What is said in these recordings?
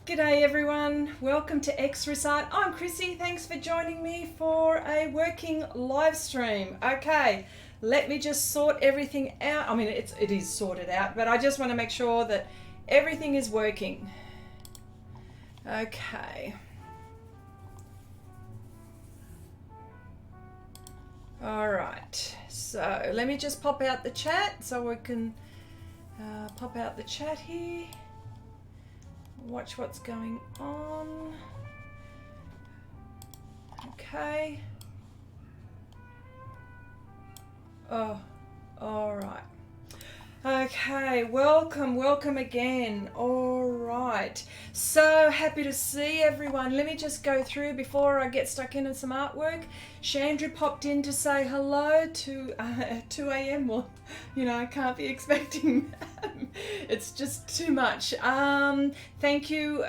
G'day everyone, welcome to Xrissart. I'm Chrissy, thanks for joining me for a working live stream. Okay, let me just sort everything out. I mean, it is sorted out, but I just want to make sure that everything is working. Okay. All right, so let me just pop out the chat so we can pop out the chat here. Watch what's going on. Okay. Oh, all right. Okay, welcome again. All right. So happy to see everyone. Let me just go through before I get stuck into some artwork. Chandra popped in to say hello to 2 a.m. Well, you know, I can't be expecting it's just too much. Thank you,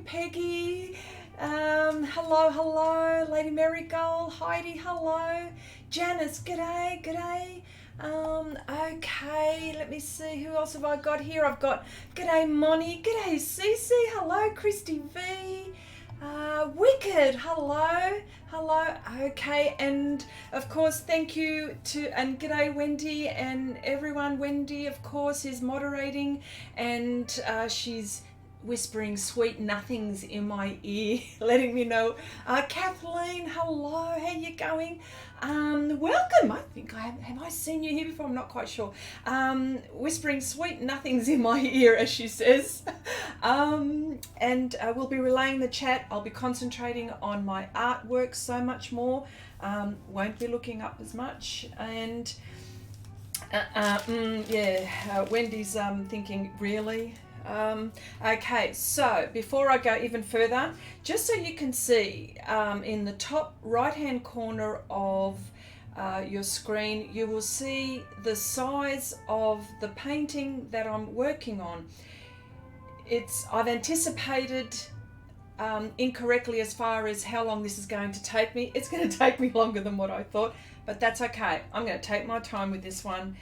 Peggy. Hello, Lady Marigold, Heidi, hello. Janice, g'day. Okay, let me see, who else have I got here? I've got, g'day Moni, g'day Cece, hello Christy V, Wicked, hello, okay, and of course thank you to, and g'day Wendy and everyone. Wendy, of course, is moderating, and she's whispering sweet nothings in my ear, letting me know. Kathleen, hello, how you going? Welcome. I think have I seen you here before? I'm not quite sure. Whispering sweet nothings in my ear, as she says. And we'll be relaying the chat. I'll be concentrating on my artwork so much more. Won't be looking up as much. And Wendy's thinking, really? Okay, so before I go even further, just so you can see, in the top right hand corner of your screen, you will see the size of the painting that I'm working on. I've anticipated incorrectly as far as how long this is going to take me. It's going to take me longer than what I thought, but that's okay. I'm going to take my time with this one.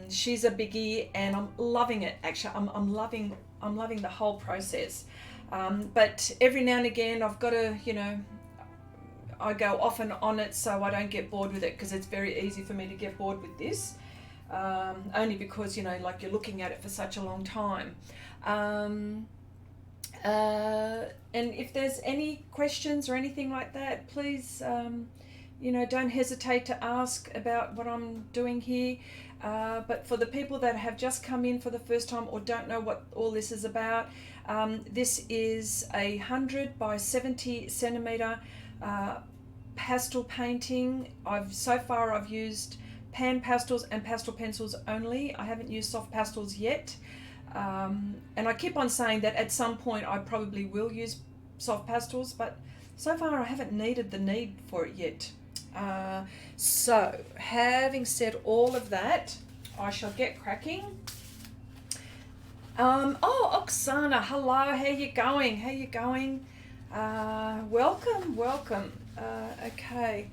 She's a biggie, and I'm loving it. Actually, I'm loving the whole process. But every now and again, I've got to, I go off and on it so I don't get bored with it, because it's very easy for me to get bored with this. Only because, like, you're looking at it for such a long time. And if there's any questions or anything like that, please, don't hesitate to ask about what I'm doing here. But for the people that have just come in for the first time or don't know what all this is about, this is a 100 by 70 centimeter pastel painting. So far I've used pan pastels and pastel pencils only. I haven't used soft pastels yet. And I keep on saying that at some point I probably will use soft pastels, but so far I haven't needed the need for it yet. So having said all of that, I shall get cracking. Oksana, hello, how you going? Welcome. Okay.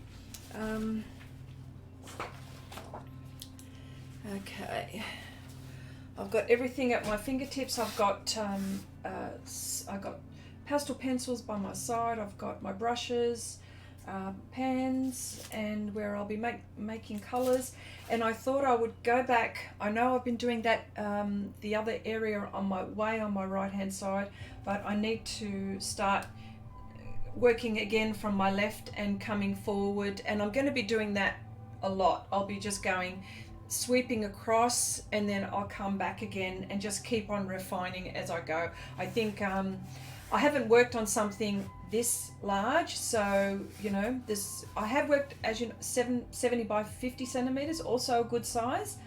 Okay. I've got everything at my fingertips. I've got pastel pencils by my side. I've got my brushes, pans, and where I'll be making colours. And I thought I would go back. I know I've been doing that the other area on my right hand side, but I need to start working again from my left and coming forward, and I'm going to be doing that a lot. I'll be just sweeping across, and then I'll come back again and just keep on refining as I go. I think I haven't worked on something this large, so I have worked, as you know, 70 by 50 centimeters, also a good size,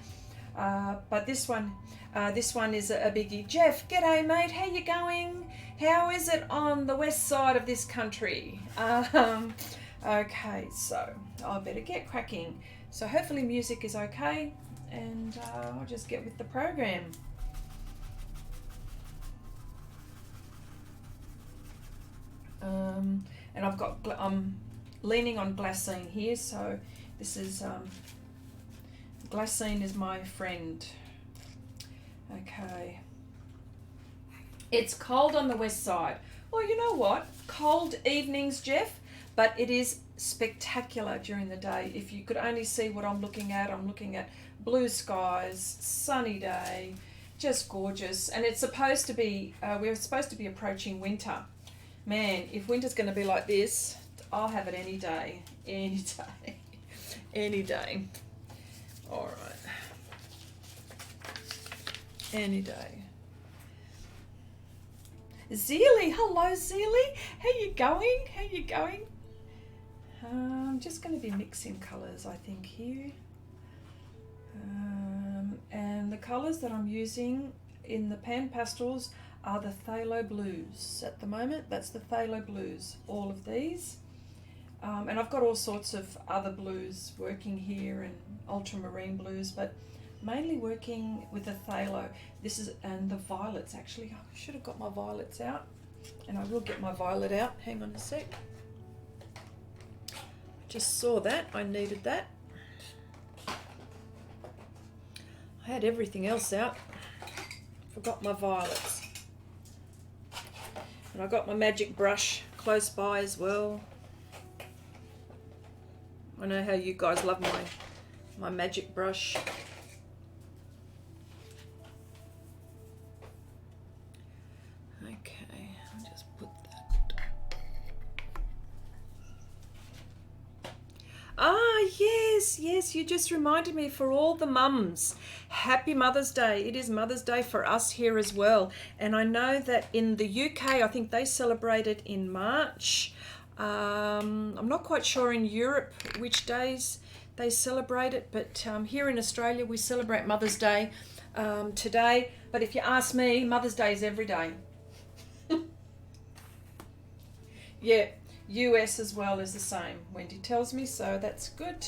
but this one is a biggie. Jeff, g'day mate, how you going? How is it on the west side of this country? Okay, so I better get cracking. So hopefully music is okay, and I'll just get with the program. And I'm leaning on Glassine here, so this is Glassine is my friend. Okay. It's cold on the west side. Well, you know what? Cold evenings, Jeff, but it is spectacular during the day. If you could only see what I'm looking at blue skies, sunny day, just gorgeous. And it's supposed to be, we're supposed to be approaching winter. Man, if winter's going to be like this, I'll have it any day, any day, any day. All right. Any day. Zeely, hello Zeely. How you going? How you going? I'm just going to be mixing colours, I think, here. And the colours that I'm using in the PanPastels are the Phthalo Blues at the moment. That's the Phthalo Blues, all of these. And I've got all sorts of other blues working here and ultramarine blues, but mainly working with the phthalo. This is, and the violets actually. I should have got my violets out, and I will get my violet out. Hang on a sec. Just saw that, I needed that. I had everything else out. Forgot my violets. And I got my magic brush close by as well. I know how you guys love my magic brush. Okay, I'll just put that. Ah, yes, you just reminded me, for all the mums. Happy Mother's Day. It is Mother's Day for us here as well. And I know that in the UK, I think they celebrate it in March. I'm not quite sure in Europe which days they celebrate it, but here in Australia we celebrate Mother's Day today. But if you ask me, Mother's Day is every day. Yeah, US as well is the same. Wendy tells me, so that's good.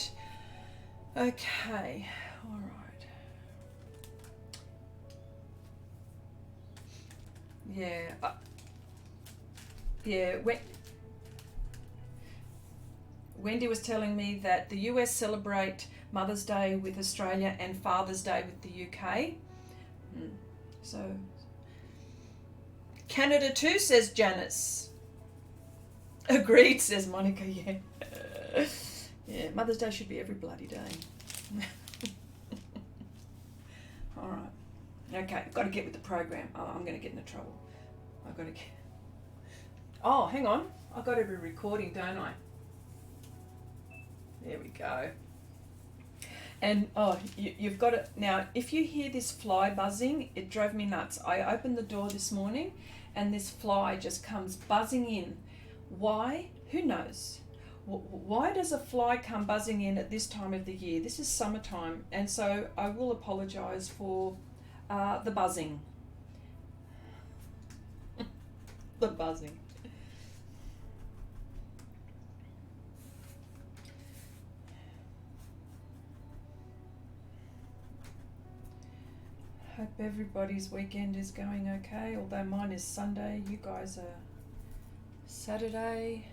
Okay, all right. Yeah, Wendy was telling me that the US celebrate Mother's Day with Australia and Father's Day with the UK. So, Canada too, says Janice. Agreed, says Monica, yeah. Yeah, Mother's Day should be every bloody day. All right. Okay, got to get with the program. Oh, I'm going to get into trouble. I've got to get... Oh, hang on. I've got to be recording, don't I? There we go. And oh, you've got it now. If you hear this fly buzzing, it drove me nuts. I opened the door this morning and this fly just comes buzzing in. Why? Who knows? Why does a fly come buzzing in at this time of the year? This is summertime, and so I will apologise for the buzzing. The buzzing. Hope everybody's weekend is going okay, although mine is Sunday. You guys are Saturday.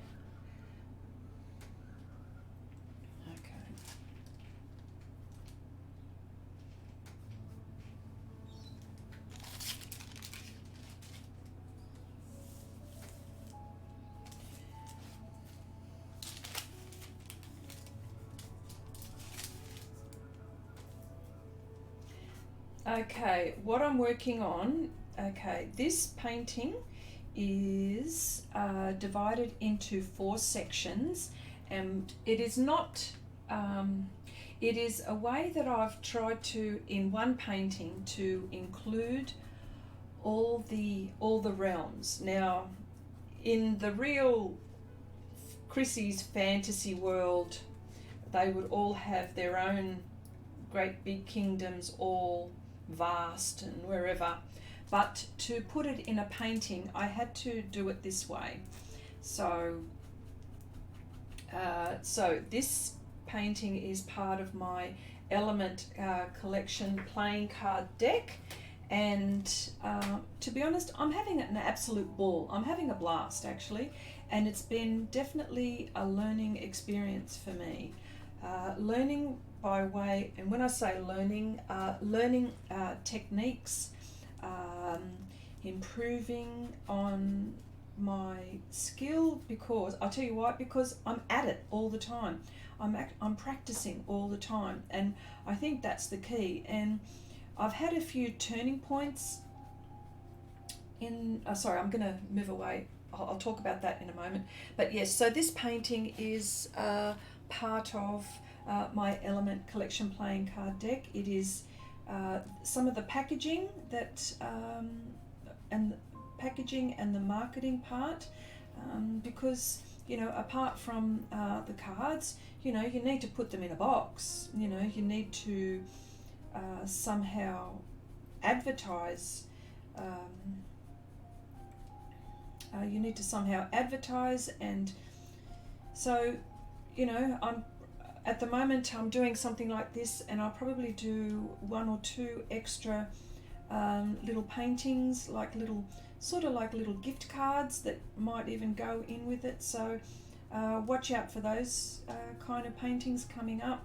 Okay, what I'm working on, okay, this painting is divided into 4 sections, and it is not, it is a way that I've tried to, in one painting, to include all the realms. Now, in the real Chrissy's fantasy world, they would all have their own great big kingdoms, all vast and wherever, but to put it in a painting I had to do it this way. So so this painting is part of my Element collection playing card deck, and to be honest, I'm having an absolute ball. I'm having a blast actually, and it's been definitely a learning experience for me. Learning by way, and when I say learning, learning techniques, improving on my skill, because I'll tell you what, because I'm at it all the time. I'm practicing all the time, and I think that's the key. And I've had a few turning points in, sorry, I'm going to move away. I'll talk about that in a moment. But yes, so this painting is part of my Element Collection playing card deck. It is some of the packaging that and packaging and the marketing part, because you know, apart from the cards, you know, you need to put them in a box. You know, you need to somehow advertise. You need to somehow advertise, and so, you know, at the moment I'm doing something like this, and I'll probably do 1 or 2 extra little paintings, like little, sort of like little gift cards that might even go in with it. So watch out for those kind of paintings coming up.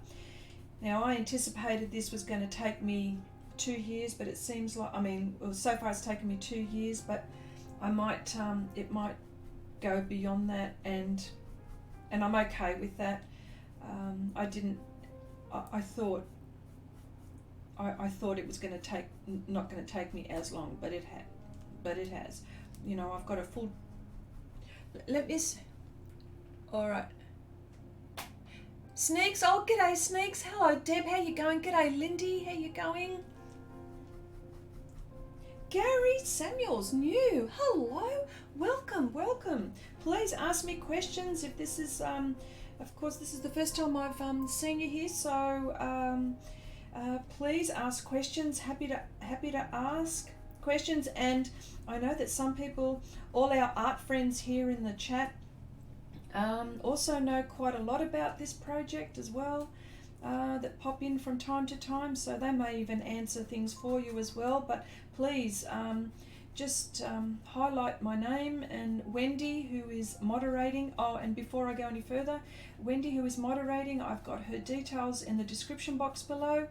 Now, I anticipated this was going to take me 2 years, but it seems like, I mean, well, so far it's taken me 2 years, but I might, it might go beyond that, and I'm okay with that. I thought it was going to take, not going to take me as long, but it has. You know, I've got a full, let me see. All right. Sneaks, oh, g'day Sneaks. Hello Deb, how you going? G'day Lindy, how you going? Gary Samuels, new. Hello, welcome. Please ask me questions if this is, of course, this is the first time I've seen you here. So please ask questions. Happy to ask questions. And I know that some people, all our art friends here in the chat, also know quite a lot about this project as well. That pop in from time to time, so they may even answer things for you as well. But please just highlight my name, and Wendy, who is moderating. Oh, and before I go any further, Wendy, who is moderating, I've got her details in the description box below.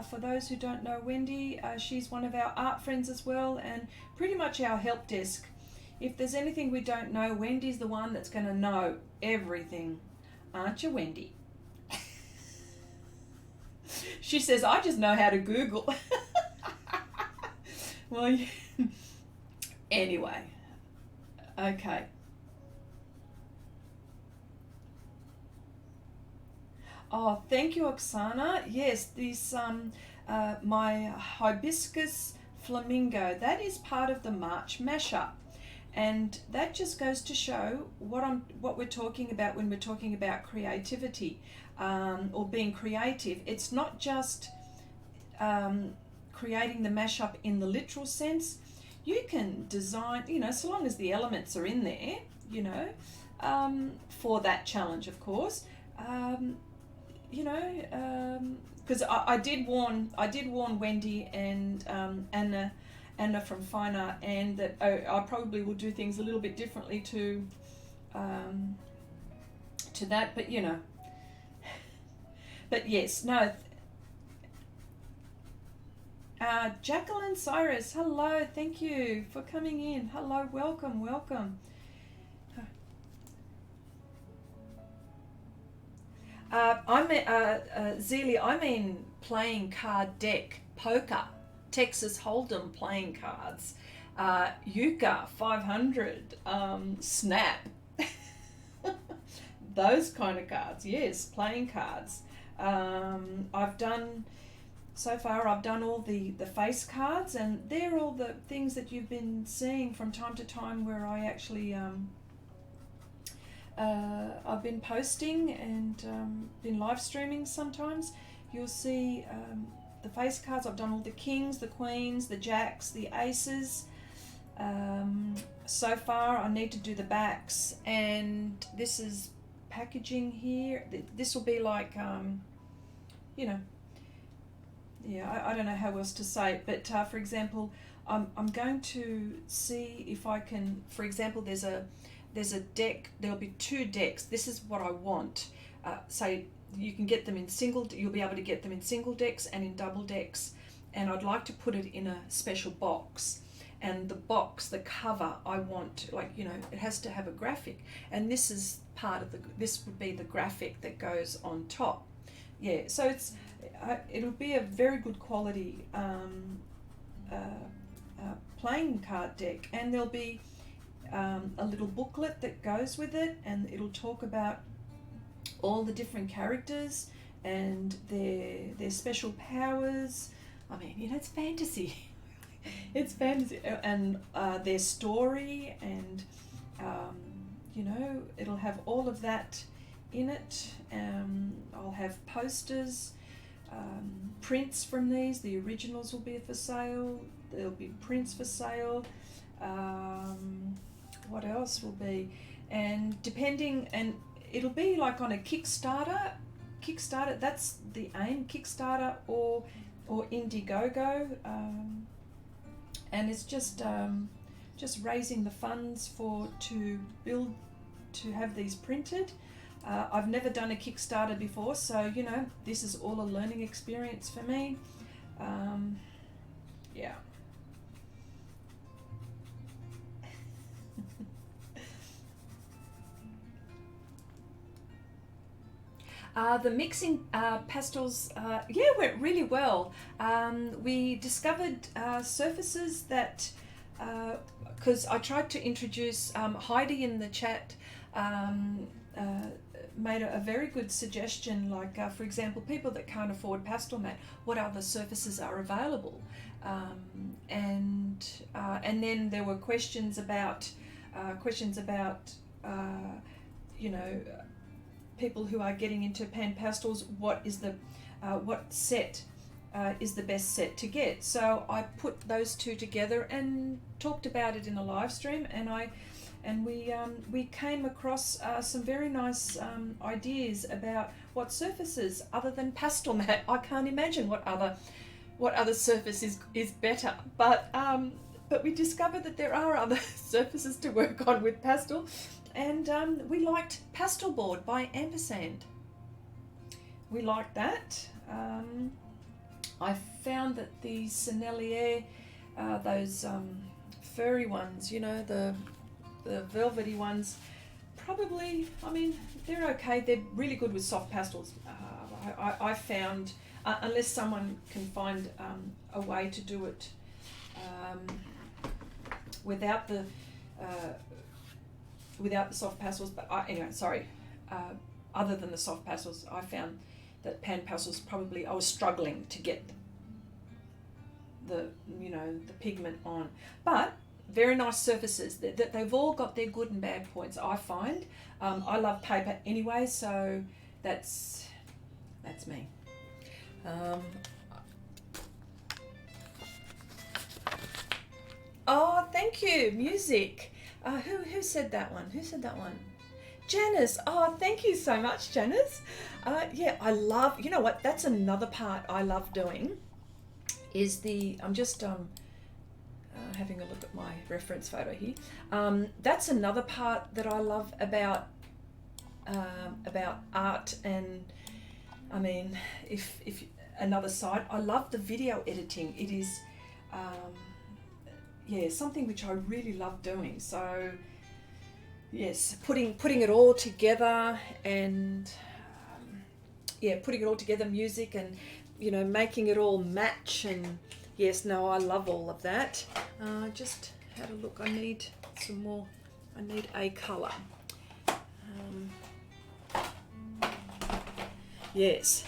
For those who don't know Wendy, she's one of our art friends as well, and pretty much our help desk. If there's anything we don't know, Wendy's the one that's going to know everything. Aren't you, Wendy? She says, I just know how to Google. Well, yeah. Anyway, okay. Oh, thank you, Oksana. Yes, this my hibiscus flamingo, that is part of the March mashup. And that just goes to show what we're talking about when we're talking about creativity, or being creative. It's not just creating the mashup in the literal sense. You can design, you know, so long as the elements are in there, you know, for that challenge, of course. You know, because I did warn Wendy and Anna from Fine Art, and that I probably will do things a little bit differently to that, but you know. But yes, no. Jacqueline Cyrus, hello, thank you for coming in. Hello, welcome. Zelia, I mean playing card deck, poker, Texas Hold'em playing cards, Euchre 500, Snap, those kind of cards. Yes, playing cards. I've done all the face cards, and they're all the things that you've been seeing from time to time where I actually I've been posting and been live streaming sometimes. You'll see the face cards. I've done all the kings, the queens, the jacks, the aces. So far I need to do the backs, and this is packaging here. This will be like, you know, yeah, I don't know how else to say it, but for example, I'm going to see if I can, for example, there's a deck, there'll be 2 decks. This is what I want. So you can get them in you'll be able to get them in single decks and in double decks, and I'd like to put it in a special box. and the box, the cover, I want, like, you know, it has to have a graphic, and this is part of the, this would be the graphic that goes on top. Yeah, so it's it'll be a very good quality playing card deck, and there'll be a little booklet that goes with it, and it'll talk about all the different characters and their special powers. I mean, you know, it's fantasy. It's fantasy, and their story, and you know, it'll have all of that in it. I'll have posters, prints from these. The originals will be for sale. There'll be prints for sale. What else will be? And depending, and it'll be like on a Kickstarter. That's the aim. Kickstarter or Indiegogo. And it's just raising the funds to have these printed. I've never done a Kickstarter before, so you know, this is all a learning experience for me. Yeah. The mixing pastels, yeah, went really well. We discovered surfaces that, because I tried to introduce, Heidi in the chat made a very good suggestion, like for example, people that can't afford Pastelmat, what other surfaces are available? And then there were questions about you know, people who are getting into PanPastels, what is the what set is the best set to get. So I put those two together and talked about it in a live stream, and we came across some very nice ideas about what surfaces other than Pastelmat. I can't imagine what other surface is better, but we discovered that there are other surfaces to work on with pastel. And we liked Pastel Board by Ampersand. We liked that. I found that the Sennelier, those furry ones, you know, the velvety ones, probably, I mean, they're okay. They're really good with soft pastels. I found, unless someone can find a way to do it without the soft pastels, but anyway, sorry, other than the soft pastels, I found that PanPastels probably, I was struggling to get the pigment on, but very nice surfaces. That they've all got their good and bad points, I find. I love paper anyway, so that's me. Oh, thank you, music. Who said that one? Who said that one? Janice. Oh, thank you so much, Janice. Yeah, I love, you know what, that's another part I love doing, is I'm just having a look at my reference photo here. That's another part that I love about art, and I mean, if another side, I love the video editing. It is yeah, something which I really love doing. So yes, putting it all together, and yeah, putting it all together, music, and you know, making it all match, and yes, no, I love all of that. Just had a look. I need some more. I need a colour. Yes.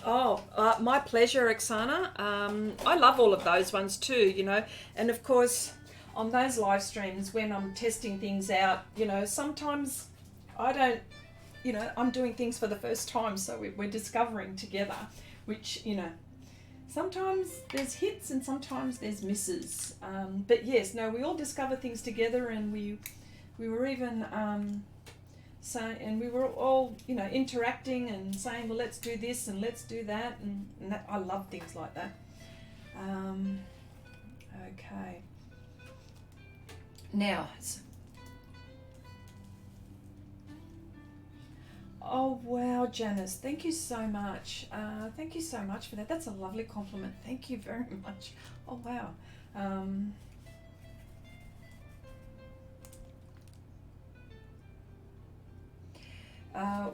Oh, my pleasure, Oksana. I love all of those ones too, you know, and of course on those live streams when I'm testing things out, you know, sometimes I don't, you know, I'm doing things for the first time, so we're discovering together, which, you know, sometimes there's hits and sometimes there's misses. But yes, no, we all discover things together, and we were even and we were all, you know, interacting and saying, well, let's do this and let's do that, and that, I love things like that. Okay. Now, Oh wow, Janice, thank you so much. Thank you so much for that. That's a lovely compliment. Thank you very much. Oh wow. Um,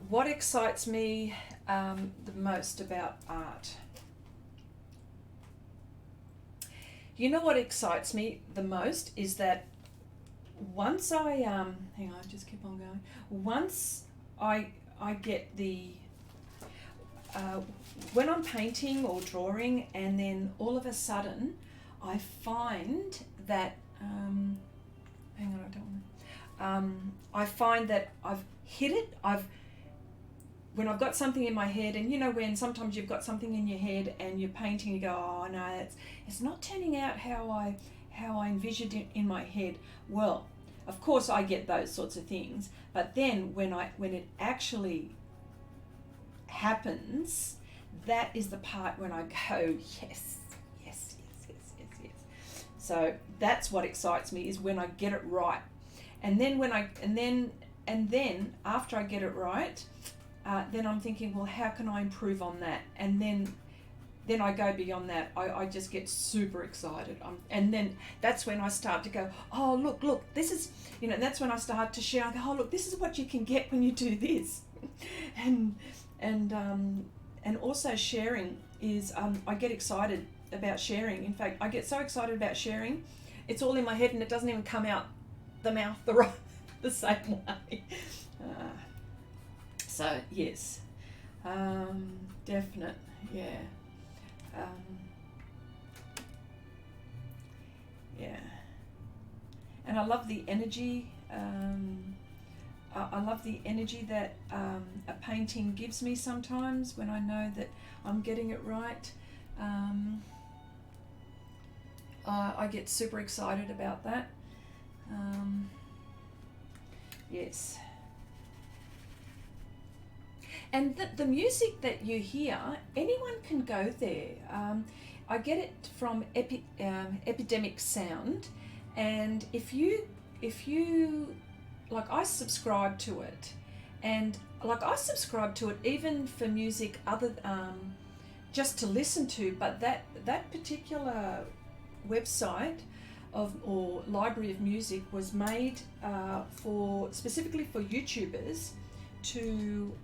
what excites me the most about art? You know what excites me the most is that once I hang on, just keep on going. Once I get the when I'm painting or drawing, and then all of a sudden I find that hang on, I don't want I find that I've hit it. When I've got something in my head, and you know when sometimes you've got something in your head and you're painting, you go, oh no, it's not turning out how I envisioned it in my head. Well, of course I get those sorts of things, but then when it actually happens, that is the part when I go, yes, yes, yes, yes, yes, yes. So that's what excites me, is when I get it right. And then after I get it right, then I'm thinking, well, how can I improve on that? And then I go beyond that. I just get super excited. And then that's when I start to go, oh, look, this is, and that's when I start to share. I go, oh, look, this is what you can get when you do this. and also sharing is, I get excited about sharing. In fact, I get so excited about sharing, it's all in my head and it doesn't even come out the mouth the same way. So yes, definite, yeah, yeah. And I love the energy. I love the energy that a painting gives me sometimes when I know that I'm getting it right. I get super excited about that. Yes. And the music that you hear, anyone can go there. I get it from Epidemic Sound, and if you like, I subscribe to it, and like I subscribe to it even for music other just to listen to. But that particular website or library of music was made specifically for YouTubers to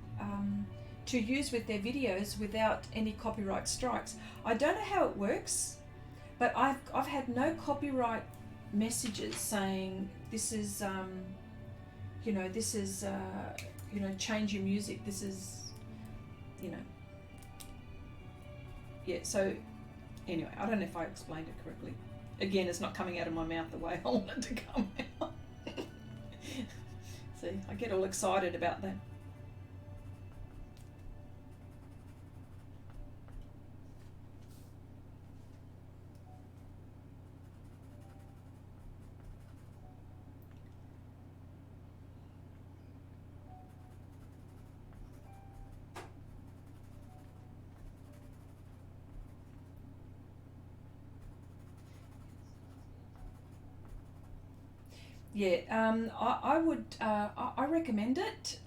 use with their videos without any copyright strikes. I don't know how it works, but I've had no copyright messages saying this is change your music. This is yeah. So anyway, I don't know if I explained it correctly. Again, it's not coming out of my mouth the way I want it to come out. See, I get all excited about that. Yeah, I would, I recommend it.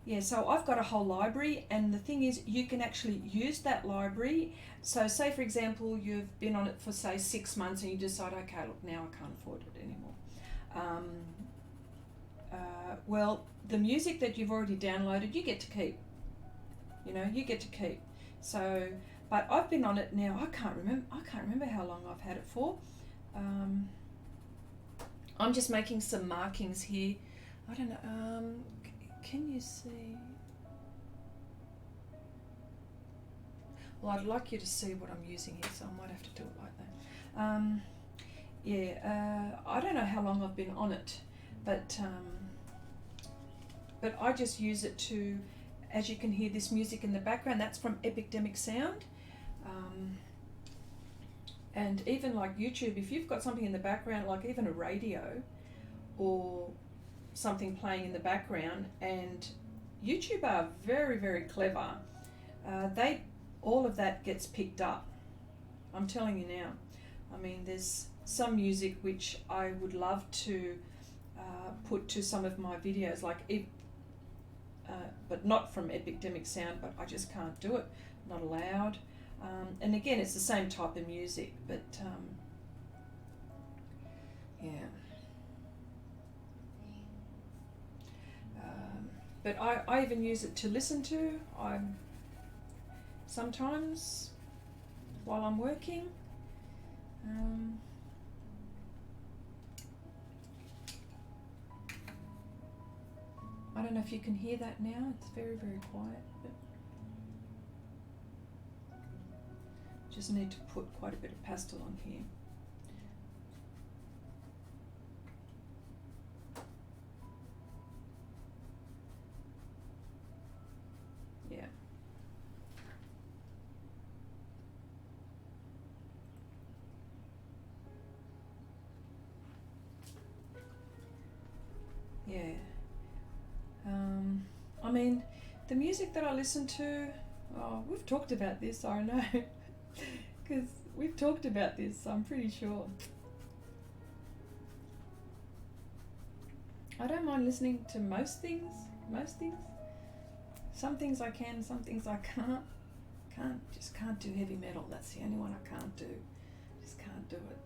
Yeah, so I've got a whole library, and the thing is, you can actually use that library. So say, for example, you've been on it for, say, 6 months, and you decide, okay, look, now I can't afford it anymore. Well, the music that you've already downloaded, you get to keep. You get to keep. So, but I've been on it now, I can't remember how long I've had it for. I'm just making some markings here. I don't know, can you see? Well, I'd like you to see what I'm using here, so I might have to do it like that. Yeah, I don't know how long I've been on it, but I just use it to, as you can hear this music in the background, that's from Epidemic Sound. And even like YouTube, if you've got something in the background, like even a radio or something playing in the background, and YouTube are very, very clever. All of that gets picked up. I'm telling you now. I mean, there's some music which I would love to put to some of my videos, like but not from Epidemic Sound, but I just can't do it, not allowed. And again, it's the same type of music, but yeah. But I even use it to listen to. Sometimes while I'm working. I don't know if you can hear that now. It's very, very quiet. But just need to put quite a bit of pastel on here. Yeah. Yeah. I mean, the music that I listen to, we've talked about this, I know, because we've talked about this, I'm pretty sure. I don't mind listening to most things. Some things I can, some things I can't. Just can't do heavy metal, that's the only one I can't do. Just can't do it.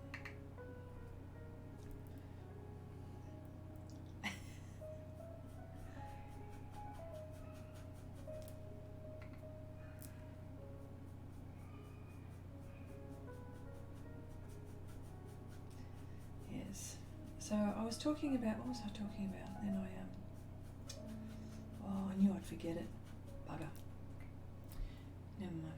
So I was talking about, what was I talking about? Then I knew I'd forget it. Bugger. Never mind.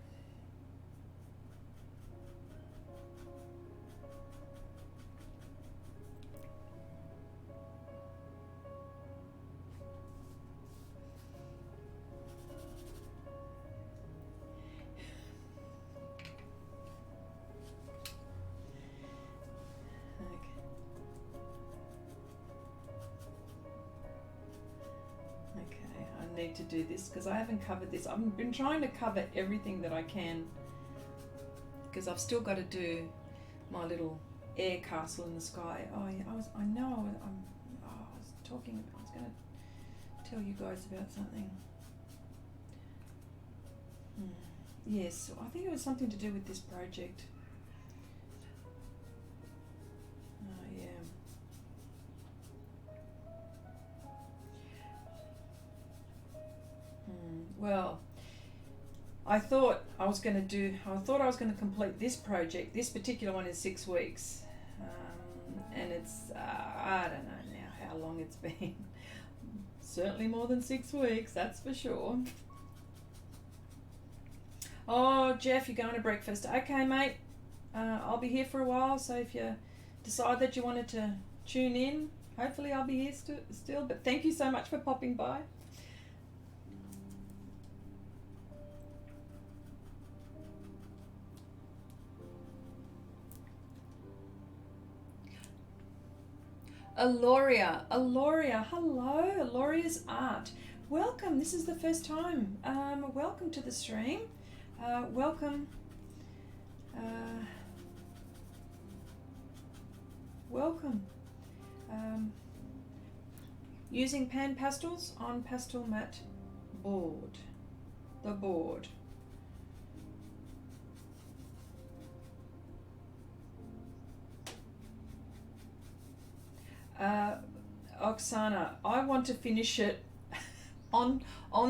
Need to do this because I haven't covered this. I've been trying to cover everything that I can because I've still got to do my little air castle in the sky. I was going to tell you guys about something. Yes, I think it was something to do with this project. Well, I thought I was going to complete this project, this particular one, in 6 weeks, and it's I don't know now how long it's been. Certainly more than 6 weeks, that's for sure. Oh, Jeff, you're going to breakfast? Okay, mate. I'll be here for a while, so if you decide that you wanted to tune in, hopefully I'll be here still. But thank you so much for popping by. Aloria, hello, Aloria's Art. Welcome, this is the first time. Welcome to the stream. Welcome. Welcome. Using PanPastels on Pastelmat board. The board. Oksana, I want to finish it on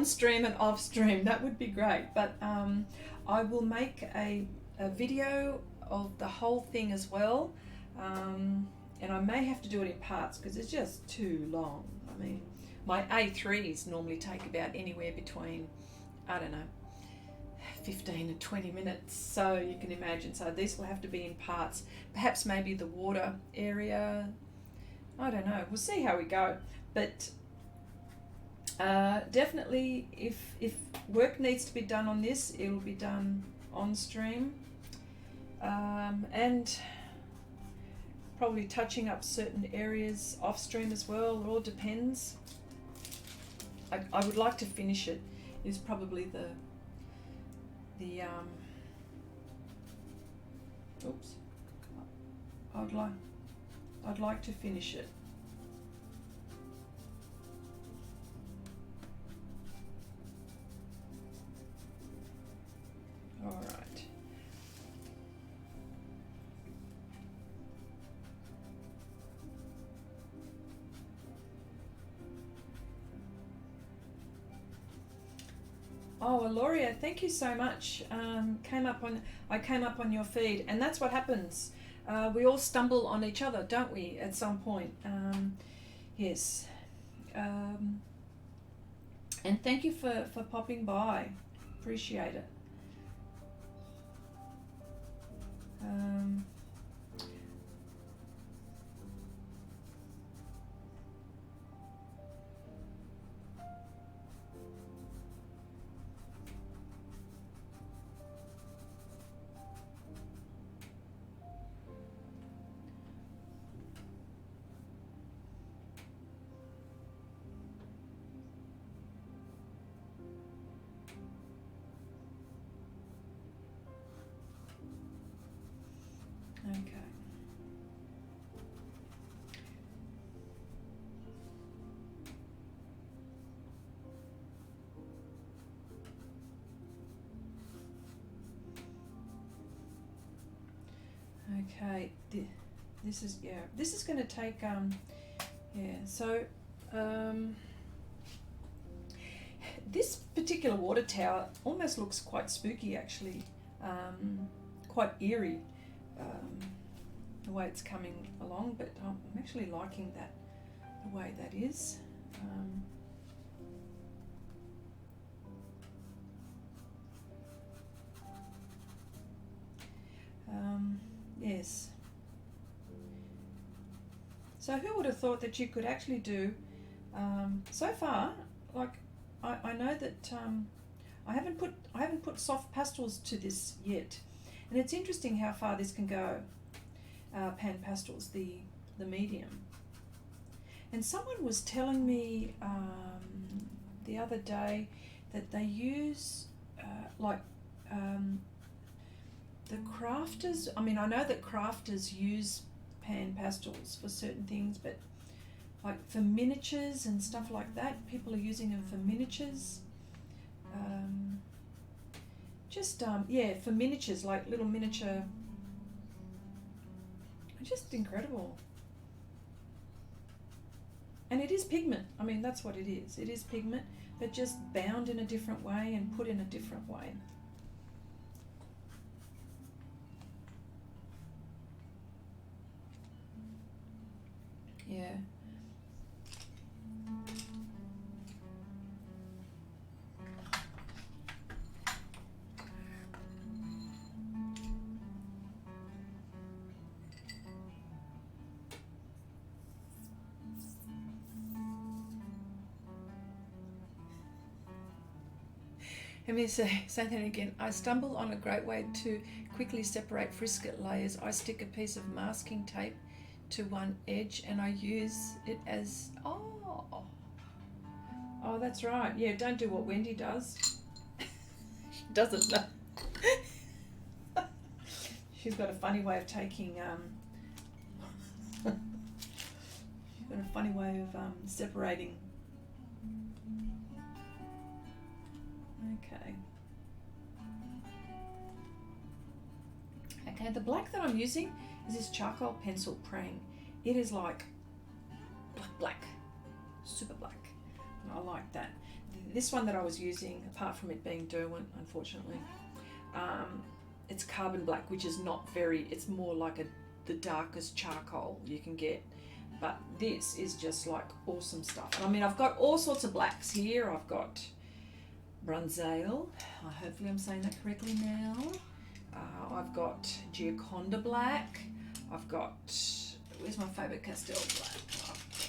stream and off stream. That would be great, but I will make a video of the whole thing as well, and I may have to do it in parts because it's just too long. I mean, my A3s normally take about anywhere between, I don't know, 15 and 20 minutes, so you can imagine. So these will have to be in parts, perhaps maybe the water area, I don't know, we'll see how we go, but definitely if work needs to be done on this, it will be done on stream, and probably touching up certain areas off stream as well. It all depends. I would like to finish it, is probably the oops, I'd like to finish it. Oh, Aloria, thank you so much. I came up on your feed, and that's what happens. We all stumble on each other, don't we? At some point. Yes. Um, and thank you for popping by. Appreciate it. Um, okay. Okay. This is, yeah. This is going to take yeah. So this particular water tower almost looks quite spooky, actually. Quite eerie. The way it's coming along, but I'm actually liking that, the way that is. Yes. So who would have thought that you could actually do, so far, like, I know that I haven't put soft pastels to this yet, and it's interesting how far this can go. PanPastels, the medium. And someone was telling me the other day that they use the crafters. I mean, I know that crafters use PanPastels for certain things, but like for miniatures and stuff like that, people are using them for miniatures. Yeah, for miniatures, like little miniature. Just incredible. And it is pigment. I mean, that's what it is. It is pigment, but just bound in a different way and put in a different way. Yeah. Let me say that again. I stumble on a great way to quickly separate frisket layers. I stick a piece of masking tape to one edge and I use it as, oh, that's right. Yeah, don't do what Wendy does. She doesn't know. She's got a funny way of taking, she's got a funny way of separating. Okay, the black that I'm using is this charcoal pencil praying. It is like black, super black, and I like that. This one that I was using, apart from it being Derwent, unfortunately, it's carbon black, which is not very, it's more like the darkest charcoal you can get. But this is just like awesome stuff. And I mean, I've got all sorts of blacks here. I've got Bronzale, hopefully I'm saying that correctly now. I've got Gioconda black. I've got, where's my Faber-Castell black?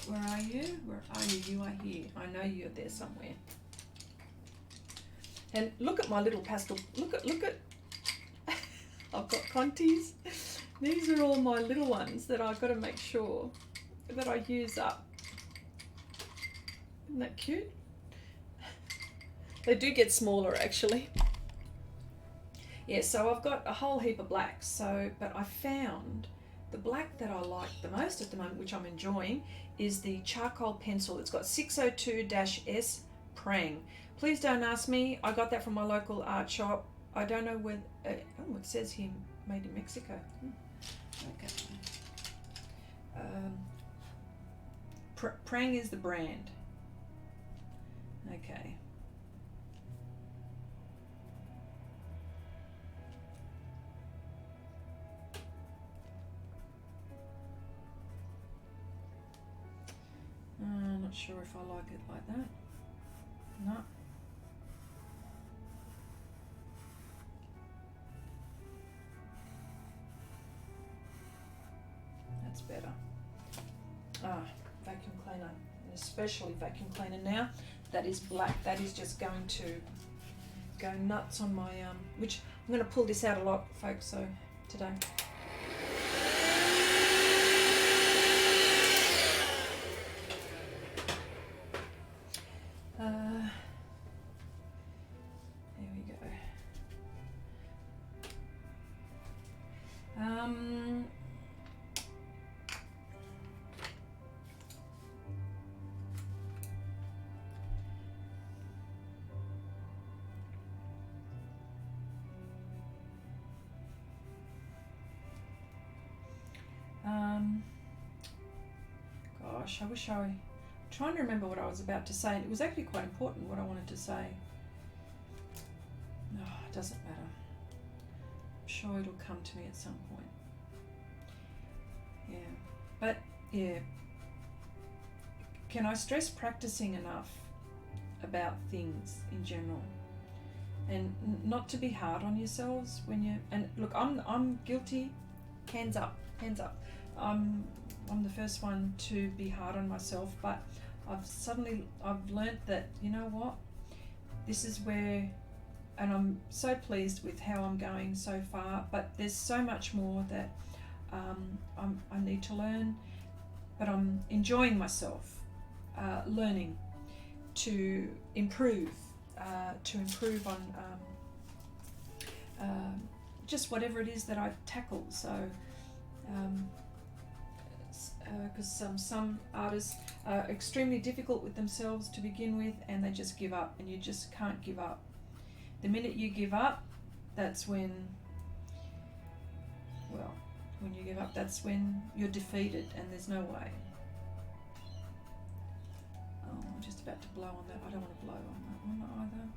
Where are you? Where are you? You are here. I know you're there somewhere. And look at my little pastel. Look at. I've got Contis. These are all my little ones that I've got to make sure that I use up. Isn't that cute? They do get smaller actually. Yeah, so I've got a whole heap of blacks. So, but I found the black that I like the most at the moment, which I'm enjoying, is the charcoal pencil. It's got 602-S Prang. Please don't ask me. I got that from my local art shop. I don't know where. Oh, it says here made in Mexico. Okay. Prang is the brand. Okay. not sure if I like it like that. No. That's better. Vacuum cleaner, and especially vacuum cleaner now. That is black. That is just going to go nuts on my which I'm going to pull this out a lot, folks. So today. There we go. Gosh, I wish I'm trying to remember what I was about to say. It was actually quite important what I wanted to say. No, it doesn't matter. I'm sure it'll come to me at some point. Yeah, but yeah. Can I stress practicing enough about things in general, and not to be hard on yourselves when you. And look, I'm guilty. Hands up, hands up. I'm the first one to be hard on myself, but I've learnt that, you know what, this is where, and I'm so pleased with how I'm going so far, but there's so much more that I need to learn, but I'm enjoying myself, learning to improve on just whatever it is that I tackle. So because some artists are extremely difficult with themselves to begin with, and they just give up, and you just can't give up. The minute you give up, that's when you give up, that's when you're defeated, and there's no way. Oh, I'm just about to blow on that. I don't want to blow on that one either.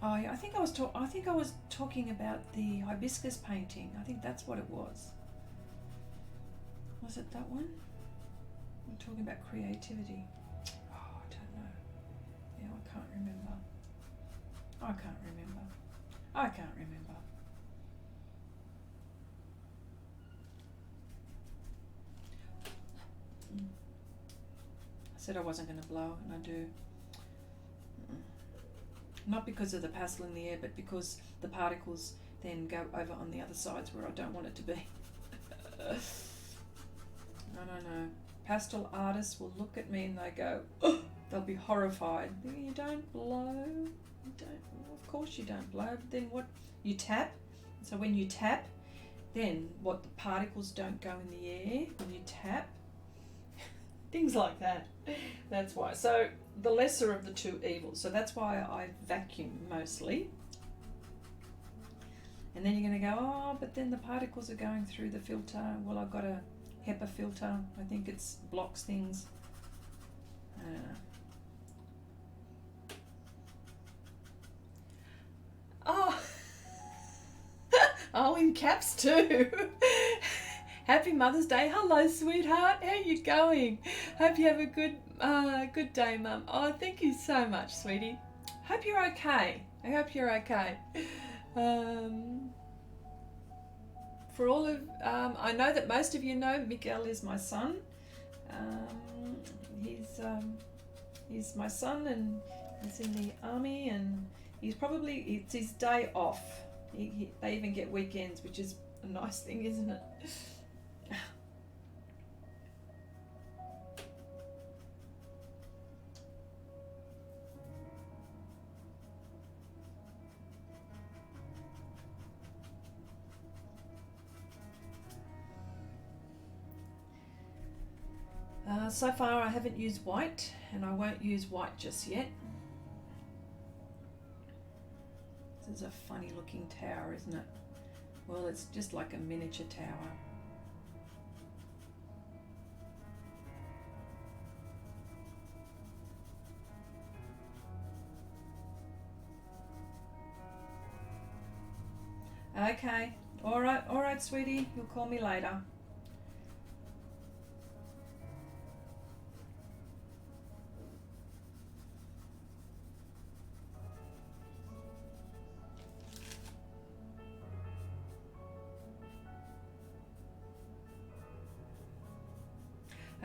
Oh yeah, I think I was talking about the hibiscus painting. I think that's what it was. Was it that one? I'm talking about creativity. Oh, I don't know. Yeah, I can't remember. I can't remember. I said I wasn't going to blow, and I do. Not because of the pastel in the air, but because the particles then go over on the other sides where I don't want it to be. I don't know. Pastel artists will look at me and they go, oh, they'll be horrified. You don't blow. You don't. Well, of course you don't blow. But then what? You tap. So when you tap, then what? The particles don't go in the air when you tap. Things like that. That's why. So the lesser of the two evils. So that's why I vacuum mostly. And then you're going to go, oh, but then the particles are going through the filter. Well, I've got a HEPA filter. I think it blocks things. Oh, oh, in caps too. Happy Mother's Day. Hello, sweetheart. How you going? Hope you have a good day, Mum. Oh, thank you so much, sweetie. Hope you're okay. I hope you're okay. For all of, I know that most of you know Miguel is my son. He's my son, and he's in the army, and it's his day off. They even get weekends, which is a nice thing, isn't it? So far I haven't used white, and I won't use white just yet. This is a funny looking tower, isn't it? Well, it's just like a miniature tower. Okay. All right, sweetie. You'll call me later.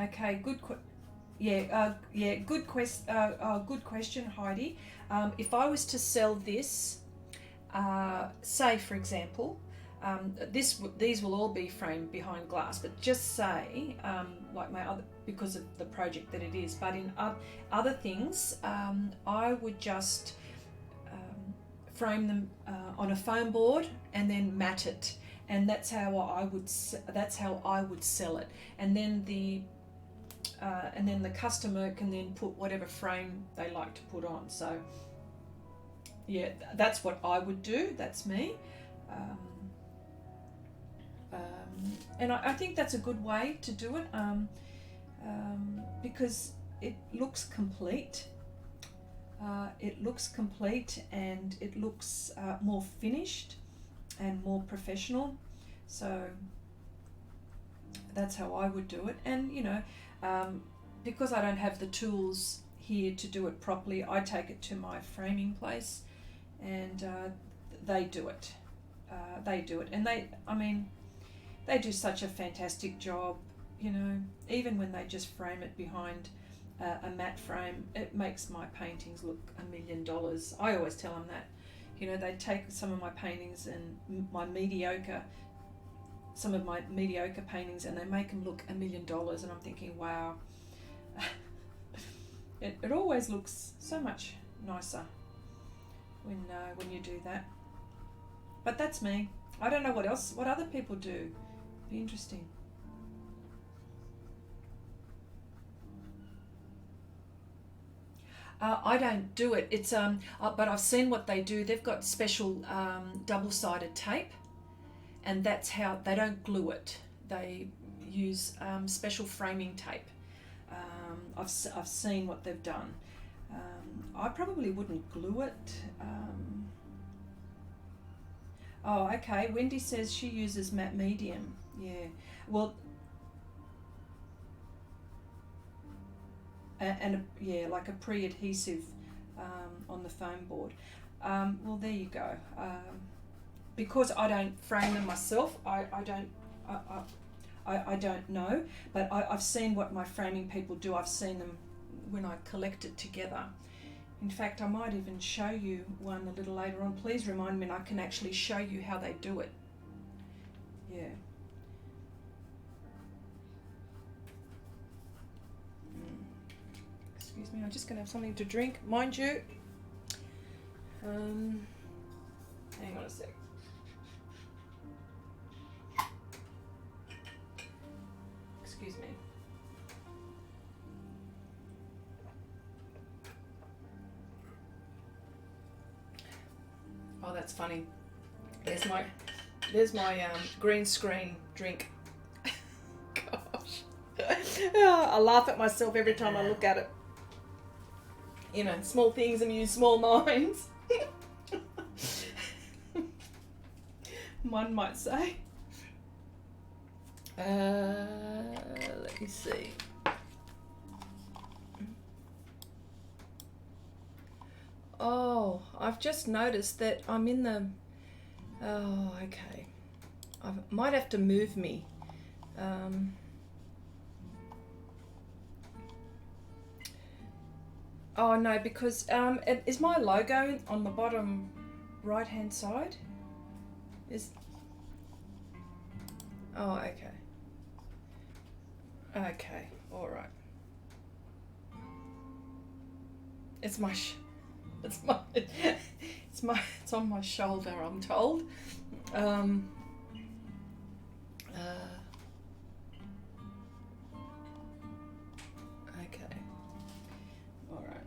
Okay, good good question, Heidi. If I was to sell this, say for example, these will all be framed behind glass, but just say, like my other, because of the project that it is, but in other things, I would just frame them on a foam board and then mat it, and that's how I would sell it, and then the customer can then put whatever frame they like to put on. So yeah, that's what I would do. That's me. And I think that's a good way to do it, because it looks complete. It looks complete, and it looks more finished and more professional. So that's how I would do it. And you know, because I don't have the tools here to do it properly, I take it to my framing place, and they do it. And they do such a fantastic job. You know, even when they just frame it behind a matte frame, it makes my paintings look $1 million. I always tell them that. You know, they take some of my paintings and some of my mediocre paintings, and they make them look $1 million, and I'm thinking, wow. It always looks so much nicer when you do that. But that's me. I don't know what other people do. Be interesting. I don't do it. It's but I've seen what they do. They've got special double-sided tape, and that's how they don't glue it. They use special framing tape. I've seen what they've done. I probably wouldn't glue it. Oh, okay. Wendy says she uses matte medium. Yeah. Well, yeah, like a pre-adhesive on the foam board. Well, there you go. Because I don't frame them myself, I don't know, but I've seen what my framing people do. I've seen them when I collect it together. In fact, I might even show you one a little later on. Please remind me, and I can actually show you how they do it. Yeah. Excuse me, I'm just going to have something to drink. Mind you, hang on a sec. Excuse me. Oh, that's funny. There's my green screen drink. Gosh. I laugh at myself every time I look at it. You know, small things amuse small minds. One might say. Let me see. Oh, I've just noticed that I'm in the... Oh, okay. I might have to move me. Oh no, because is my logo on the bottom right hand side? Oh, okay. Okay, all right. It's on my shoulder, I'm told. Okay. All right.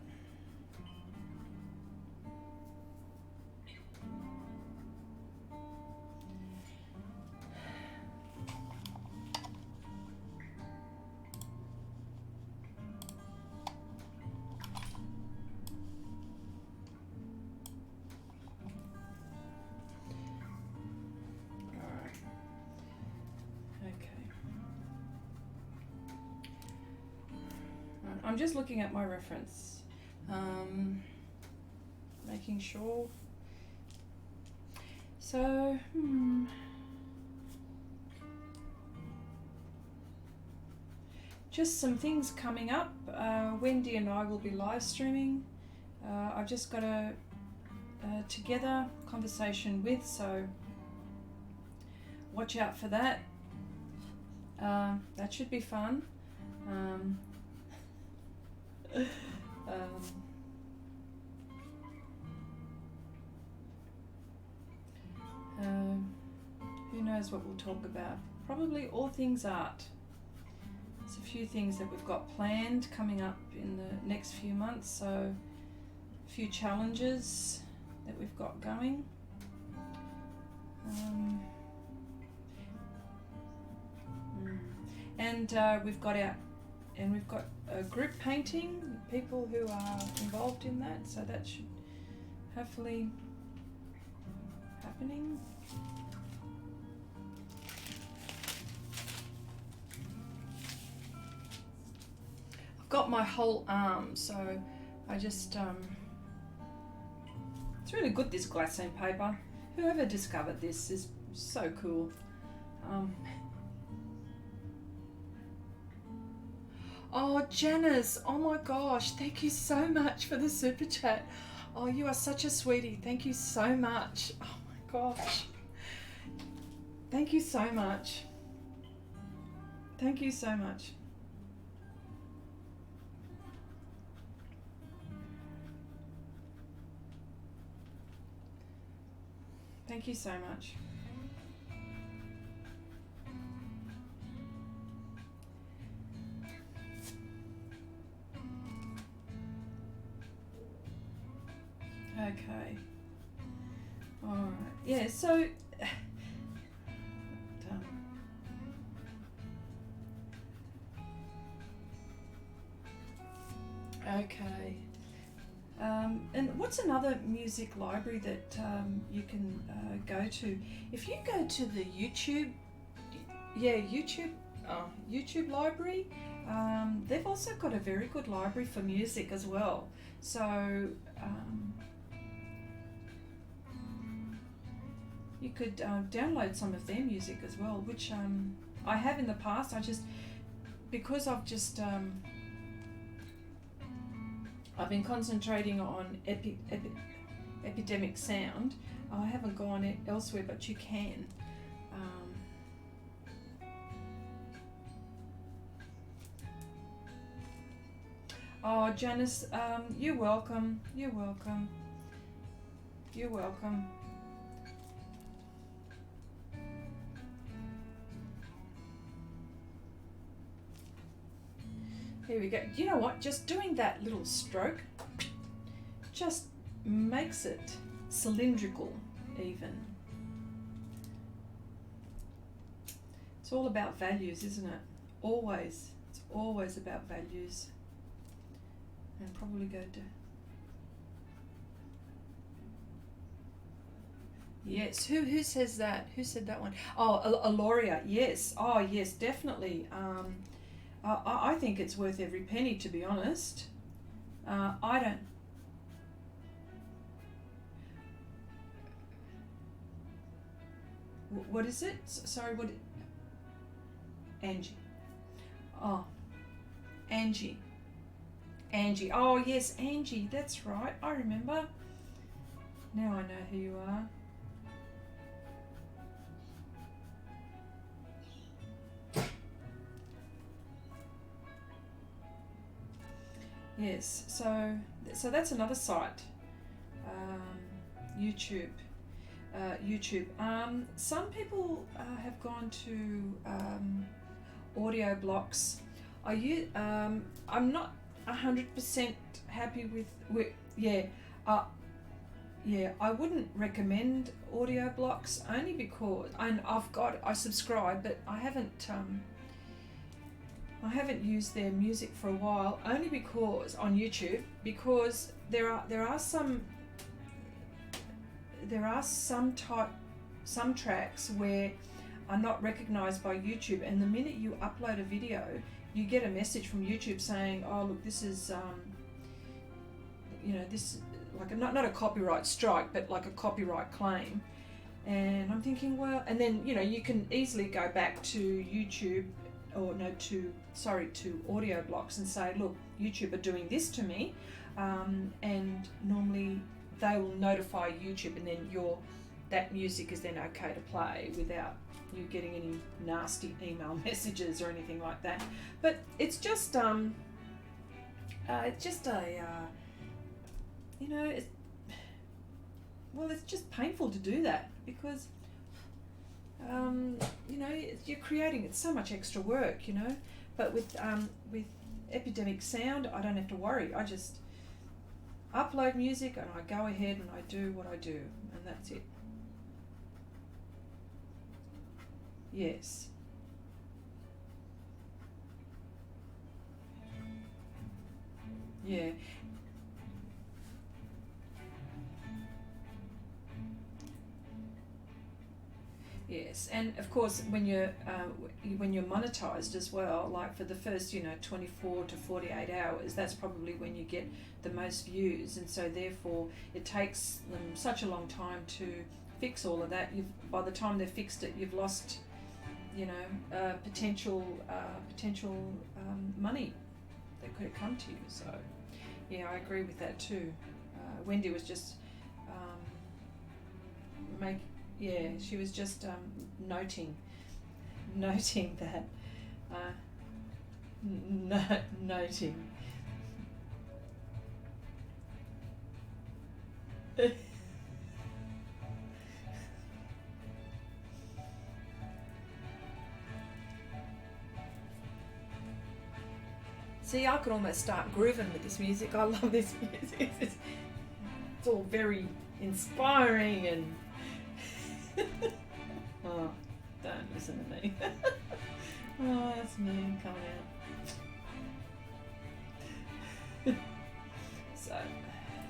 I'm just looking at my reference, making sure. So, just some things coming up. Wendy and I will be live streaming. I've just got a together conversation with, so watch out for that. That should be fun. Who knows what we'll talk about? Probably all things art. There's a few things that we've got planned coming up in the next few months, so a few challenges that we've got going. We've got a group painting, people who are involved in that, so that should hopefully happening. I've got my whole arm, so I just it's really good, this glassine paper. Whoever discovered this is so cool. Oh, Janice, oh my gosh, thank you so much for the super chat. Oh, you are such a sweetie. Thank you so much. Oh my gosh. Thank you so much. Thank you so much. Thank you so much. Okay. All right. Yeah, so okay. And what's another music library that you can go to? If you go to the YouTube, YouTube library, they've also got a very good library for music as well. So you could download some of their music as well, which I have in the past. Because I've been concentrating on epidemic sound. I haven't gone elsewhere, but you can. Oh, Janice, you're welcome. You're welcome. You're welcome. Here we go. You know what? Just doing that little stroke just makes it cylindrical even. It's all about values, isn't it? Always. It's always about values. And probably go to... Yes, who says that? Who said that one? Oh, Aloria, yes. Oh, yes, definitely. I think it's worth every penny, to be honest. I don't... What is it? Sorry, what... Angie. Oh, Angie. Angie. Oh, yes, Angie. That's right. I remember. Now I know who you are. Yes, so that's another site, YouTube. Some people have gone to audio blocks. I'm not 100% happy with I wouldn't recommend audio blocks, only because I subscribe, but I haven't used their music for a while, only because on YouTube, because there are some tracks where are not recognized by YouTube, and the minute you upload a video, you get a message from YouTube saying, oh look, this is you know, this like not a copyright strike, but like a copyright claim. And I'm thinking, well, and then, you know, you can easily go back to YouTube, or no, to audio blocks and say, look, YouTube are doing this to me, and normally they will notify YouTube, and then that music is then okay to play without you getting any nasty email messages or anything like that. But it's just a you know, it's just painful to do that, because you know, you're creating, it's so much extra work, you know. But with Epidemic Sound, I don't have to worry. I just upload music and I go ahead and I do what I do, and that's it. Yes. Yeah. Yes, and of course when you're monetized as well, like for the first, you know, 24 to 48 hours, that's probably when you get the most views, and so therefore it takes them such a long time to fix all of that. By the time they've fixed it, you've lost, you know, potential money that could have come to you. So yeah, I agree with that too. Wendy was just she was just noting that, noting. See, I could almost start grooving with this music. I love this music. It's all very inspiring and oh, don't listen to me. Oh, that's me coming out. So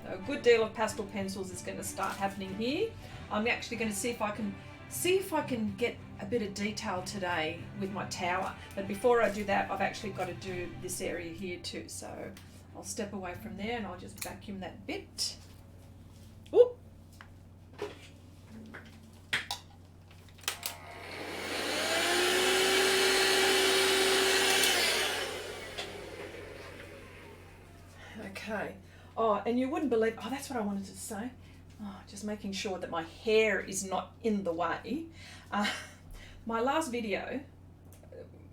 a good deal of pastel pencils is going to start happening here. I'm actually going to see if I can get a bit of detail today with my tower. But before I do that, I've actually got to do this area here too. So I'll step away from there and I'll just vacuum that bit. Ooh. Okay. Oh, and you wouldn't believe, oh, that's what I wanted to say. Oh, just making sure that my hair is not in the way. My last video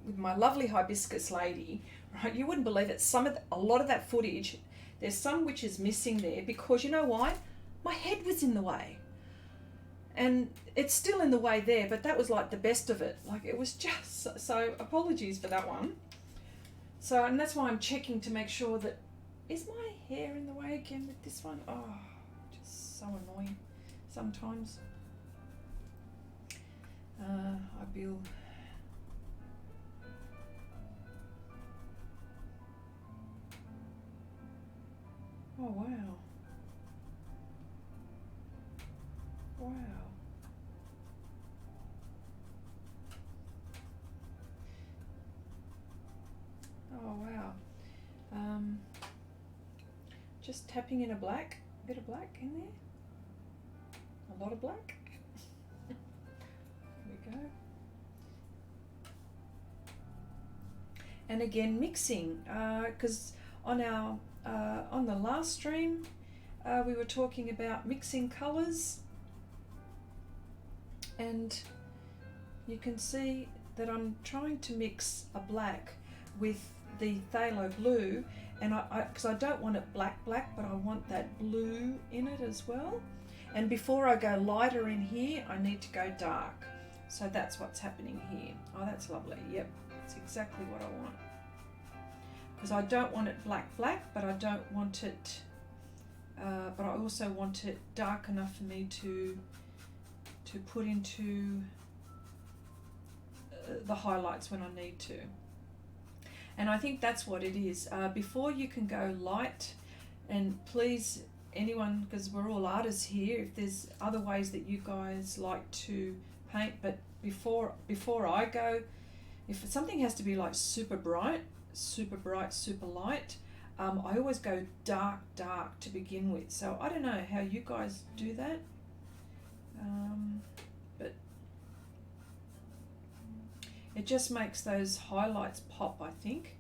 with my lovely hibiscus lady, right, you wouldn't believe it. A lot of that footage, there's some which is missing there because, you know why? My head was in the way. And it's still in the way there, but that was like the best of it. Like it was just, so apologies for that one. So, and that's why I'm checking to make sure that, is my hair in the way again with this one? Oh, just so annoying sometimes. I feel. Oh, wow. Wow. Oh, wow. Just tapping in a bit of black in there. A lot of black. There we go. And again, mixing, because on the last stream, we were talking about mixing colours, and you can see that I'm trying to mix a black with the phthalo blue, and because I don't want it black, but I want that blue in it as well. And before I go lighter in here, I need to go dark. So that's what's happening here. Oh, that's lovely. Yep, that's exactly what I want. Because I don't want it black, but I don't want it, but I also want it dark enough for me to put into the highlights when I need to. And I think that's what it is. Before you can go light, and please, anyone, because we're all artists here, if there's other ways that you guys like to paint, but before I go, if something has to be like super bright, super bright, super light. I always go dark to begin with. So I don't know how you guys do that. But it just makes those highlights pop, I think.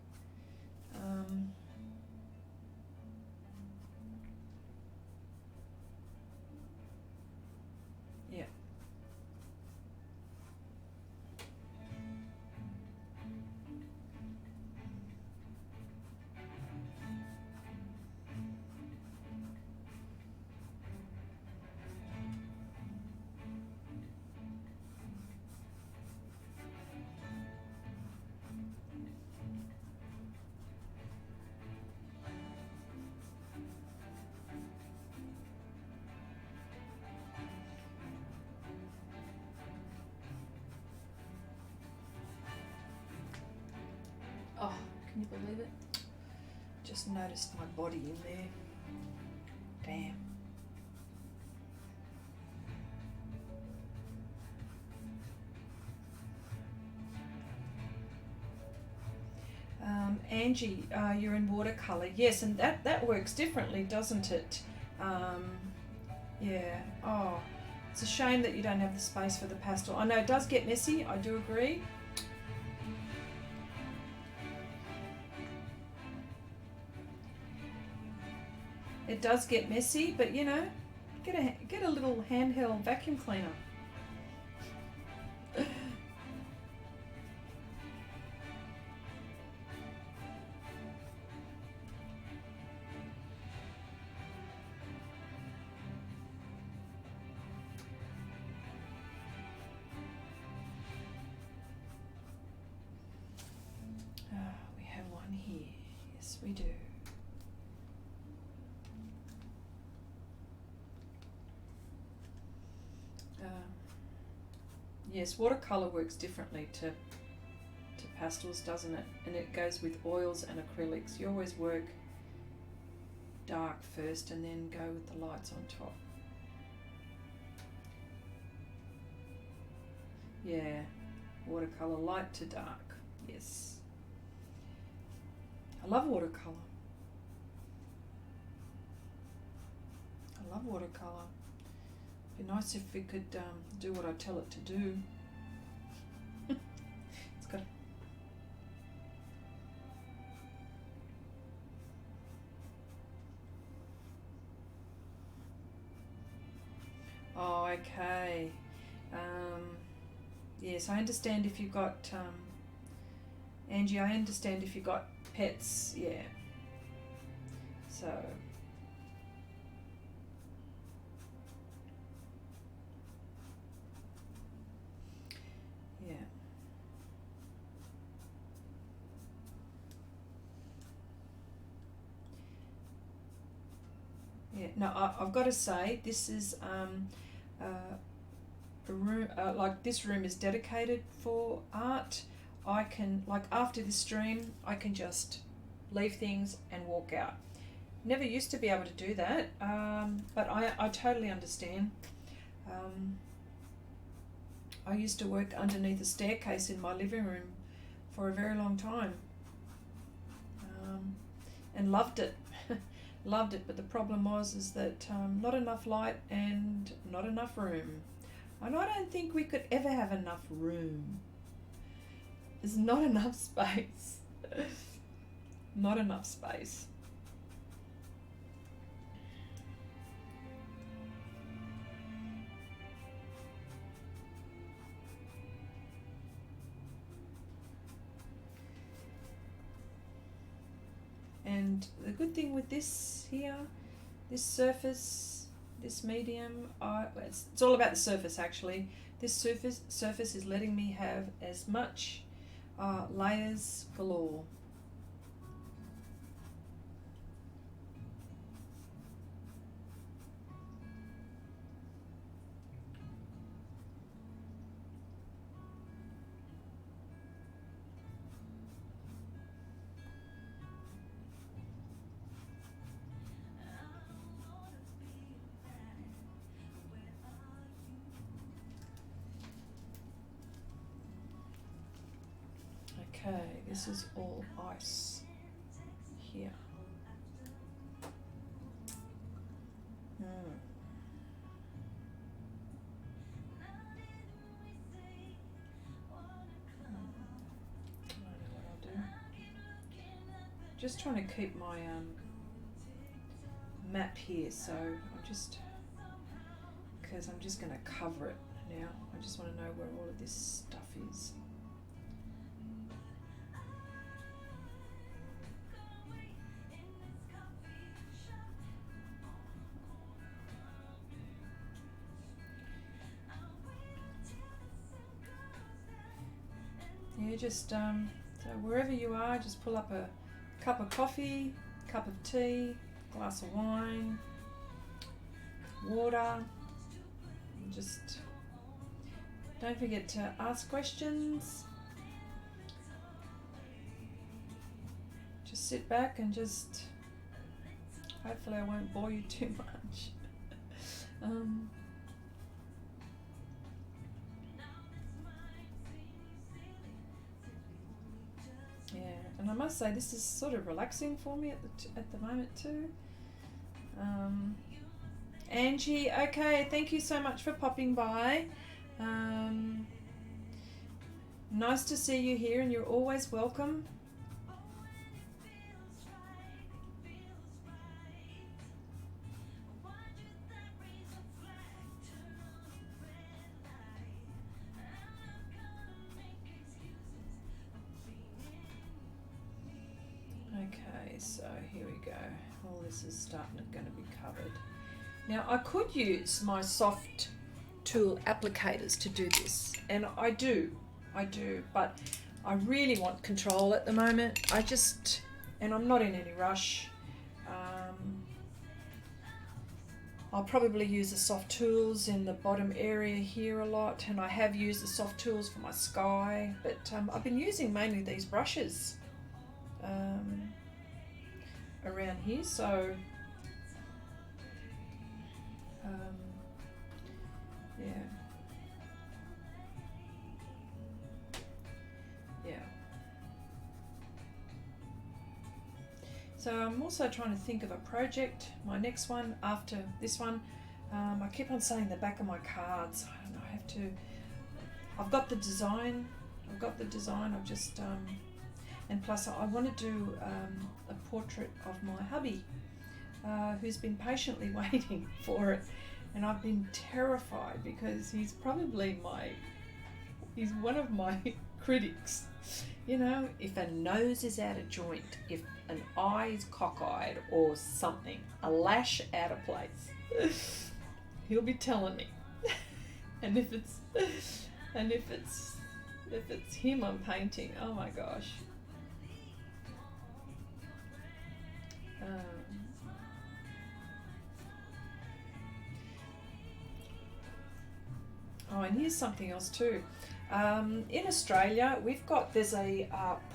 Yeah. Oh, can you believe it? Just noticed my body in there. Damn. Angie, you're in watercolour. Yes, and that works differently, doesn't it? Yeah. Oh, it's a shame that you don't have the space for the pastel. I know it does get messy, I do agree. It does get messy, but you know, get a little handheld vacuum cleaner. We have one here. Yes, we do. Yes, watercolour works differently to pastels, doesn't it? And it goes with oils and acrylics. You always work dark first and then go with the lights on top. Yeah, watercolour, light to dark. Yes. I love watercolour. I love watercolour. It'd be nice if we could do what I tell it to do. It's got. Oh, okay. Yes, I understand if you've got Angie. I understand if you've got pets. Yeah. So. Yeah. Yeah. No, I've got to say this is a room like this room is dedicated for art. I can, like, after this stream, I can just leave things and walk out. Never used to be able to do that, but I totally understand. I used to work underneath a staircase in my living room for a very long time, and loved it. Loved it, but the problem was that not enough light and not enough room. And I don't think we could ever have enough room. There's not enough space. Not enough space. And the good thing with this here, this surface, this medium, it's all about the surface actually. This surface is letting me have as much layers galore. Okay, this is all ice here. I don't know what I'll do. Just trying to keep my map here, so because I'm just going to cover it now. I just want to know where all of this stuff is. Yeah, just so wherever you are, just pull up a cup of coffee, cup of tea, glass of wine, water. Just don't forget to ask questions. Just sit back and just, hopefully I won't bore you too much. Yeah, and I must say this is sort of relaxing for me at the moment too. Angie, okay, thank you so much for popping by. Nice to see you here, and you're always welcome. Okay, so here we go. All this is going to be covered. Now I could use my soft tool applicators to do this, and I do, but I really want control at the moment. And I'm not in any rush. I'll probably use the soft tools in the bottom area here a lot, and I have used the soft tools for my sky, but I've been using mainly these brushes around here, so yeah. So I'm also trying to think of a project, my next one after this one. I keep on saying the back of my cards. I don't know, I've got the design. I've just, and plus I want to do a portrait of my hubby, who's been patiently waiting for it. And I've been terrified because he's one of my critics. You know, if a nose is out of joint, if an eye is cockeyed or something, a lash out of place, he'll be telling me. And if it's him I'm painting, oh my gosh. Oh, and here's something else too. In Australia, there's a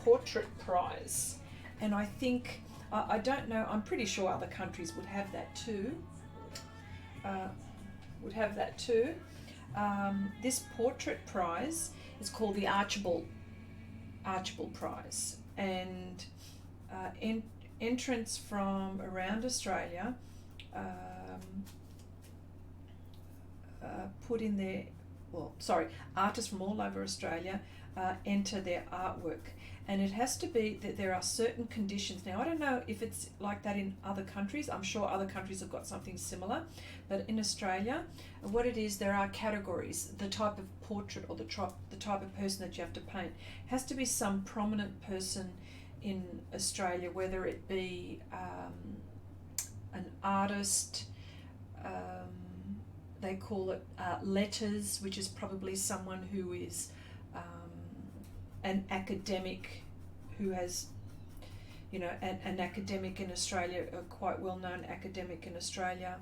portrait prize, and I think, I don't know, I'm pretty sure other countries would have that too. This portrait prize is called the Archibald Prize, and entrants from around Australia put in their, artists from all over Australia enter their artwork, and it has to be that there are certain conditions. Now I don't know if it's like that in other countries. I'm sure other countries have got something similar, but in Australia, what it is, there are categories. The type of portrait or the type of person that you have to paint has to be some prominent person in Australia, whether it be an artist. They call it letters, which is probably someone who is an academic, who has, an academic in Australia, a quite well-known academic in Australia.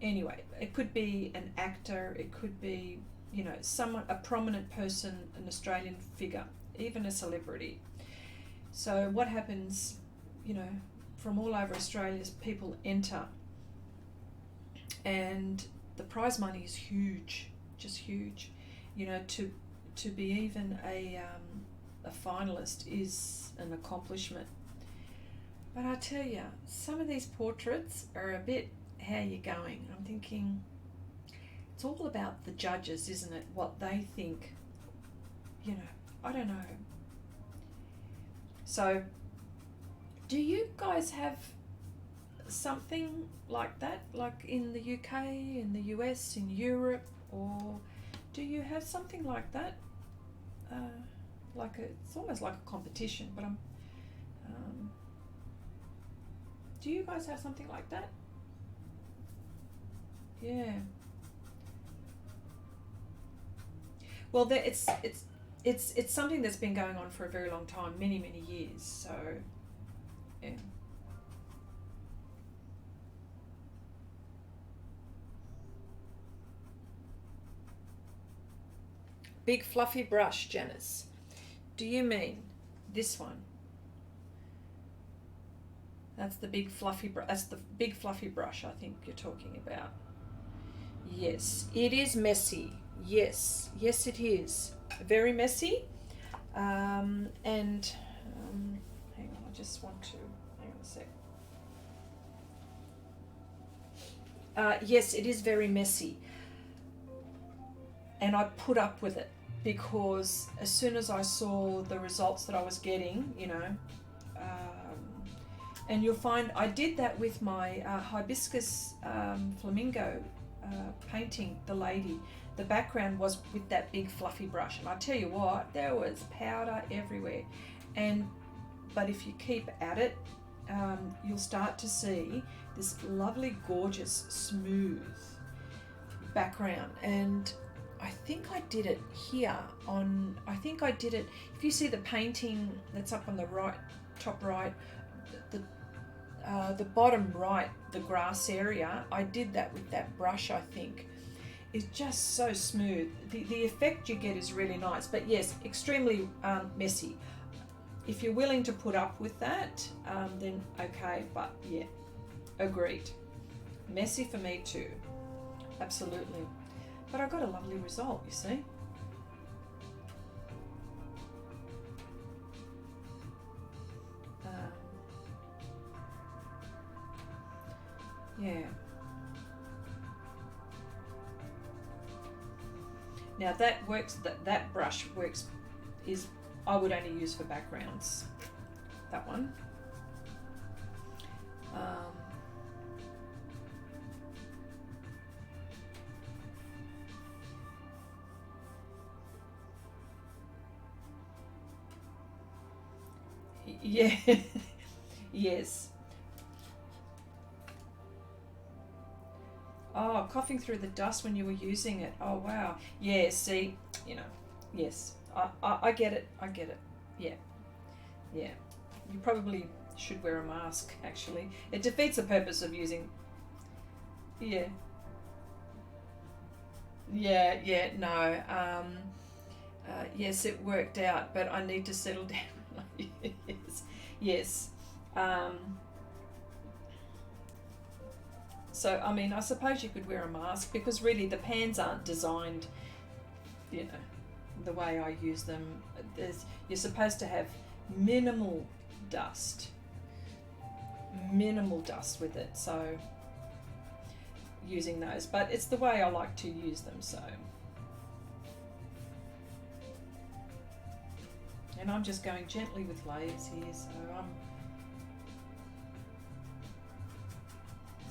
Anyway, it could be an actor, it could be, a prominent person, an Australian figure, even a celebrity. So what happens, from all over Australia, is people enter, and the prize money is huge, just huge. To be even a a finalist is an accomplishment. But I tell you, some of these portraits are a bit, how you going? I'm thinking, it's all about the judges, isn't it? What they think, you know, I don't know. So, do you guys have something like that, like in the UK, in the US, in Europe, or do you have something like that? It's almost like a competition, but do you guys have something like that? Yeah. Well, it's something that's been going on for a very long time, many years. So, yeah. Big fluffy brush, Janice. Do you mean this one? That's the big fluffy brush. That's the big fluffy brush I think you're talking about. Yes, it is messy. Yes, it is. Very messy. Hang on, I just want to, hang on a sec. Yes, it is very messy. And I put up with it because as soon as I saw the results that I was getting, you know, and you'll find I did that with my hibiscus flamingo painting, the lady. The background was with that big fluffy brush, and I tell you what, there was powder everywhere. But if you keep at it, you'll start to see this lovely, gorgeous, smooth background. And I think I did it here if you see the painting that's up on the right, top right, the bottom right, the grass area, I did that with that brush, I think. It's just so smooth. The effect you get is really nice, but yes, extremely messy. If you're willing to put up with that, then okay, but yeah, agreed. Messy for me too, absolutely. But I got a lovely result, you see. Yeah. Now that works. That brush works. I would only use for backgrounds. That one. Yeah. Yes. Oh, coughing through the dust when you were using it. Oh, wow. Yeah, see, you know, yes. I get it. I get it. Yeah. Yeah. You probably should wear a mask, actually. It defeats the purpose of using... Yeah. Yeah, no. Yes, it worked out, but I need to settle down. Yes. So, I mean, I suppose you could wear a mask because really the pans aren't designed, you know, the way I use them. You're supposed to have minimal dust with it, so using those. But it's the way I like to use them, so. And I'm just going gently with layers here, so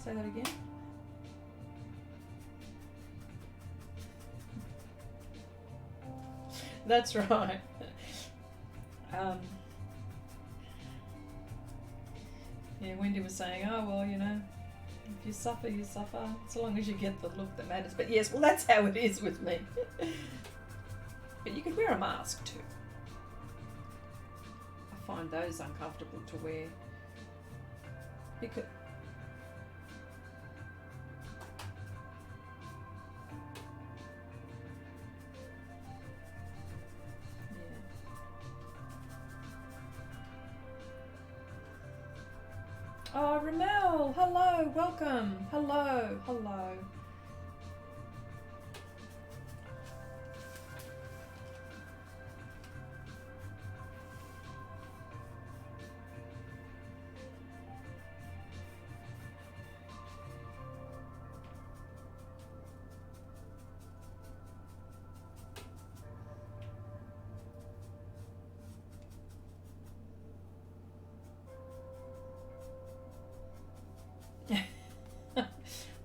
say that again. That's right. Yeah, Wendy was saying, oh, well, you know, if you suffer, you suffer, so long as you get the look that matters. But yes, well, that's how it is with me. But you could wear a mask too. I find those uncomfortable to wear. Because oh, Ramel, hello, welcome. Hello.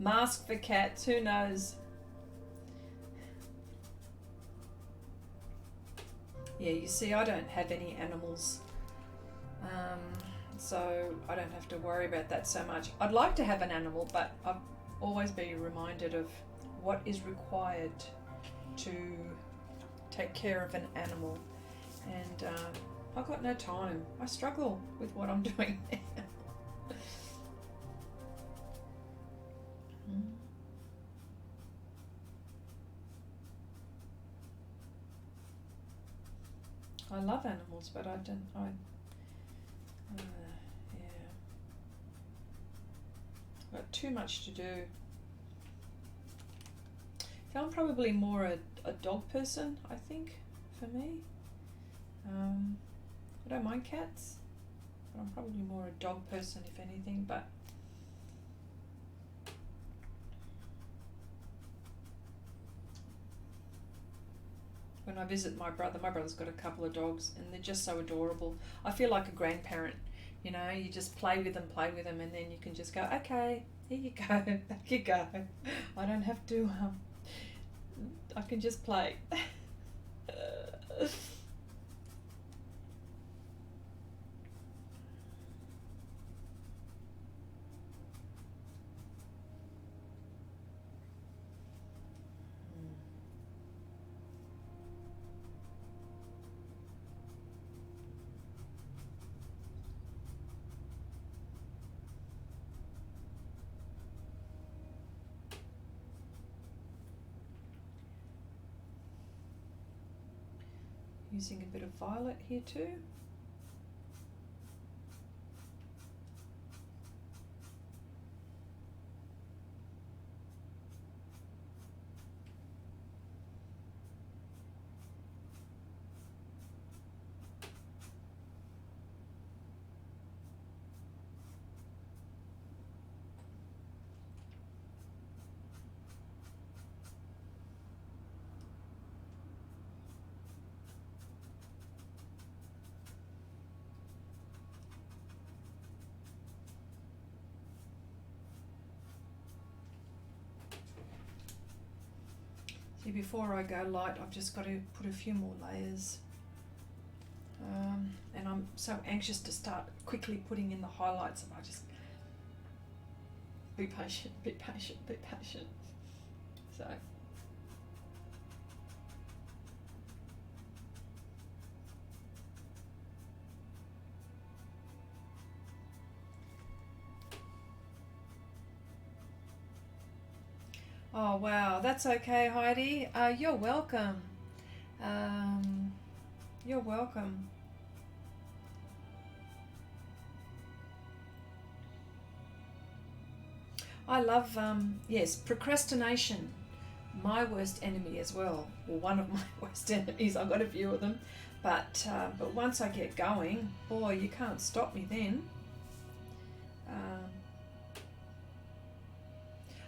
Mask for cats, who knows? Yeah, you see, I don't have any animals, so I don't have to worry about that so much. I'd like to have an animal, but I've always been reminded of what is required to take care of an animal, and I've got no time. I struggle with what I'm doing now. I love animals, but I don't. Yeah, I've got too much to do. So I'm probably more a dog person, I think, for me. I don't mind cats, but I'm probably more a dog person, if anything. But when I visit my brother's got a couple of dogs, and they're just so adorable. I feel like a grandparent, you know, you just play with them, and then you can just go, okay, here you go, back you go. I don't have to, I can just play. Using a bit of violet here too. See, before I go light, I've just got to put a few more layers. And I'm so anxious to start quickly putting in the highlights, and I just be patient, be patient, be patient. So. Oh wow, that's okay, Heidi. You're welcome. You're welcome. I love, yes, procrastination. My worst enemy as well, or one of my worst enemies. I've got a few of them, but once I get going, boy, you can't stop me then.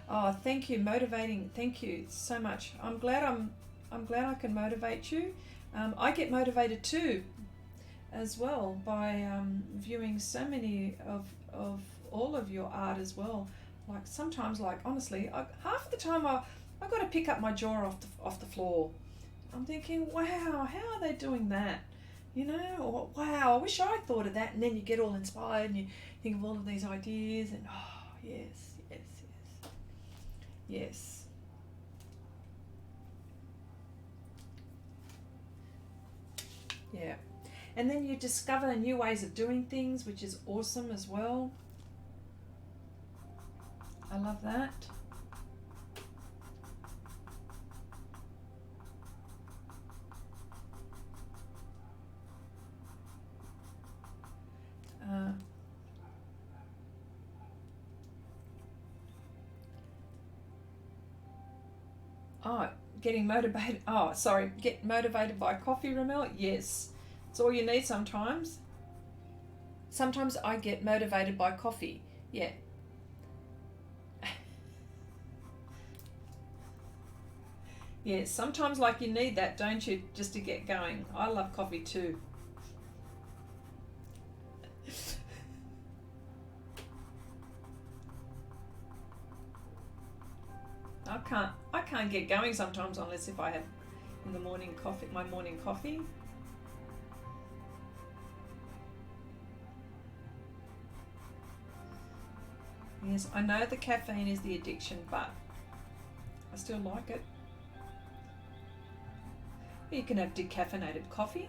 Oh, thank you, motivating. Thank you so much. I'm glad I can motivate you. I get motivated too, as well, by viewing so many of all of your art as well. Like sometimes, like honestly, half the time I've got to pick up my jaw off the floor. I'm thinking, wow, how are they doing that? You know, or wow, I wish I thought of that. And then you get all inspired and you think of all of these ideas, and oh yes. Yes. Yeah. And then you discover new ways of doing things, which is awesome as well. I love that. Getting motivated. Oh, sorry. Get motivated by coffee, Ramel? Yes. It's all you need sometimes. Sometimes I get motivated by coffee. Yeah. Yeah, sometimes like you need that, don't you, just to get going. I love coffee too. I can't get going sometimes unless if I have in the morning coffee, my morning coffee. Yes, I know the caffeine is the addiction, but I still like it. You can have decaffeinated coffee.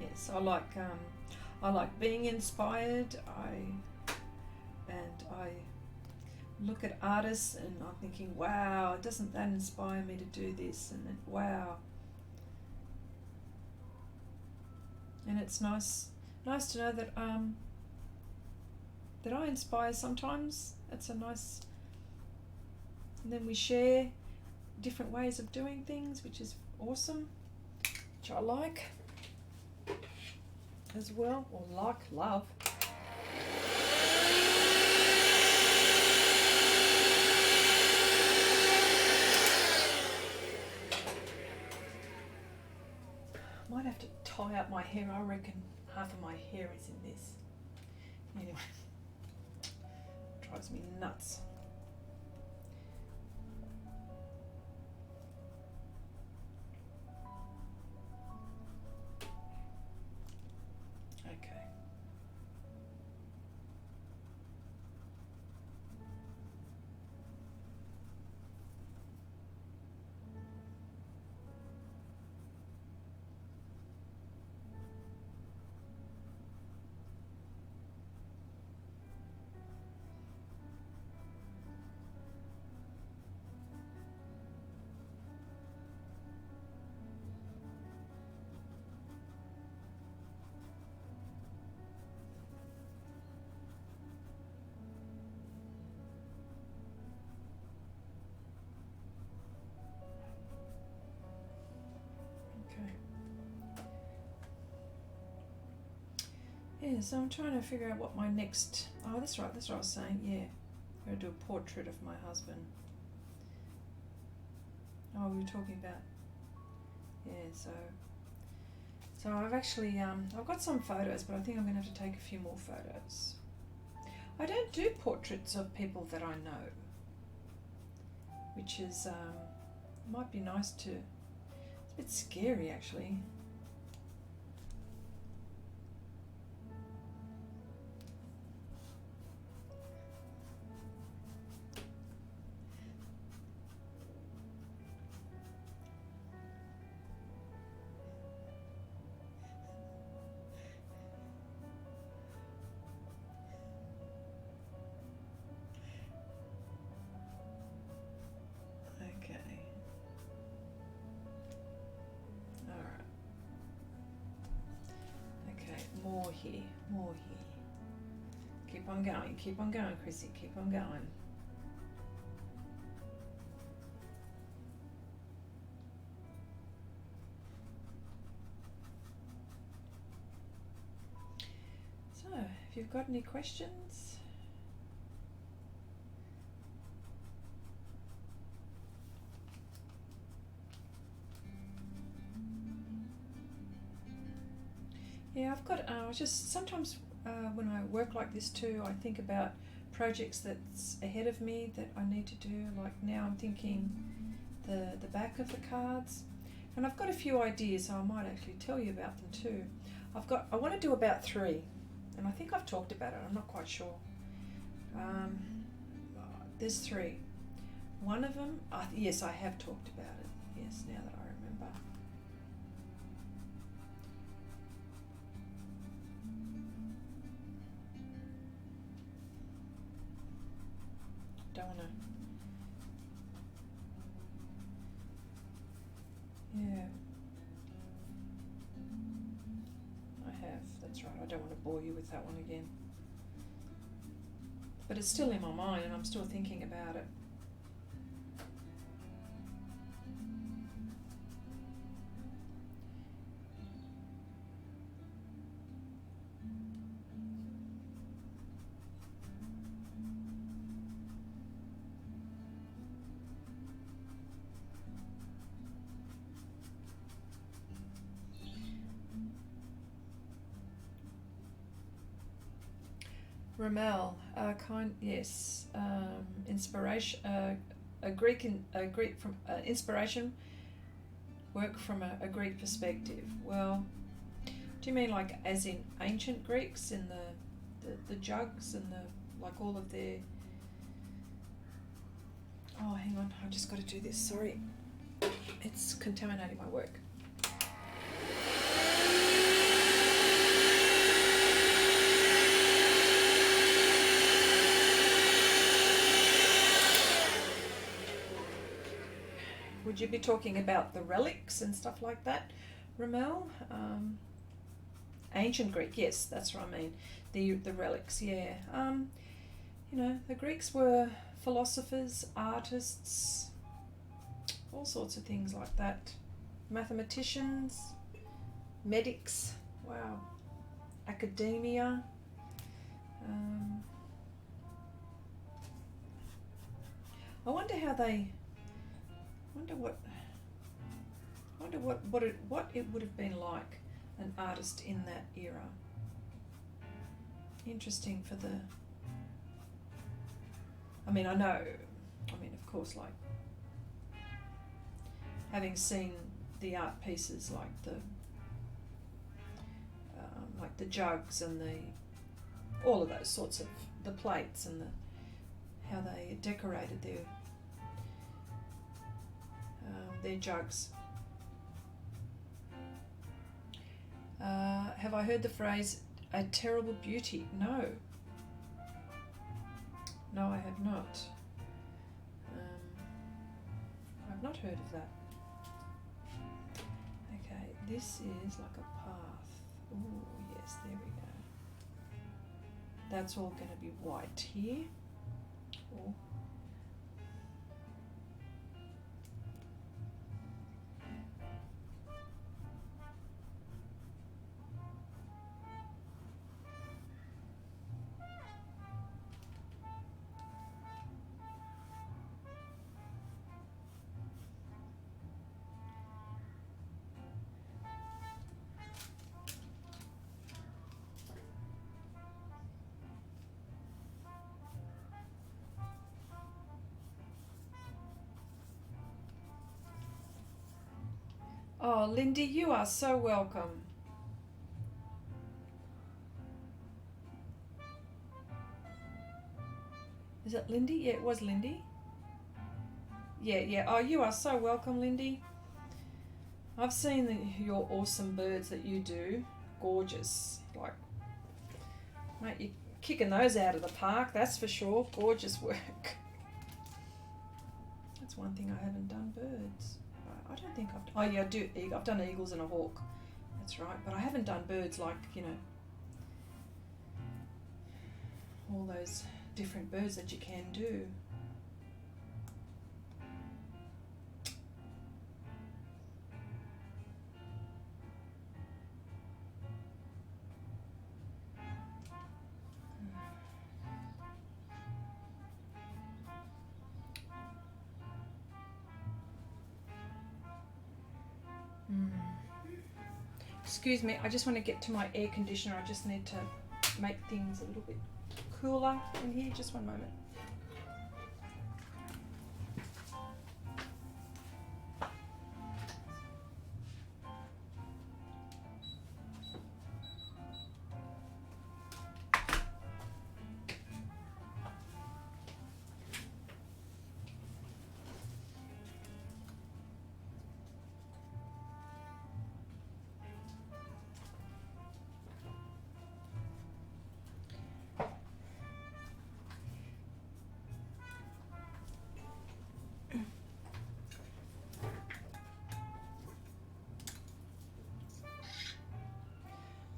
Yes, I like being inspired. I look at artists and I'm thinking, wow, doesn't that inspire me to do this? And then, wow. And it's nice to know that that I inspire sometimes. It's a nice, and then we share different ways of doing things, which is awesome, which I like as well, or love. Might have to tie up my hair. I reckon half of my hair is in this. Anyway, drives me nuts. Okay. Yeah, so I'm trying to figure out what my next, oh that's right, that's what I was saying, yeah. I'm going to do a portrait of my husband. Oh, we were talking about, yeah, so I've actually, I've got some photos, but I think I'm going to have to take a few more photos. I don't do portraits of people that I know, which is, might be nice to, it's a bit scary actually. More here. Keep on going, Chrissy, keep on going. So, if you've got any questions, yeah, I've got, just sometimes when I work like this too, I think about projects that's ahead of me that I need to do. Like now I'm thinking the back of the cards, and I've got a few ideas, so I might actually tell you about them too. I want to do about 3, and I think I've talked about it, I'm not quite sure. There's 3. One of them, yes, I have talked about it, yes, now that I remember. Don't want to, yeah, I have, that's right, I don't want to bore you with that one again. but it's still in my mind and I'm still thinking about it. Ramel, yes, inspiration, a Greek from inspiration, work from a Greek perspective. Well, do you mean like as in ancient Greeks in the jugs and like all of their? Oh, hang on, I've just got to do this. Sorry, it's contaminating my work. Would you be talking about the relics and stuff like that, Ramel? Ancient Greek, yes, that's what I mean. The relics, yeah. You know, the Greeks were philosophers, artists, all sorts of things like that. Mathematicians, medics, wow, academia. I wonder how they. What it would have been like, an artist in that era. Interesting for the. I mean, of course, like having seen the art pieces like the jugs and all of those sorts of the plates and how they decorated their jugs. Have I heard the phrase "a terrible beauty"? No. No, I have not. I've not heard of that. Okay, this is like a path. Oh, yes, there we go. That's all going to be white here. Oh. Oh, Lindy, you are so welcome. Is it Lindy? Yeah, it was Lindy. Yeah. Oh, you are so welcome, Lindy. I've seen your awesome birds that you do. Gorgeous. Like, mate, you're kicking those out of the park, that's for sure. Gorgeous work. That's one thing I haven't done, birds. I don't think I've... Oh, yeah, I do. I've done eagles and a hawk. That's right. But I haven't done birds like, you know, all those different birds that you can do. Excuse me, I just want to get to my air conditioner. I just need to make things a little bit cooler in here. Just one moment.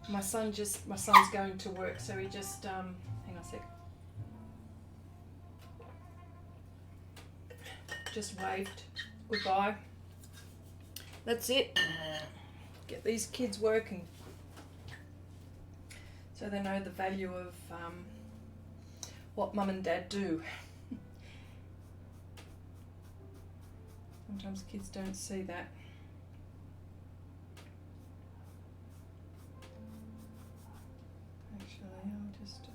My son's going to work, so he just hang on a sec. just waved goodbye. That's it. Get these kids working so they know the value of what mum and dad do. Sometimes kids don't see that. Actually, I'll just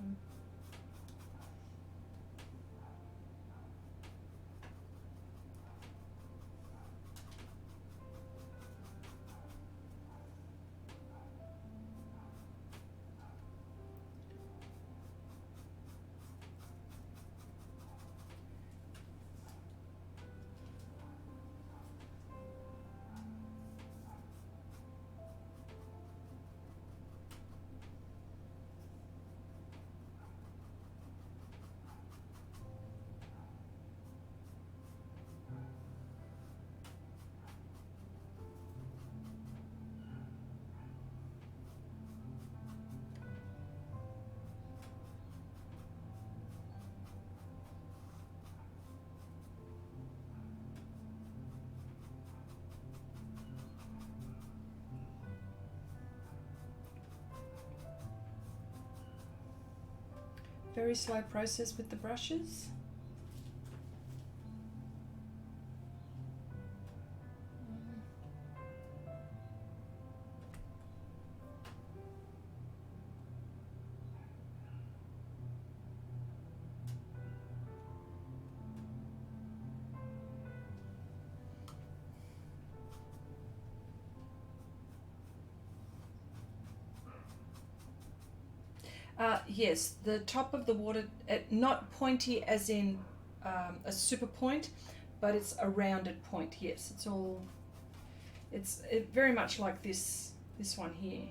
very slow process with the brushes. Yes, the top of the water, not pointy as in a super point, but it's a rounded point. Yes, it's all, it's very much like this one here.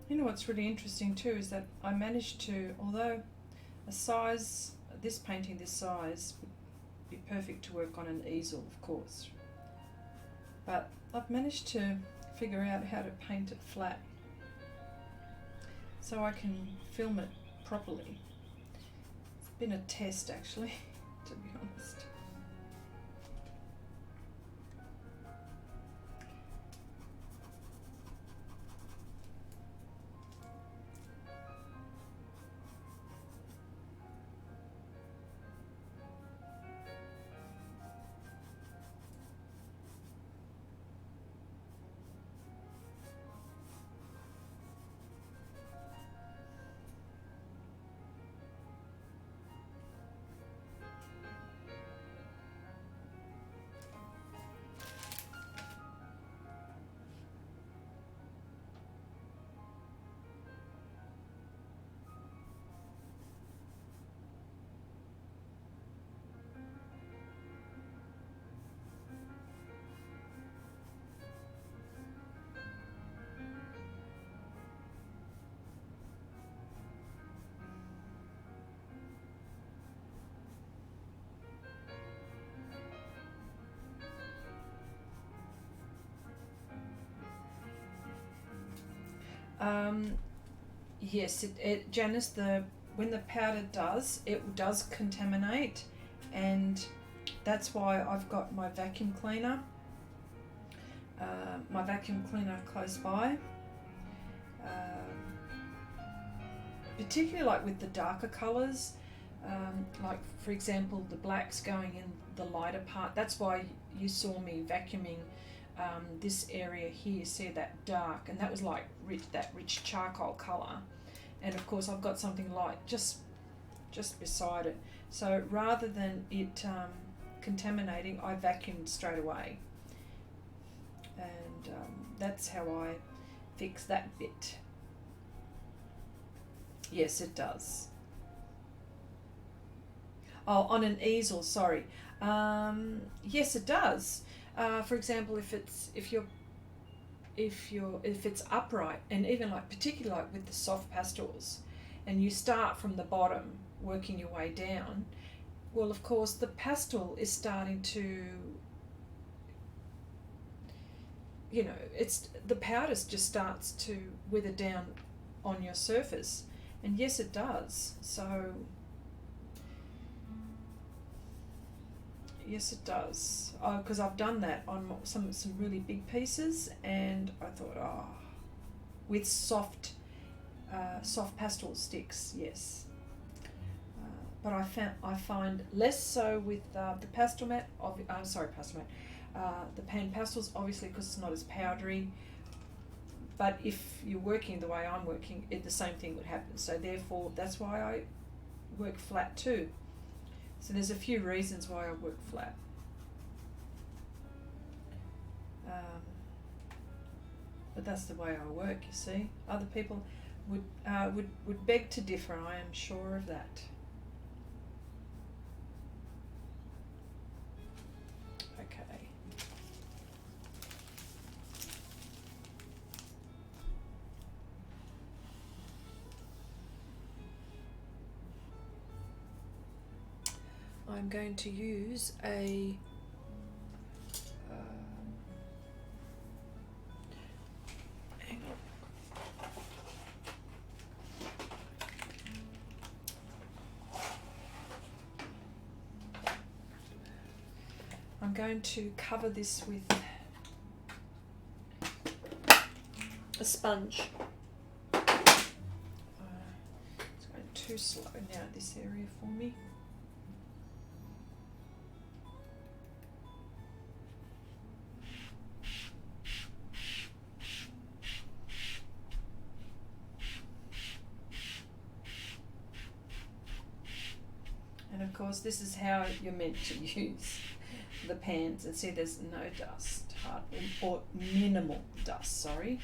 You know what's really interesting too is that I managed to, although a size, this painting this size would be perfect to work on an easel, of course, but I've managed to figure out how to paint it flat so I can film it properly. It's been a test actually, to be honest. Yes, Janice, when the powder it does contaminate, and that's why I've got my vacuum cleaner close by. Particularly like with the darker colours, like for example the blacks going in the lighter part. That's why you saw me vacuuming this area here, see that dark, and that was like that rich charcoal colour. And of course I've got something light just just beside it. So rather than it contaminating, I vacuumed straight away. And that's how I fix that bit. Yes, it does. Oh, on an easel, sorry. Yes, it does. For example, if it's upright, and even like particularly like with the soft pastels, and you start from the bottom, working your way down, well, of course, the pastel is starting to, you know, it's the powder just starts to wither down on your surface, and yes, it does. So yes, it does. Because I've done that on some really big pieces, and I thought, oh, with soft pastel sticks, yes. But I find less so with the Pastelmat. Pastelmat. The PanPastels, obviously, because it's not as powdery. But if you're working the way I'm working, the same thing would happen. So therefore, that's why I work flat too. So there's a few reasons why I work flat. But that's the way I work, you see. Other people would beg to differ, I am sure of that. Okay. I'm going to use a hang on. I'm going to cover this with a sponge. It's going too slow now, this area for me. And of course, this is how you're meant to use the pans. And see, there's no dust, hardly, or minimal dust, sorry.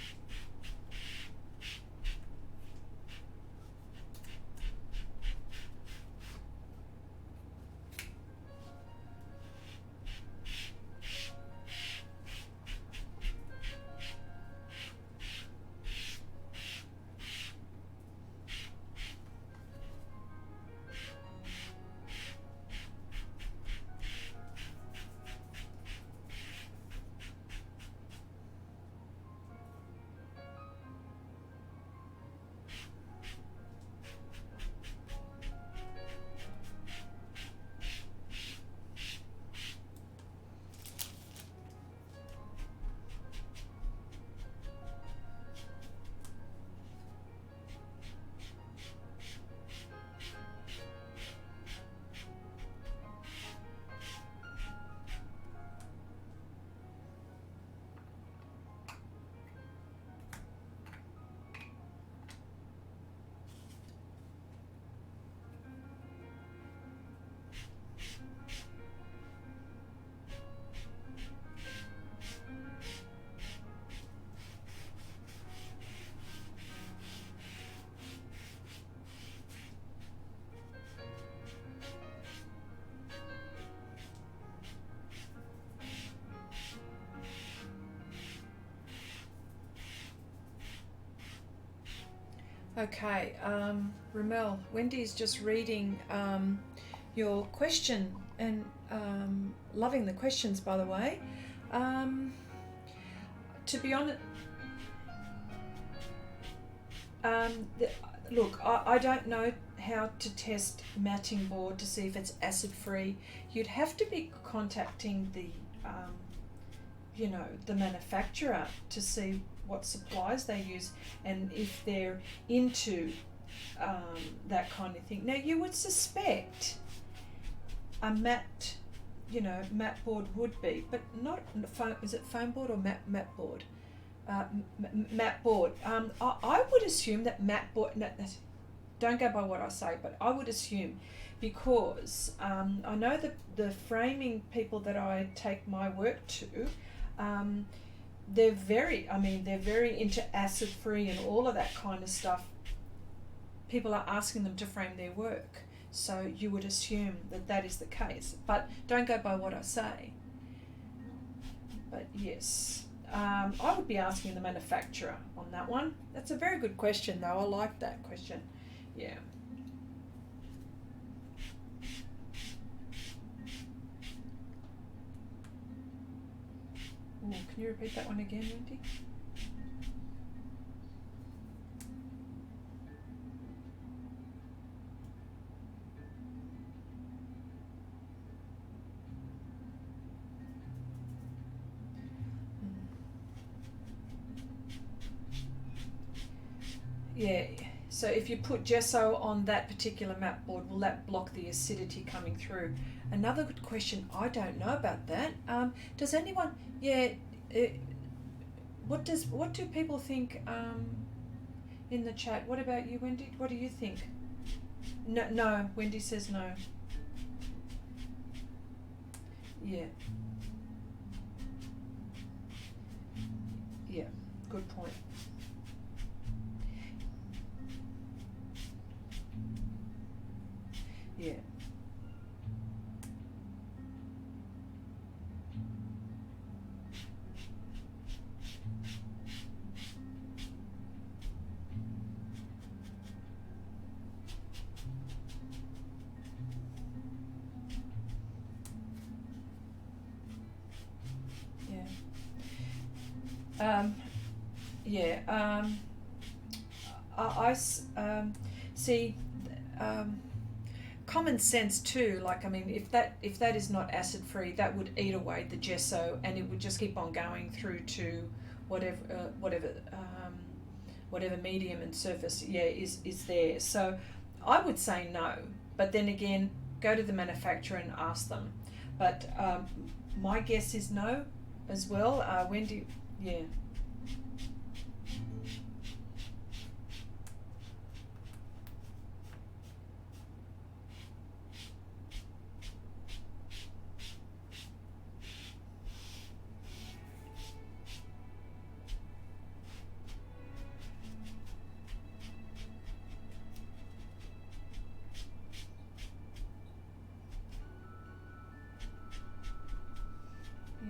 Okay, Ramel, Wendy's just reading your question, and loving the questions, by the way. To be honest, look, I don't know how to test matting board to see if it's acid free. You'd have to be contacting the the manufacturer to see what supplies they use and if they're into that kind of thing. Now, you would suspect a matte board would be, but not foam. Is it foam board or matte board? Matte board. I would assume that matte board. don't go by what I say, but I would assume, because I know that the framing people that I take my work to, they're very into acid free and all of that kind of stuff. People are asking them to frame their work, so you would assume that that is the case, but don't go by what I say. But yes, I would be asking the manufacturer on that one. That's a very good question though. I like that question. Yeah. Ooh, can you repeat that one again, Wendy? Yeah, so if you put gesso on that particular mat board, will that block the acidity coming through? Another good question. I don't know about that. Does anyone? Yeah. What do people think in the chat? What about you, Wendy? What do you think? No. Wendy says no. Yeah. Yeah. Good point. Yeah. I see. Common sense too. Like, I mean, if that is not acid free, that would eat away the gesso, and it would just keep on going through to whatever medium and surface is there. So I would say no, but then again, go to the manufacturer and ask them. But my guess is no as well. Wendy, yeah.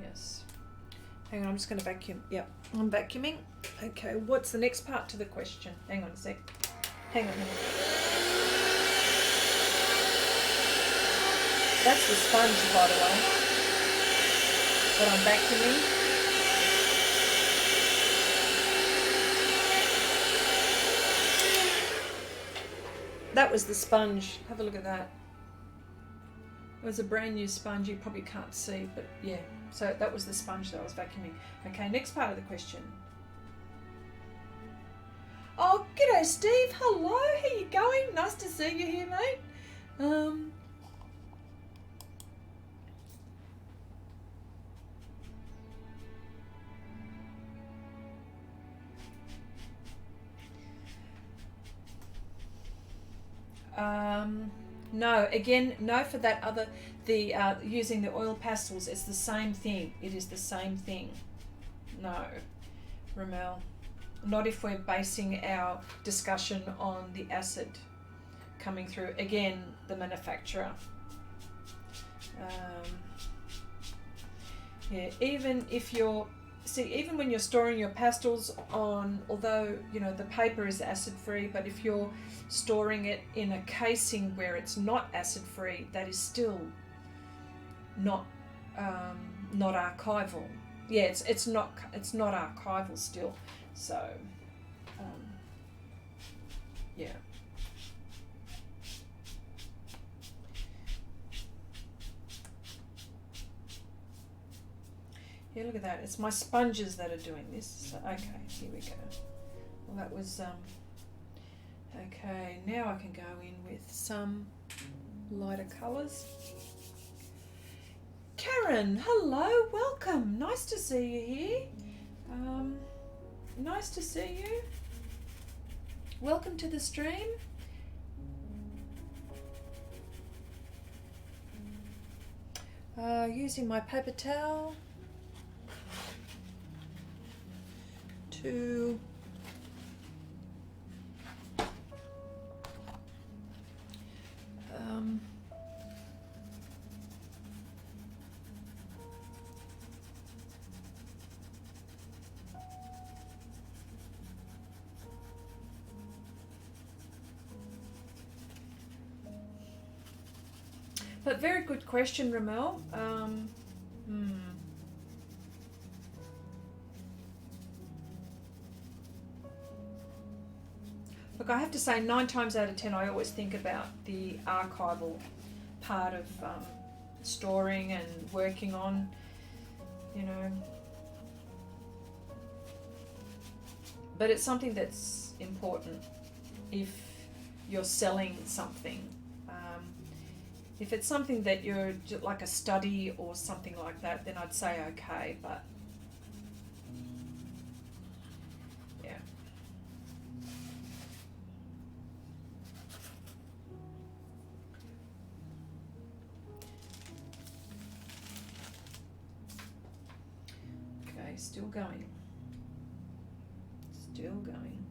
Yes. Hang on, I'm just going to vacuum. Yep, I'm vacuuming. Okay, what's the next part to the question? Hang on a sec. Hang on. That's the sponge, by the way, that I'm vacuuming. That was the sponge. Have a look at that. It was a brand new sponge. You probably can't see, but yeah. So that was the sponge that I was vacuuming. Okay, next part of the question. Oh, g'day Steve. Hello, how you going? Nice to see you here, mate. No, again, no for that other, using the oil pastels, it's the same thing. It is the same thing. No, Ramel. Not if we're basing our discussion on the acid coming through. Again, the manufacturer. Yeah, even if you're, even when you're storing your pastels on, although, you know, the paper is acid free, but if you're storing it in a casing where it's not acid free, that is still not archival. Yeah, it's not archival still. So yeah. Yeah, look at that. It's my sponges that are doing this. So, okay, here we go. Well, that was okay. Now I can go in with some lighter colours. Karen, hello, welcome. Nice to see you here. Nice to see you. Welcome to the stream. Using my paper towel to but very good question, Ramel. Look, I have to say 9 times out of 10 I always think about the archival part of storing and working on, you know. But it's something that's important if you're selling something. If it's something that you're like a study or something like that, then I'd say okay, but yeah. Okay, still going. Still going.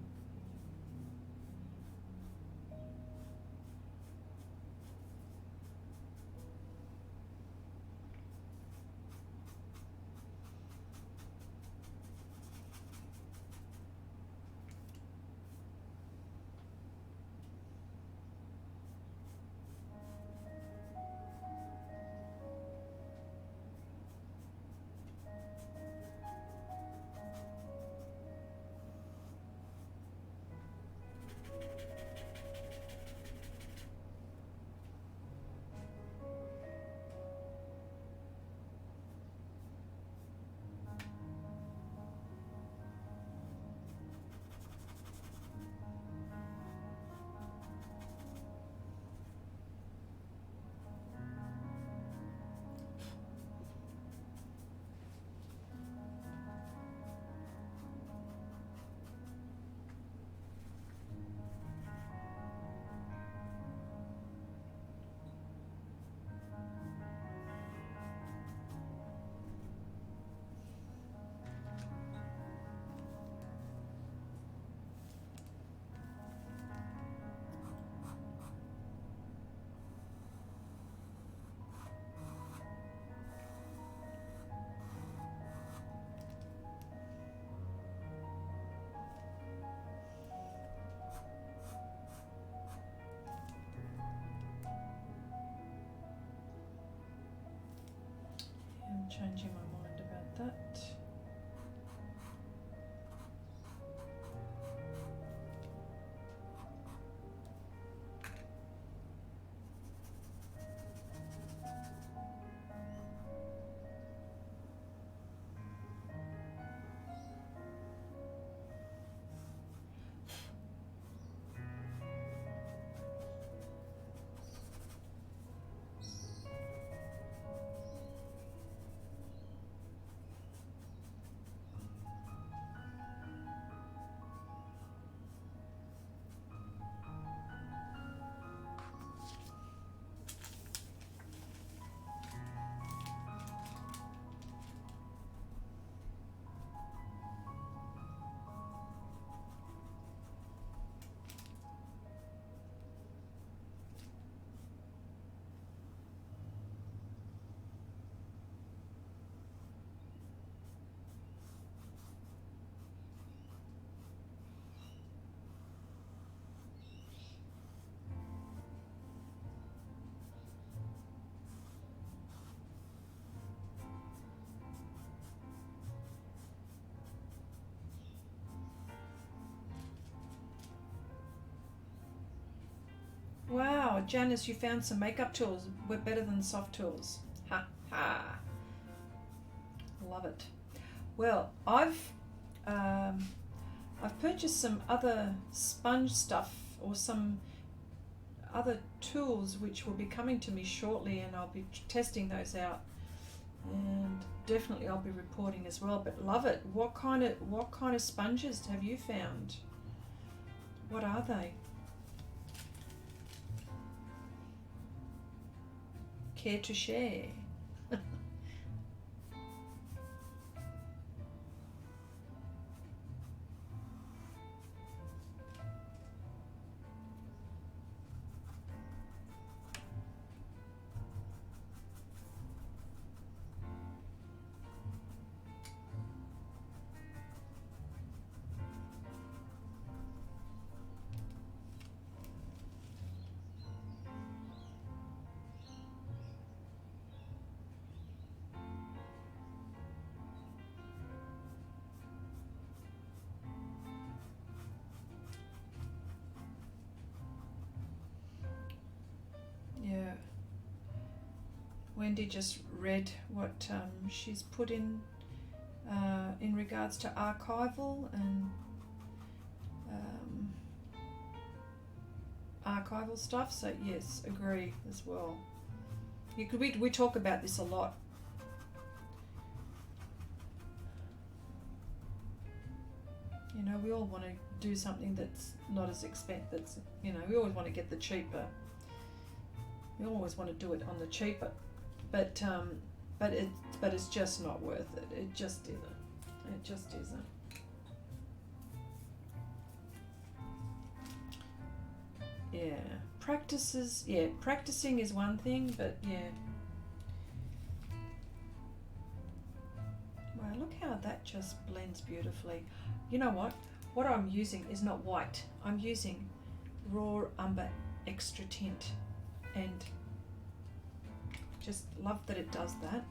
I'm changing my mind about that. Wow, Janice, you found some makeup tools. We're better than soft tools. Ha ha. Love it. Well, I've purchased some other sponge stuff or some other tools which will be coming to me shortly, and I'll be testing those out. And definitely I'll be reporting as well. But love it. What kind of sponges have you found? What are they? Care to share? Wendy just read what she's put in regards to archival and archival stuff. So yes, agree as well. We talk about this a lot. You know, we all want to do something that's not as expensive. That's, you know, we always want to get the cheaper. We always want to do it on the cheaper, but it's just not worth it. It just isn't. It just isn't. Yeah, practicing is one thing, but yeah. Wow, look how that just blends beautifully. You know what? What I'm using is not white. I'm using raw umber extra tint, and just love that it does that,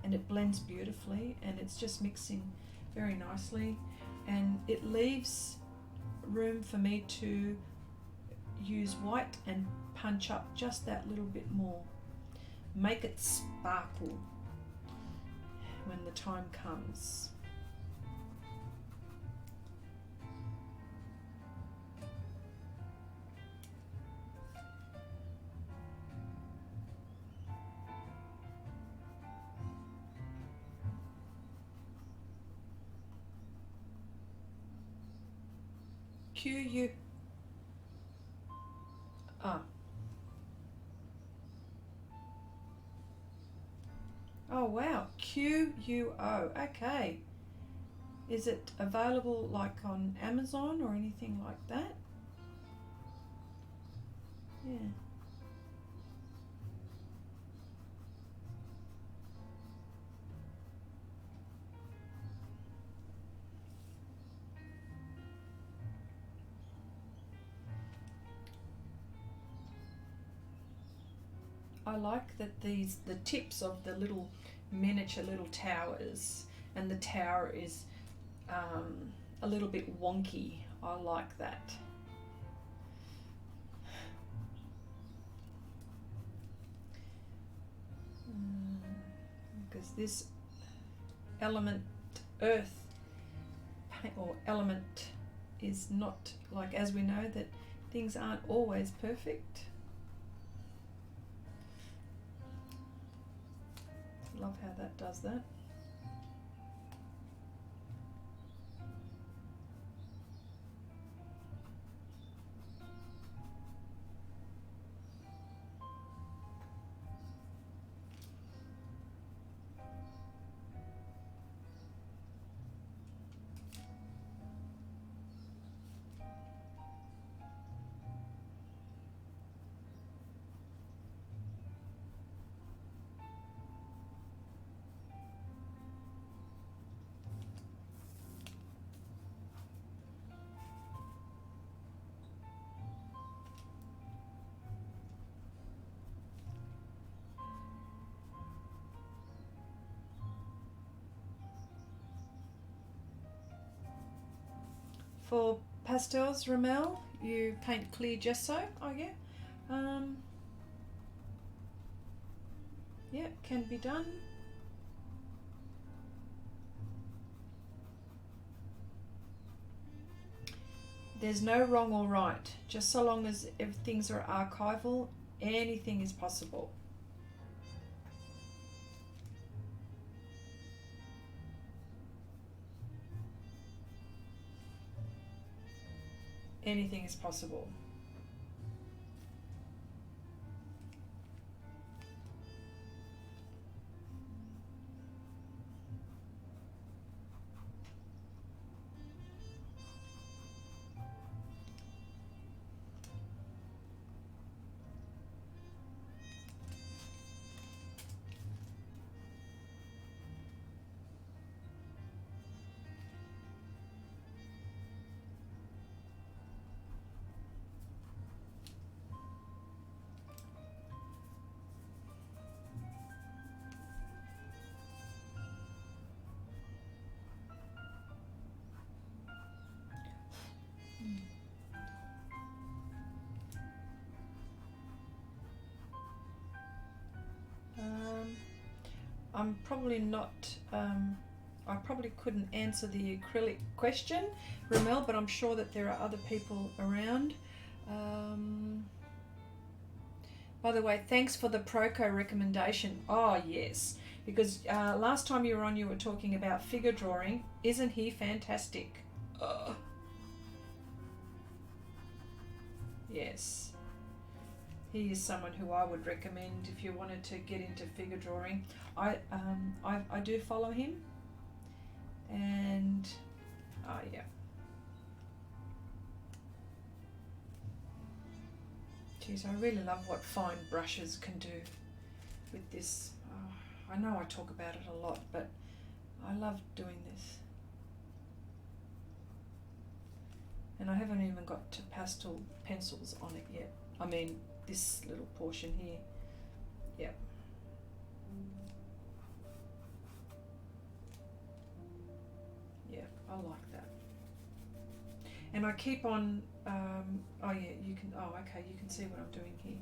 and it blends beautifully, and it's just mixing very nicely, and it leaves room for me to use white and punch up just that little bit more, make it sparkle when the time comes. Oh wow, QUO. Okay. Is it available like on Amazon or anything like that? Yeah. I like that the tips of the little miniature little towers, and the tower is a little bit wonky. I like that. Because this element earth or element is not, like, as we know that things aren't always perfect. Love how that does that. For pastels, Ramel, you paint clear gesso. Oh yeah. Yeah, can be done. There's no wrong or right. Just so long as things are archival, anything is possible. Anything is possible. I'm probably not, I probably couldn't answer the acrylic question, Ramel, but I'm sure that there are other people around. By the way, thanks for the Proco recommendation. Oh, yes, because last time you were on, you were talking about figure drawing. Isn't he fantastic? Yes. He is someone who I would recommend if you wanted to get into figure drawing. I do follow him, and yeah. Geez, I really love what fine brushes can do with this. I know I talk about it a lot, but I love doing this. And I haven't even got to pastel pencils on it yet. I mean, this little portion here. Yep. Yeah, I like that. And I keep on, oh yeah, you can, oh okay, you can see what I'm doing here.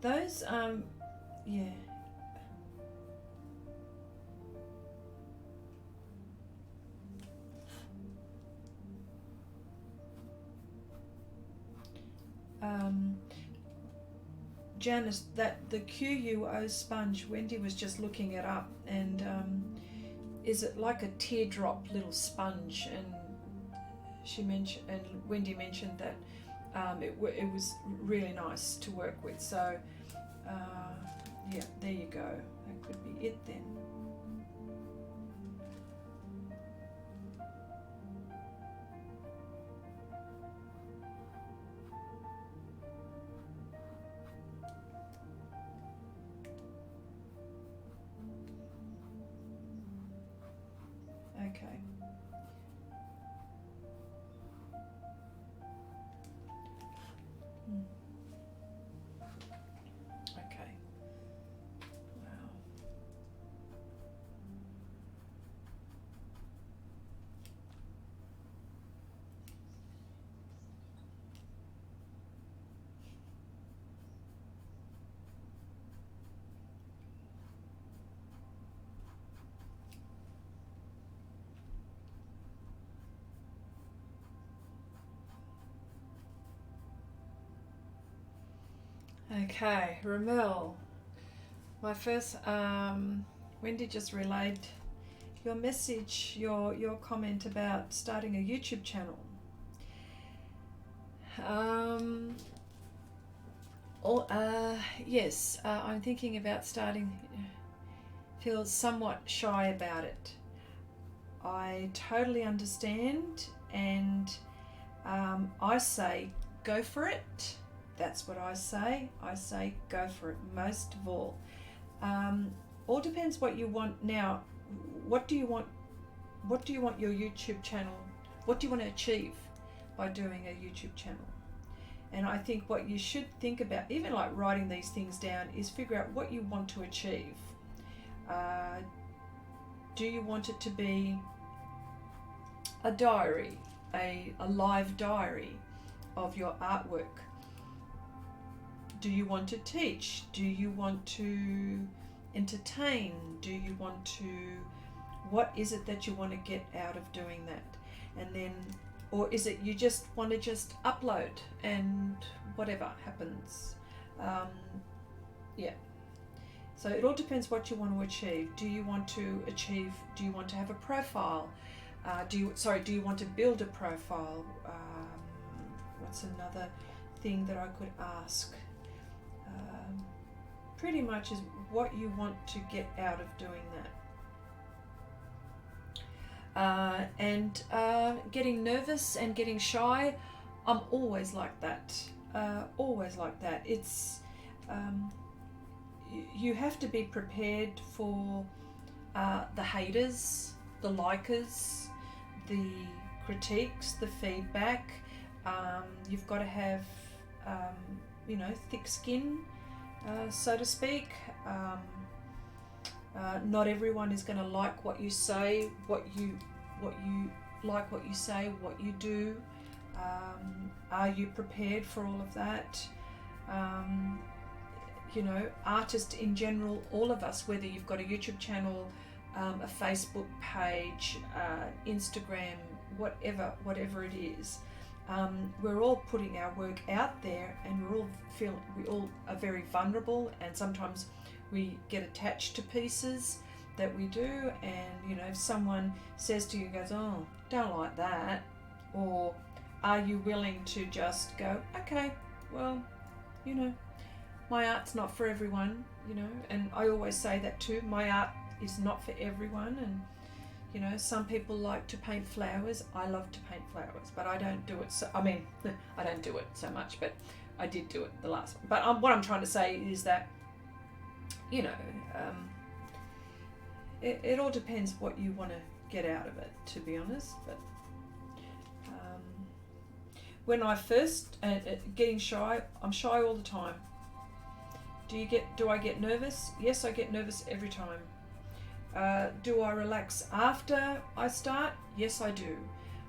Those, yeah. Janice, that the QUO sponge, Wendy was just looking it up, and is it like a teardrop little sponge? And she mentioned, and Wendy mentioned that it was really nice to work with. So yeah, there you go. That could be it then. Okay. Okay. Wow. Okay, Ramel, my first, Wendy just relayed your message, your comment about starting a YouTube channel. Yes, I'm thinking about starting, feel somewhat shy about it. I totally understand, and I say go for it. That's what I say. I say go for it most of all. All depends what you want now. What do you want? What do you want your YouTube channel? What do you want to achieve by doing a YouTube channel? And I think what you should think about, even like writing these things down, is figure out what you want to achieve. Do you want it to be a diary, a live diary of your artwork? Do you want to teach? Do you want to entertain? Do you want to, what is it that you want to get out of doing that? And then, or is it you just want to just upload and whatever happens? Yeah. So it all depends what you want to achieve. Do you want to achieve, do you want to have a profile? Do you want to build a profile? What's another thing that I could ask? Pretty much is what you want to get out of doing that. And getting nervous and getting shy, I'm always like that. Always like that. It's you have to be prepared for the haters, the likers, the critiques, the feedback. You've got to have, you know, thick skin, so to speak. Not everyone is going to like what you say, what you like, what you say, what you do. Are you prepared for all of that? You know, artists in general, all of us, whether you've got a YouTube channel, a Facebook page, Instagram, whatever it is, we're all putting our work out there, and we all are very vulnerable, and sometimes we get attached to pieces that we do, and you know, if someone says to you, goes, oh, don't like that, or are you willing to just go, okay, well, you know, my art's not for everyone, you know, and I always say that too, my art is not for everyone. And you know, some people like to paint flowers. I love to paint flowers, but I don't do it so, I mean, I don't do it so much, but I did do it the last one. But what I'm trying to say is that, you know, it all depends what you want to get out of it, to be honest. But when I first getting shy, I'm shy all the time. Do I get nervous? Yes, I get nervous every time. Do I relax after I start? Yes, I do.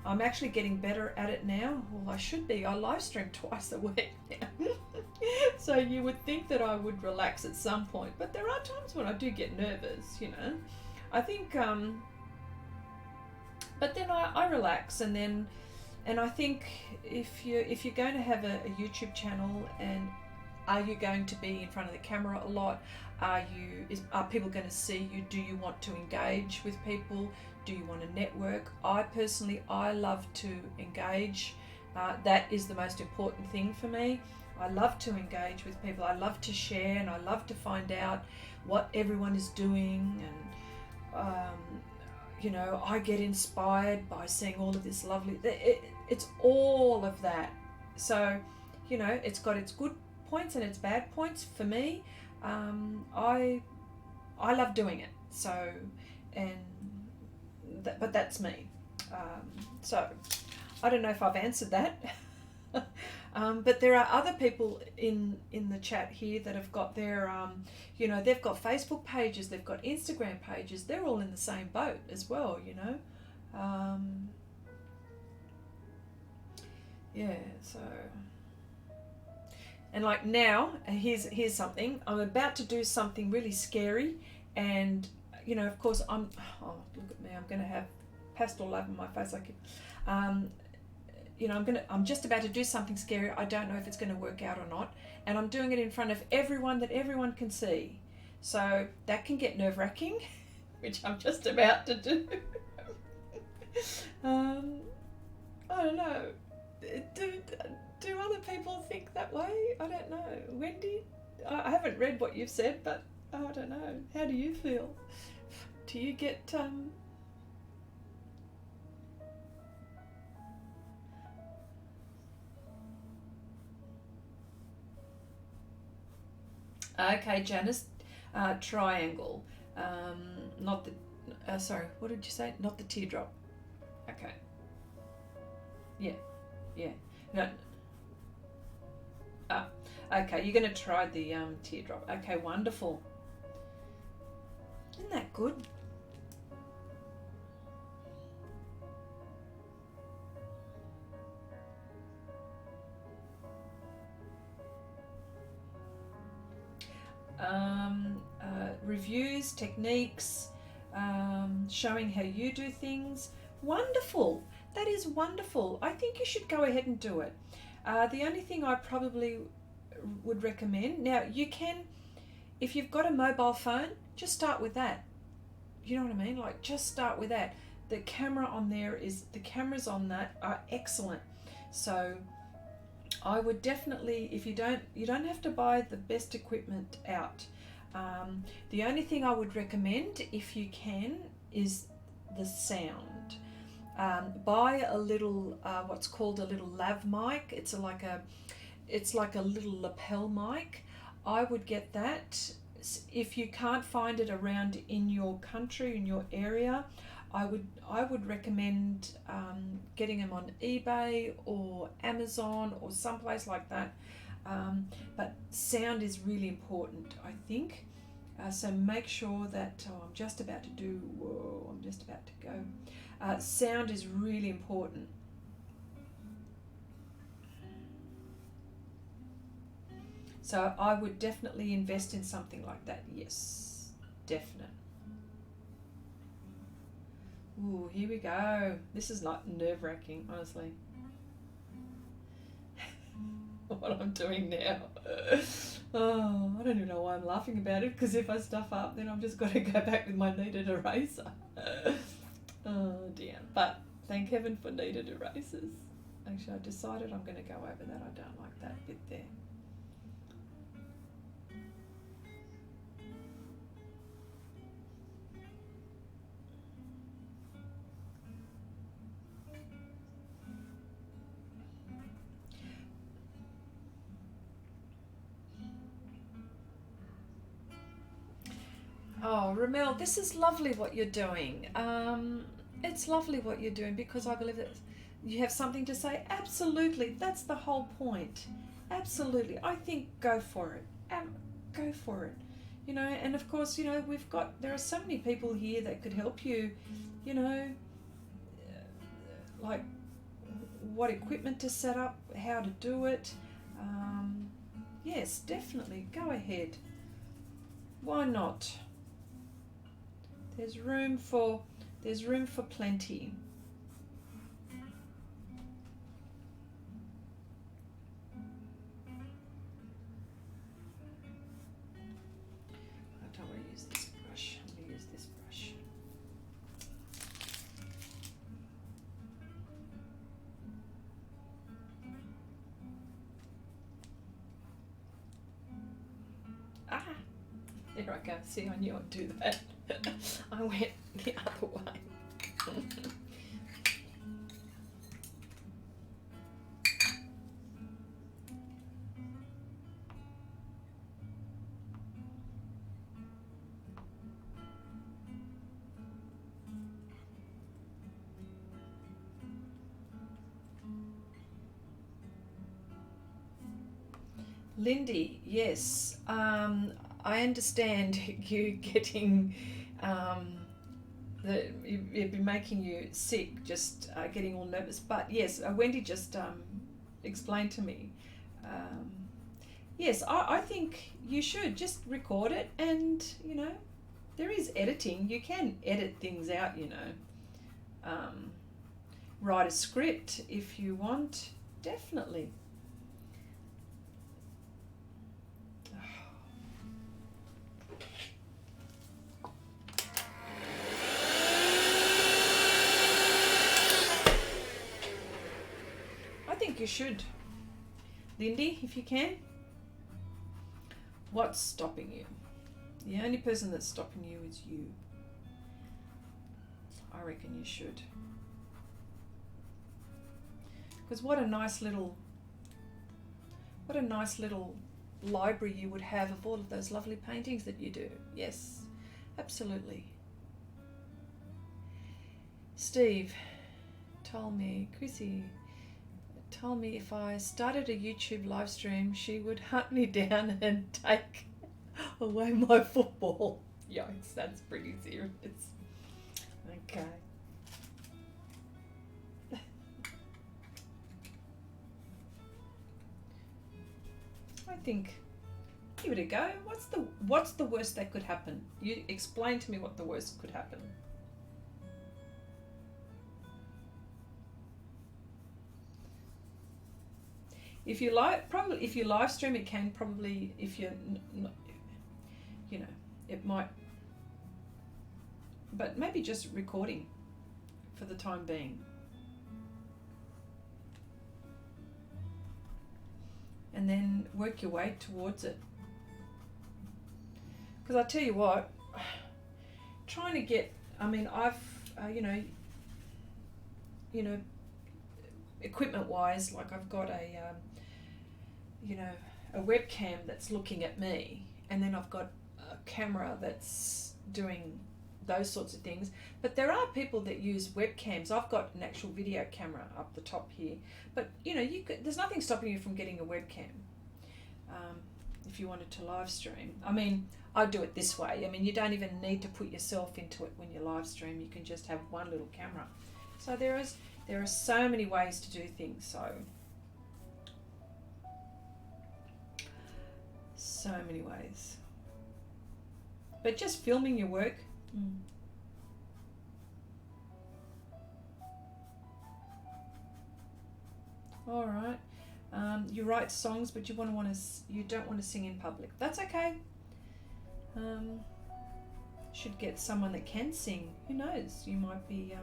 I'm actually getting better at it now. Well, I should be. I live stream twice a week now. So you would think that I would relax at some point, but there are times when I do get nervous, you know. I think, but then I relax, and I think if you're going to have a YouTube channel, and are you going to be in front of the camera a lot? Are people going to see you? Do you want to engage with people? Do you want to network? I love to engage. That is the most important thing for me. I love to engage with people. I love to share, and I love to find out what everyone is doing. And you know, I get inspired by seeing all of this lovely. It's all of that. So, you know, it's got its good points and its bad points for me. I love doing it. So, but that's me. So I don't know if I've answered that. But there are other people in the chat here that have got their, you know, they've got Facebook pages, they've got Instagram pages. They're all in the same boat as well, you know. Yeah, so. And like now, here's something. I'm about to do something really scary, and you know, of course, oh, look at me. I'm going to have pastel love on my face. You know, I'm just about to do something scary. I don't know if it's going to work out or not, and I'm doing it in front of everyone that everyone can see. So that can get nerve-wracking, which I'm just about to do. I don't know. Do other people think that way? I don't know. Wendy, I haven't read what you've said, but I don't know. How do you feel? Do you get Okay, Janice, triangle. Not the sorry, what did you say? Not the teardrop. Okay. Yeah. No. Okay, you're going to try the teardrop. Okay, wonderful. Isn't that good? Reviews, techniques, showing how you do things. Wonderful. That is wonderful. I think you should go ahead and do it. The only thing I probably would recommend, now you can, if you've got a mobile phone, just start with that. You know what I mean? Like, just start with that. The cameras on that are excellent. So I would definitely, if you don't have to buy the best equipment out. The only thing I would recommend, if you can, is the sound. Buy a little, what's called a little lav mic. It's like a little lapel mic. I would get that. If you can't find it around in your country, in your area, I would recommend getting them on eBay or Amazon or someplace like that. But sound is really important, I think. So make sure that I'm just about to go. Sound is really important. So I would definitely invest in something like that. Yes, definite. Ooh, here we go. This is like nerve-wracking, honestly. What I'm doing now. Oh, I don't even know why I'm laughing about it, because if I stuff up, then I've just got to go back with my kneaded eraser. Oh dear. But thank heaven for kneaded erasers. Actually, I decided I'm going to go over that. I don't like that bit there. Oh, Ramel, this is lovely what you're doing. It's lovely what you're doing, because I believe that you have something to say. Absolutely, that's the whole point. Absolutely, I think go for it. Go for it. You know, and of course, you know, there are so many people here that could help you. You know, like what equipment to set up, how to do it. Yes, definitely, go ahead. Why not? There's room for plenty. I don't want to use this brush. I'm going to use this brush. Ah, there I go. See, I knew I'd do that. I went the other way. Lindy, yes, I understand you getting it'd be making you sick, just getting all nervous. But yes, Wendy just explained to me. Yes, I think you should just record it, and you know, there is editing. You can edit things out, you know. Write a script if you want, definitely. I think you should. Lindy, if you can. What's stopping you? The only person that's stopping you is you. I reckon you should. Because what a nice little library you would have of all of those lovely paintings that you do. Yes, absolutely. Steve told me, Chrissy told me if I started a YouTube live stream, she would hunt me down and take away my football. Yikes, that's pretty serious. Okay. I think, give it a go. What's the worst that could happen? You explain to me what the worst could happen. If you live stream, it can probably, if you're not, you know, it might, but maybe just recording for the time being. And then work your way towards it. Because I tell you what, trying to get, I mean, I've, you know, equipment wise, like I've got a webcam that's looking at me, and then I've got a camera that's doing those sorts of things. But there are people that use webcams. I've got an actual video camera up the top here, but you know, there's nothing stopping you from getting a webcam if you wanted to live stream. I mean, I do it this way. I mean, you don't even need to put yourself into it when you live stream. You can just have one little camera. So there are so many ways to do things. So many ways. But just filming your work. All right. You write songs, but you don't want to sing in public. That's okay. Should get someone that can sing. Who knows? You might be.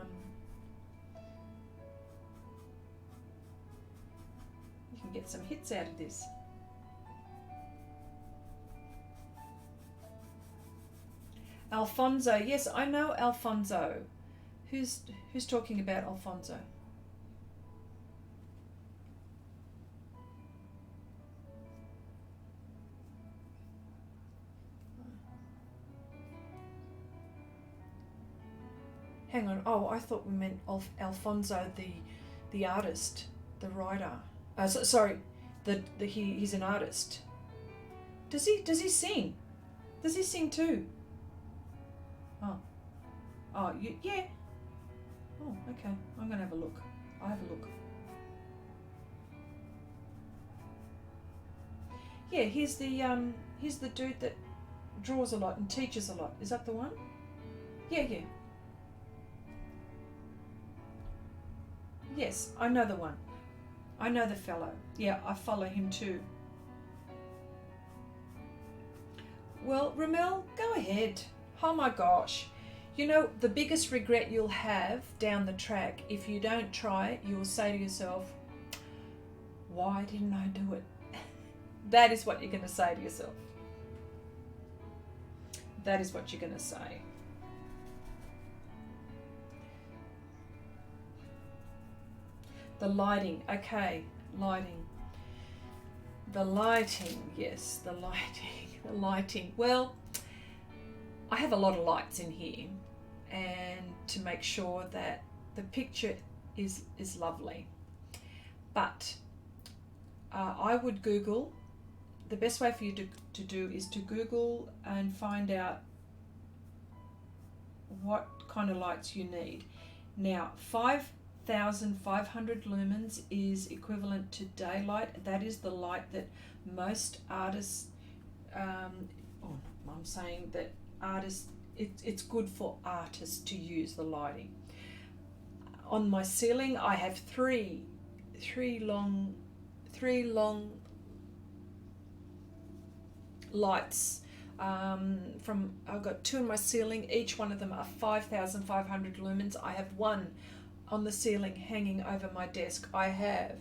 You can get some hits out of this. Alfonso, yes, I know Alfonso. Who's talking about Alfonso? Hang on. Oh, I thought we meant Alfonso, the artist, the writer. Sorry, he's an artist. Does he sing? Does he sing too? Oh, yeah. Oh, okay. I'm gonna have a look. I'll have a look. Yeah, he's the dude that draws a lot and teaches a lot. Is that the one? Yeah. Yes, I know the one. I know the fellow. Yeah, I follow him too. Well, Ramel, go ahead. Oh my gosh. You know, the biggest regret you'll have down the track, if you don't try it, you will say to yourself, why didn't I do it? That is what you're going to say to yourself. That is what you're going to say. The lighting, okay, lighting. The lighting, yes, the lighting. Well, I have a lot of lights in here, and to make sure that the picture is lovely. But I would Google. The best way for you to do is to Google and find out what kind of lights you need. Now, 5,500 lumens is equivalent to daylight. That is the light that most artists, I'm saying that artists, it's good for artists to use the lighting. On my ceiling, I have three long lights. I've got two in my ceiling. Each one of them are 5,500 lumens. I have one on the ceiling hanging over my desk. I have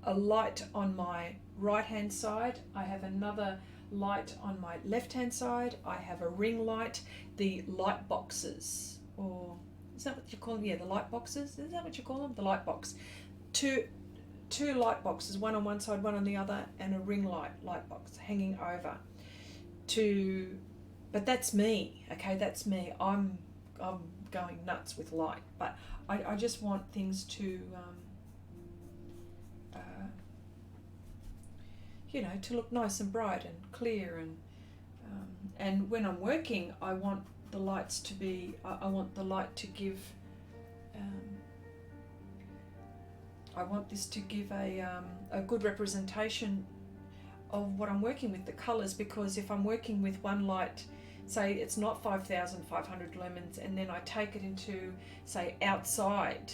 a light on my right hand side. I have another light on my left hand side. I have a ring light. The light boxes, or is that what you call them? Yeah, the light boxes. Is that what you call them? The light box. Two light boxes, one on one side, one on the other, and a ring light box hanging over. But that's me. Okay, that's me. I'm going nuts with light, but I just want things to to look nice and bright and clear, and when I'm working, I want the lights to be. I want the light to give. I want this to give a good representation of what I'm working with, the colours, because if I'm working with one light, say it's not 5,500 lumens, and then I take it into, say, outside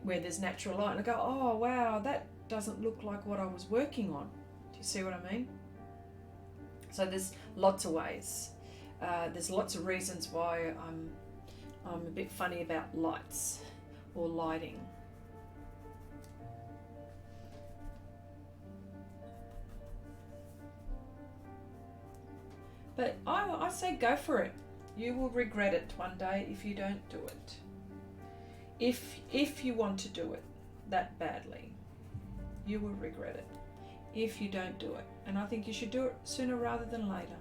where there's natural light, and I go, oh wow, that doesn't look like what I was working on. Do you see what I mean? So there's lots of ways. There's lots of reasons why I'm a bit funny about lights or lighting. But I say go for it. You will regret it one day if you don't do it. If you want to do it that badly, you will regret it if you don't do it. And I think you should do it sooner rather than later.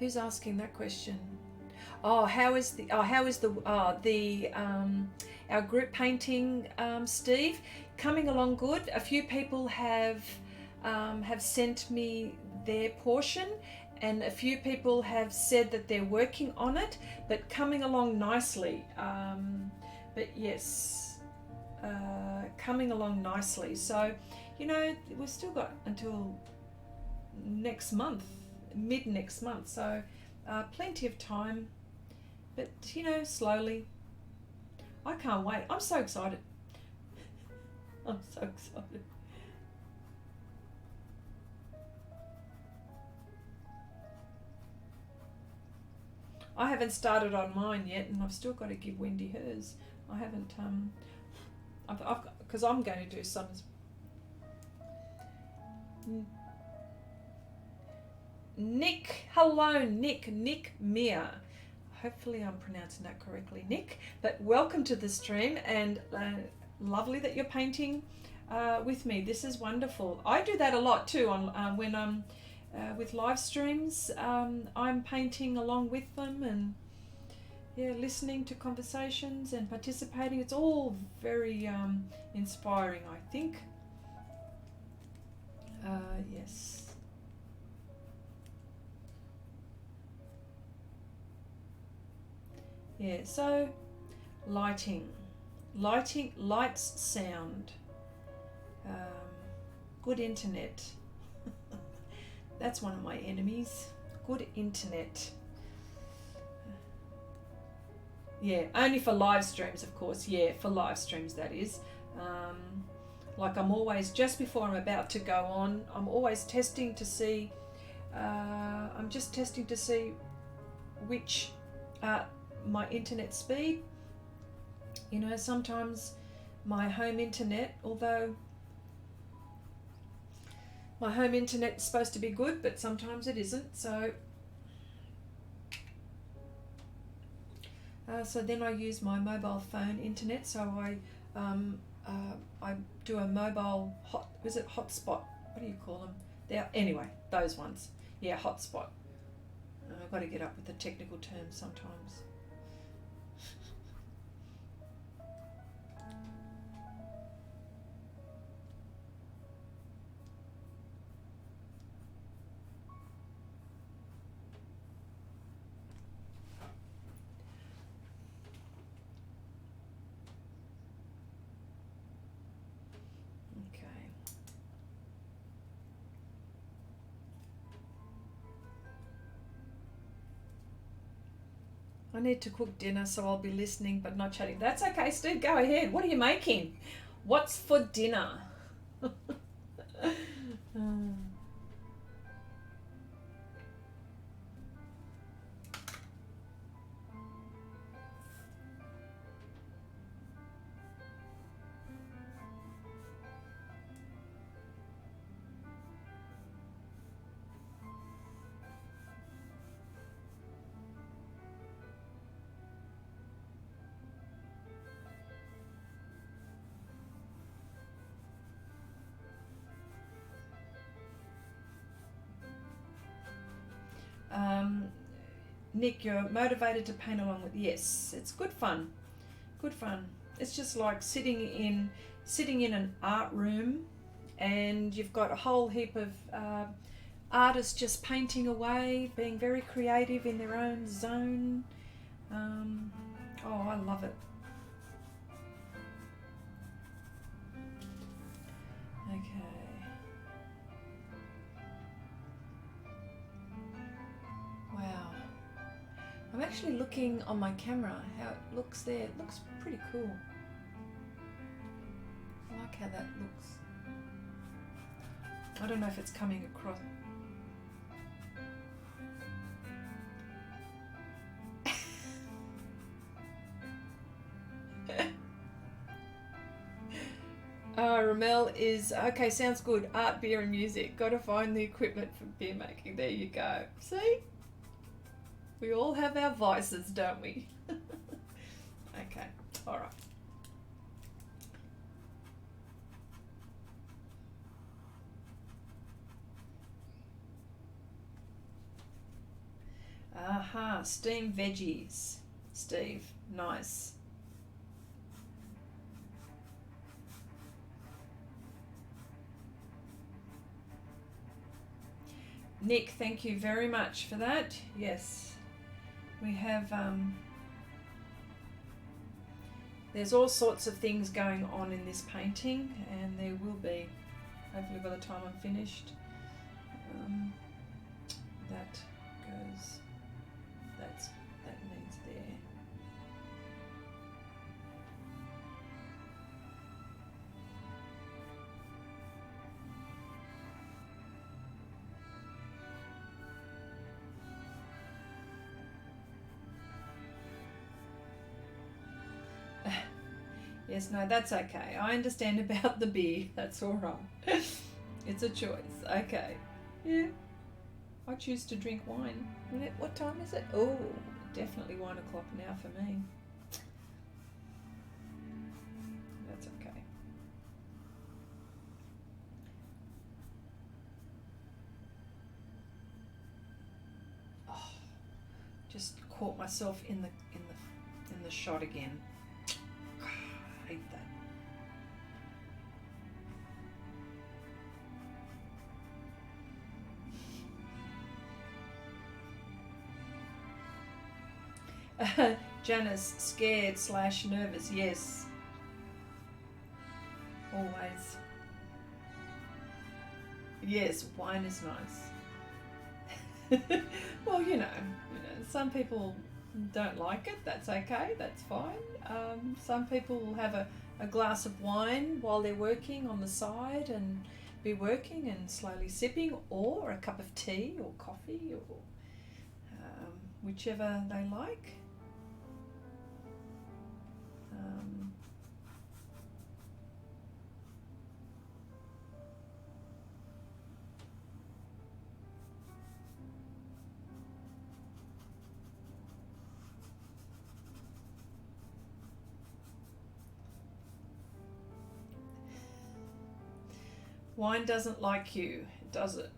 Who's asking that question? Oh, how is the our group painting, Steve? Coming along good. A few people have sent me their portion, and a few people have said that they're working on it, but coming along nicely. But yes, coming along nicely. So, you know, we've still got until next month, mid next month. So, plenty of time. But, you know, slowly. I can't wait. I'm so excited. I'm so excited. I haven't started on mine yet, and I've still got to give Wendy hers. I haven't, because I'm going to do some. Nick, hello, Nick Mia. Hopefully I'm pronouncing that correctly, Nick. But welcome to the stream, and lovely that you're painting with me. This is wonderful. I do that a lot too on when I'm with live streams. I'm painting along with them, and yeah, listening to conversations and participating. It's all very inspiring, I think. Yes. Yeah, so lights, sound, good internet. That's one of my enemies. Good internet. Yeah, only for live streams, of course. Yeah, for live streams, that is. Like I'm always, just before I'm about to go on, I'm always testing to see, I'm just testing to see which, my internet speed. You know, sometimes my home internet, although my home internet is supposed to be good, but sometimes it isn't. So so then I use my mobile phone internet. So I do a mobile hotspot? What do you call them? Anyway, those ones. Yeah, hotspot. I've got to get up with the technical terms sometimes. I need to cook dinner, so I'll be listening but not chatting. That's okay, Steve. Go ahead. What are you making? What's for dinner? Nick, you're motivated to paint along with. Yes, it's good fun. Good fun. It's just like sitting in an art room, and you've got a whole heap of artists just painting away, being very creative in their own zone. Oh, I love it. Okay. Wow. I'm actually looking on my camera how it looks there. It looks pretty cool. I like how that looks. I don't know if it's coming across. Ramel is, okay, sounds good. Art, beer and music. Got to find the equipment for beer making. There you go. See? We all have our vices, don't we? Okay, all right. Aha, steamed veggies, Steve. Nice. Nick, thank you very much for that. Yes, we have, there's all sorts of things going on in this painting, and there will be, hopefully by the time I'm finished. That goes, that needs there. Yes, no, that's okay. I understand about the beer. That's all right. It's a choice. Okay. Yeah. I choose to drink wine. What time is it? Oh, definitely 1 o'clock now for me. That's okay. Oh, just caught myself in the shot again. I hate that. Janice, scared / nervous, yes. Always. Yes, wine is nice. Well, you know, some people don't like it. That's okay. That's fine. Some people will have a glass of wine while they're working on the side and be working and slowly sipping, or a cup of tea or coffee, or whichever they like. Wine doesn't like you, does it?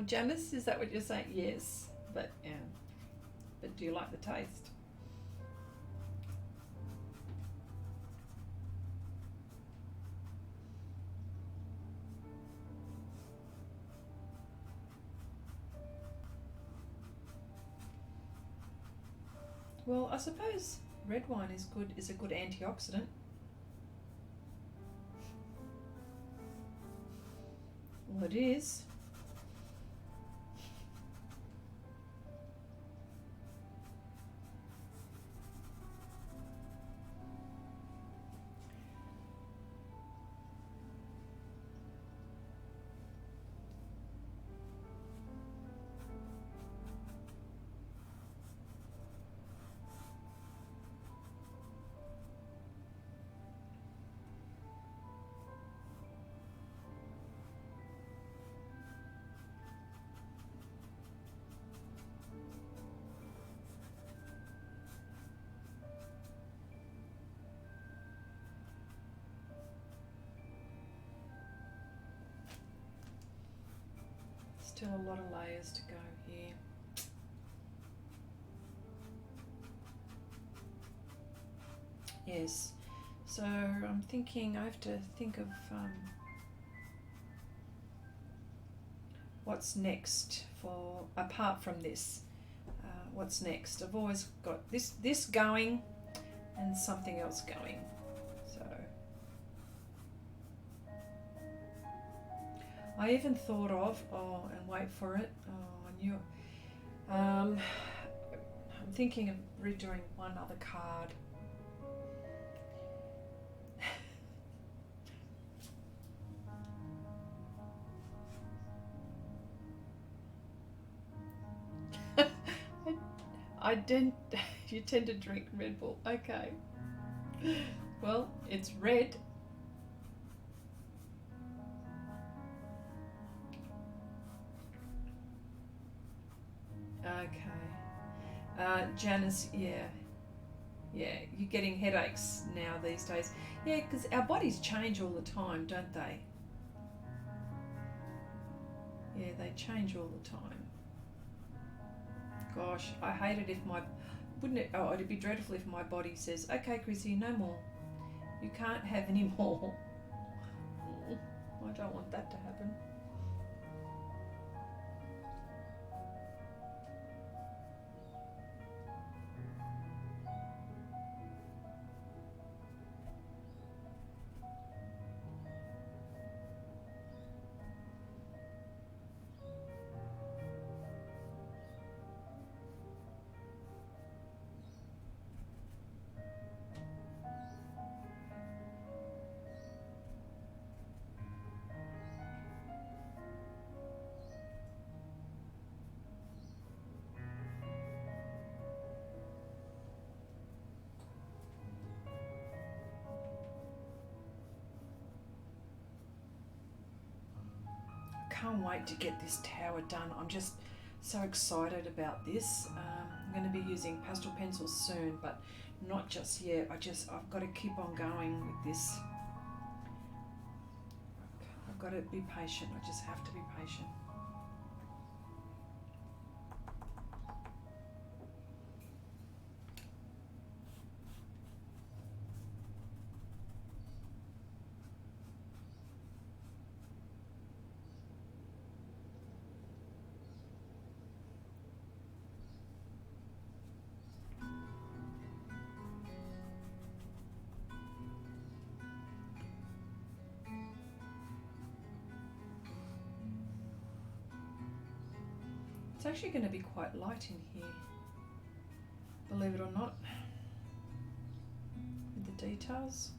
Janice, is that what you're saying? Yes, but yeah. But do you like the taste? Well, I suppose red wine is a good antioxidant. Well, it is. Still a lot of layers to go here. Yes, so I'm thinking I have to think of what's next for, apart from this. What's next? I've always got this going and something else going. So I even thought of, and wait for it. Oh, I knew it. I'm thinking of redoing one other card. I didn't. You tend to drink Red Bull. Okay. Well, it's red. Okay. Janice, yeah, you're getting headaches now these days. Yeah, because our bodies change all the time, don't they? Yeah, they change all the time. Gosh, I hate it if my, wouldn't it, oh, it'd be dreadful if my body says, okay, Chrissy, no more. You can't have any more. I don't want that to happen. Can't wait to get this tower done. I'm just so excited about this. I'm going to be using pastel pencils soon, but not just yet. I've got to keep on going with this. I've got to be patient. I just have to be patient. It's actually going to be quite light in here, believe it or not, with the details.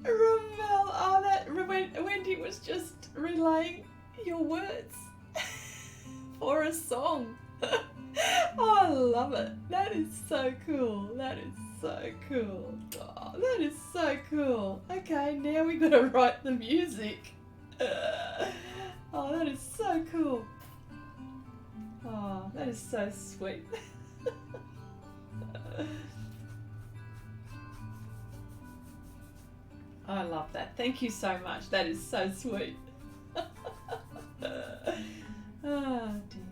Ramel, oh, that Wendy was just relaying your words for a song. Oh, I love it. That is so cool. That is so cool. Oh, that is so cool. Okay, now we've got to write the music. Oh, that is so cool. Oh, that is so sweet. I love that. Thank you so much. That is so sweet. Oh dear.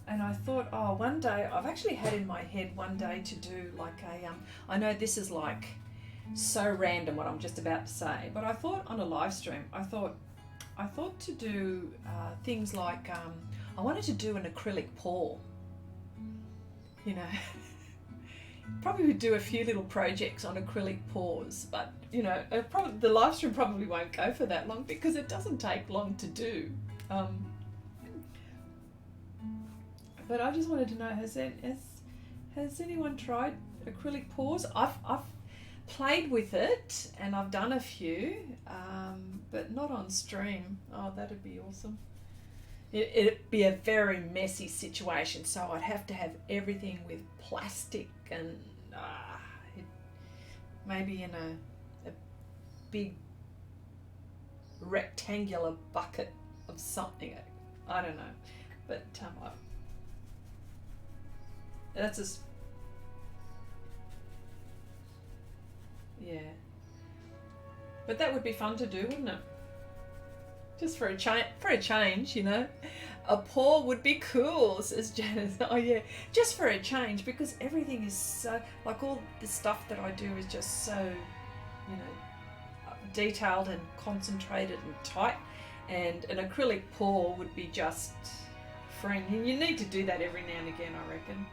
And I thought, oh, one day, I've actually had in my head one day to do like a, I know this is like so random what I'm just about to say, but I thought on a live stream, I thought to do things like, I wanted to do an acrylic pour, you know, probably would do a few little projects on acrylic pours, but you know, the live stream probably won't go for that long because it doesn't take long to do. But I just wanted to know, has anyone tried acrylic pours? I've played with it and I've done a few, but not on stream. Oh, that'd be awesome. It'd be a very messy situation, so I'd have to have everything with plastic and maybe in a big rectangular bucket of something. I don't know, but that's Yeah. But that would be fun to do, wouldn't it? Just for a change, you know. A pour would be cool, says Janice. Oh yeah, just for a change, because everything is so, like, all the stuff that I do is just so, you know, detailed and concentrated and tight, and an acrylic pour would be just freeing. And you need to do that every now and again, I reckon.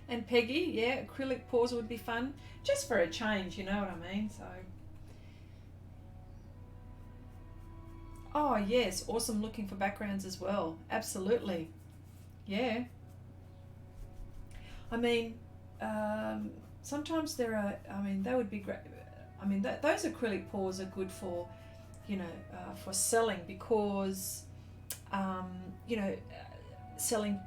And Peggy, yeah, acrylic pours would be fun, just for a change, you know what I mean? So, oh yes, awesome looking for backgrounds as well. Absolutely, yeah. I mean, sometimes there are. I mean, that would be great. I mean, those acrylic pours are good for, you know, for selling, because, um, you know, selling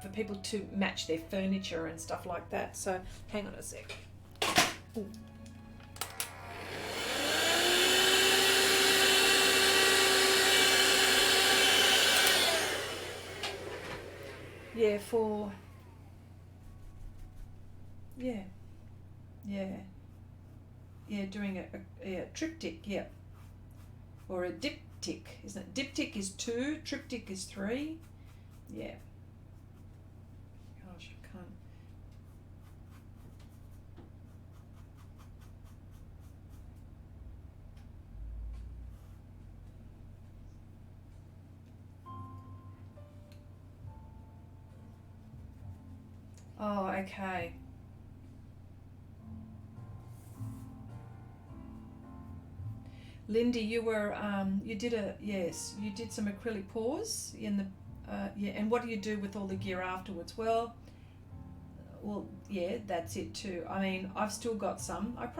for people to match their furniture and stuff like that. So hang on a sec. Ooh. Yeah, for, yeah, yeah, yeah, doing a triptych, yeah, or a diptych, isn't it? Diptych is 2, triptych is 3, yeah. Gosh, I can't. Oh, okay. Lindy, you were you did you did some acrylic pours in the yeah, and what do you do with all the gear afterwards? Well, yeah, that's it too. I mean, I've still got some. I've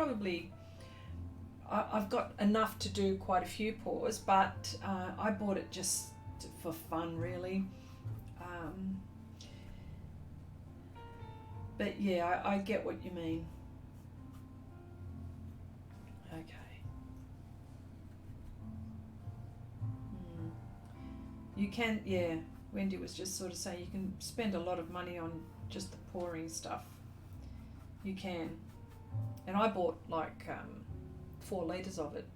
got enough to do quite a few pours, but I bought it just for fun, really. Um, but yeah, I get what you mean. Okay. Mm. You can, yeah. Wendy was just sort of saying you can spend a lot of money on just the pouring stuff. You can. And I bought like 4 litres of it.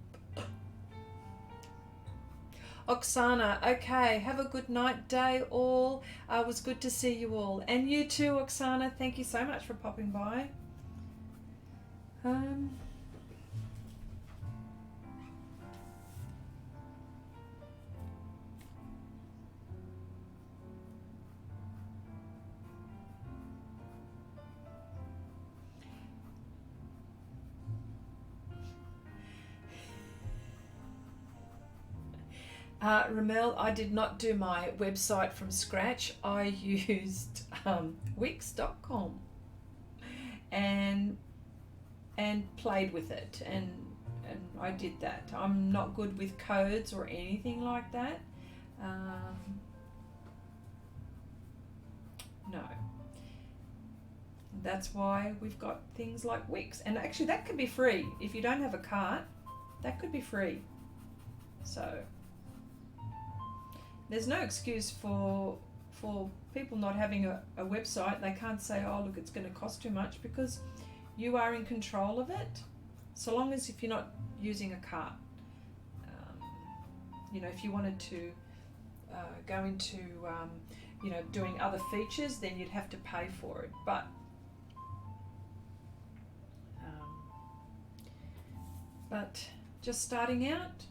Oksana, okay, have a good night, day all. It was good to see you all. And you too, Oksana, thank you so much for popping by. Ramel, I did not do my website from scratch. I used Wix.com and played with it, and I did that. I'm not good with codes or anything like that. No. That's why we've got things like Wix, and actually that could be free. If you don't have a cart, that could be free. So there's no excuse for people not having a website. They can't say, oh look, it's going to cost too much, because you are in control of it, so long as if you're not using a cart. You know, if you wanted to go into you know, doing other features, then you'd have to pay for it. But just starting out,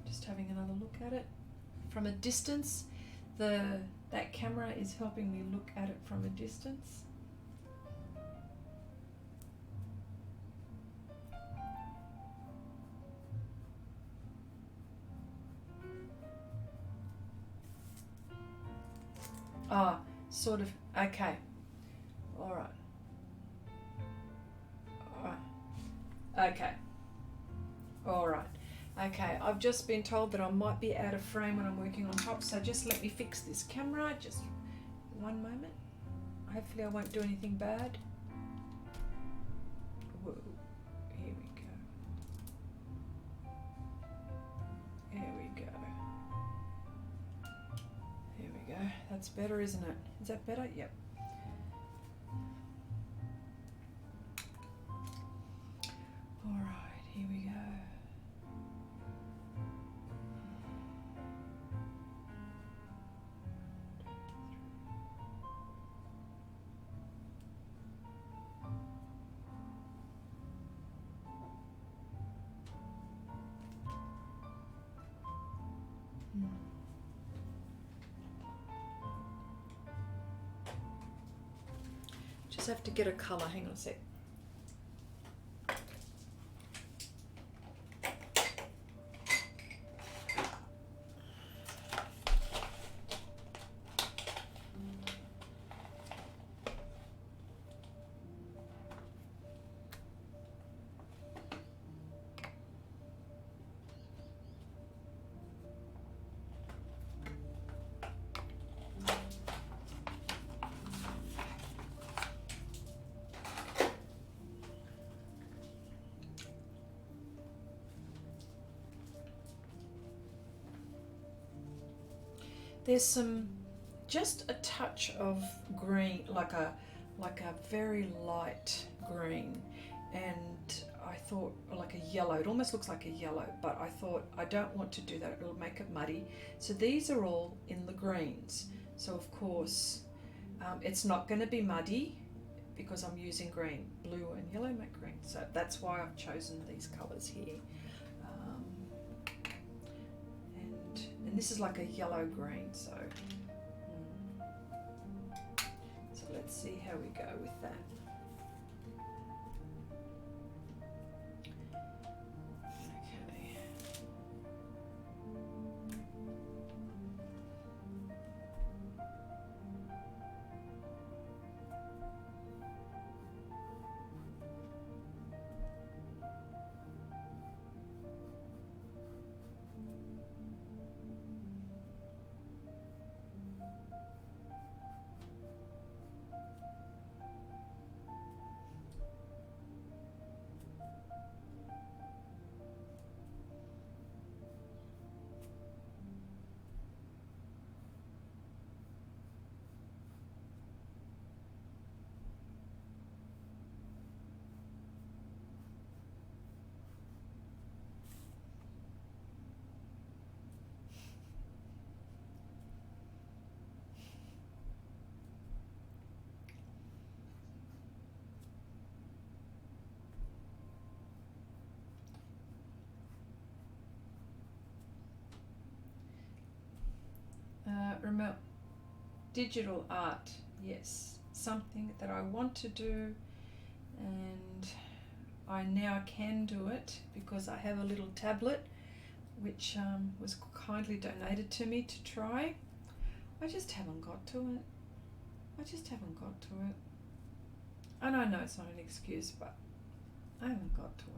just having another look at it from a distance. That camera is helping me look at it from a distance. sort of, okay, all right, okay, all right, okay. I've just been told that I might be out of frame when I'm working on top, so just let me fix this camera, just one moment. Hopefully I won't do anything bad. Whoa, here we go. There we go. There we go. That's better, isn't it? Is that better? Yep. All right, here we go. Just have to get a colour. Hang on a sec. There's some, just a touch of green, like a very light green, and I thought, like a yellow. It almost looks like a yellow, but I thought I don't want to do that. It'll make it muddy. So these are all in the greens. So of course, it's not going to be muddy because I'm using green. Blue and yellow make green. So that's why I've chosen these colours here. And this is like a yellow green, so let's see how we go with that. Okay. Remote digital art, yes, something that I want to do, and I now can do it because I have a little tablet which was kindly donated to me to try. I just haven't got to it. I just haven't got to it. And I know it's not an excuse, but I haven't got to it.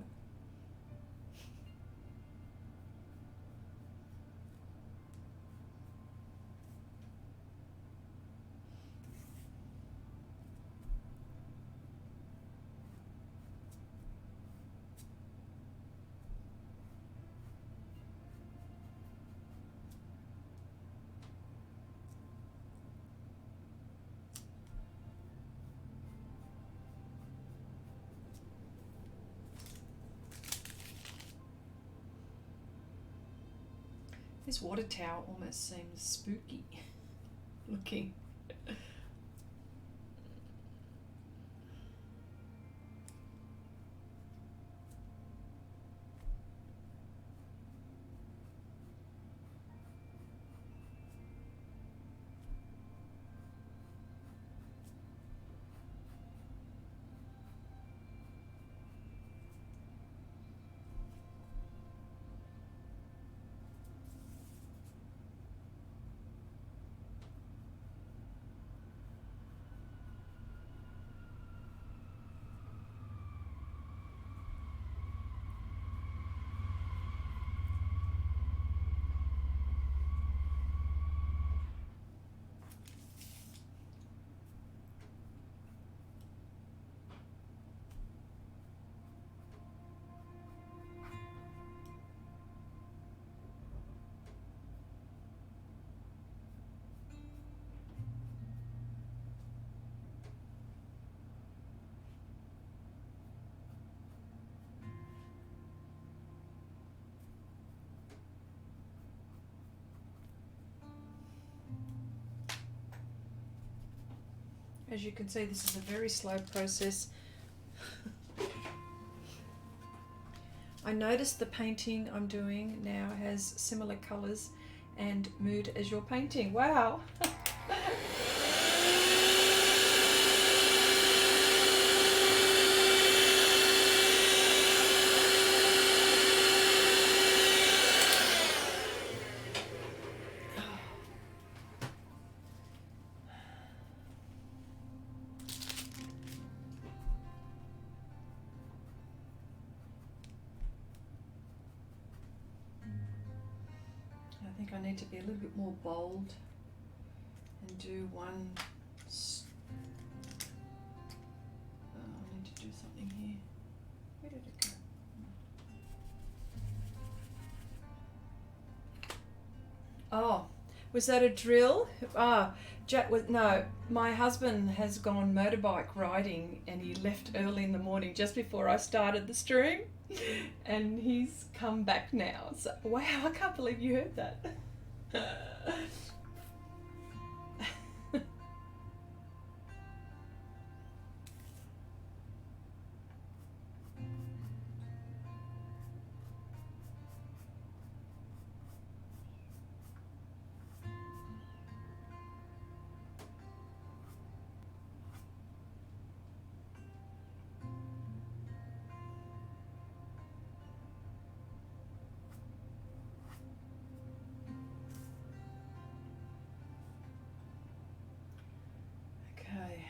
This water tower almost seems spooky looking. As you can see, this is a very slow process. I noticed the painting I'm doing now has similar colours and mood as your painting. Wow! I think I need to be a little bit more bold and do one. I need to do something here. Where did it go? Oh, was that a drill? Jack was no. My husband has gone motorbike riding, and he left early in the morning just before I started the stream. And he's come back now. So, wow, I can't believe you heard that. Okay.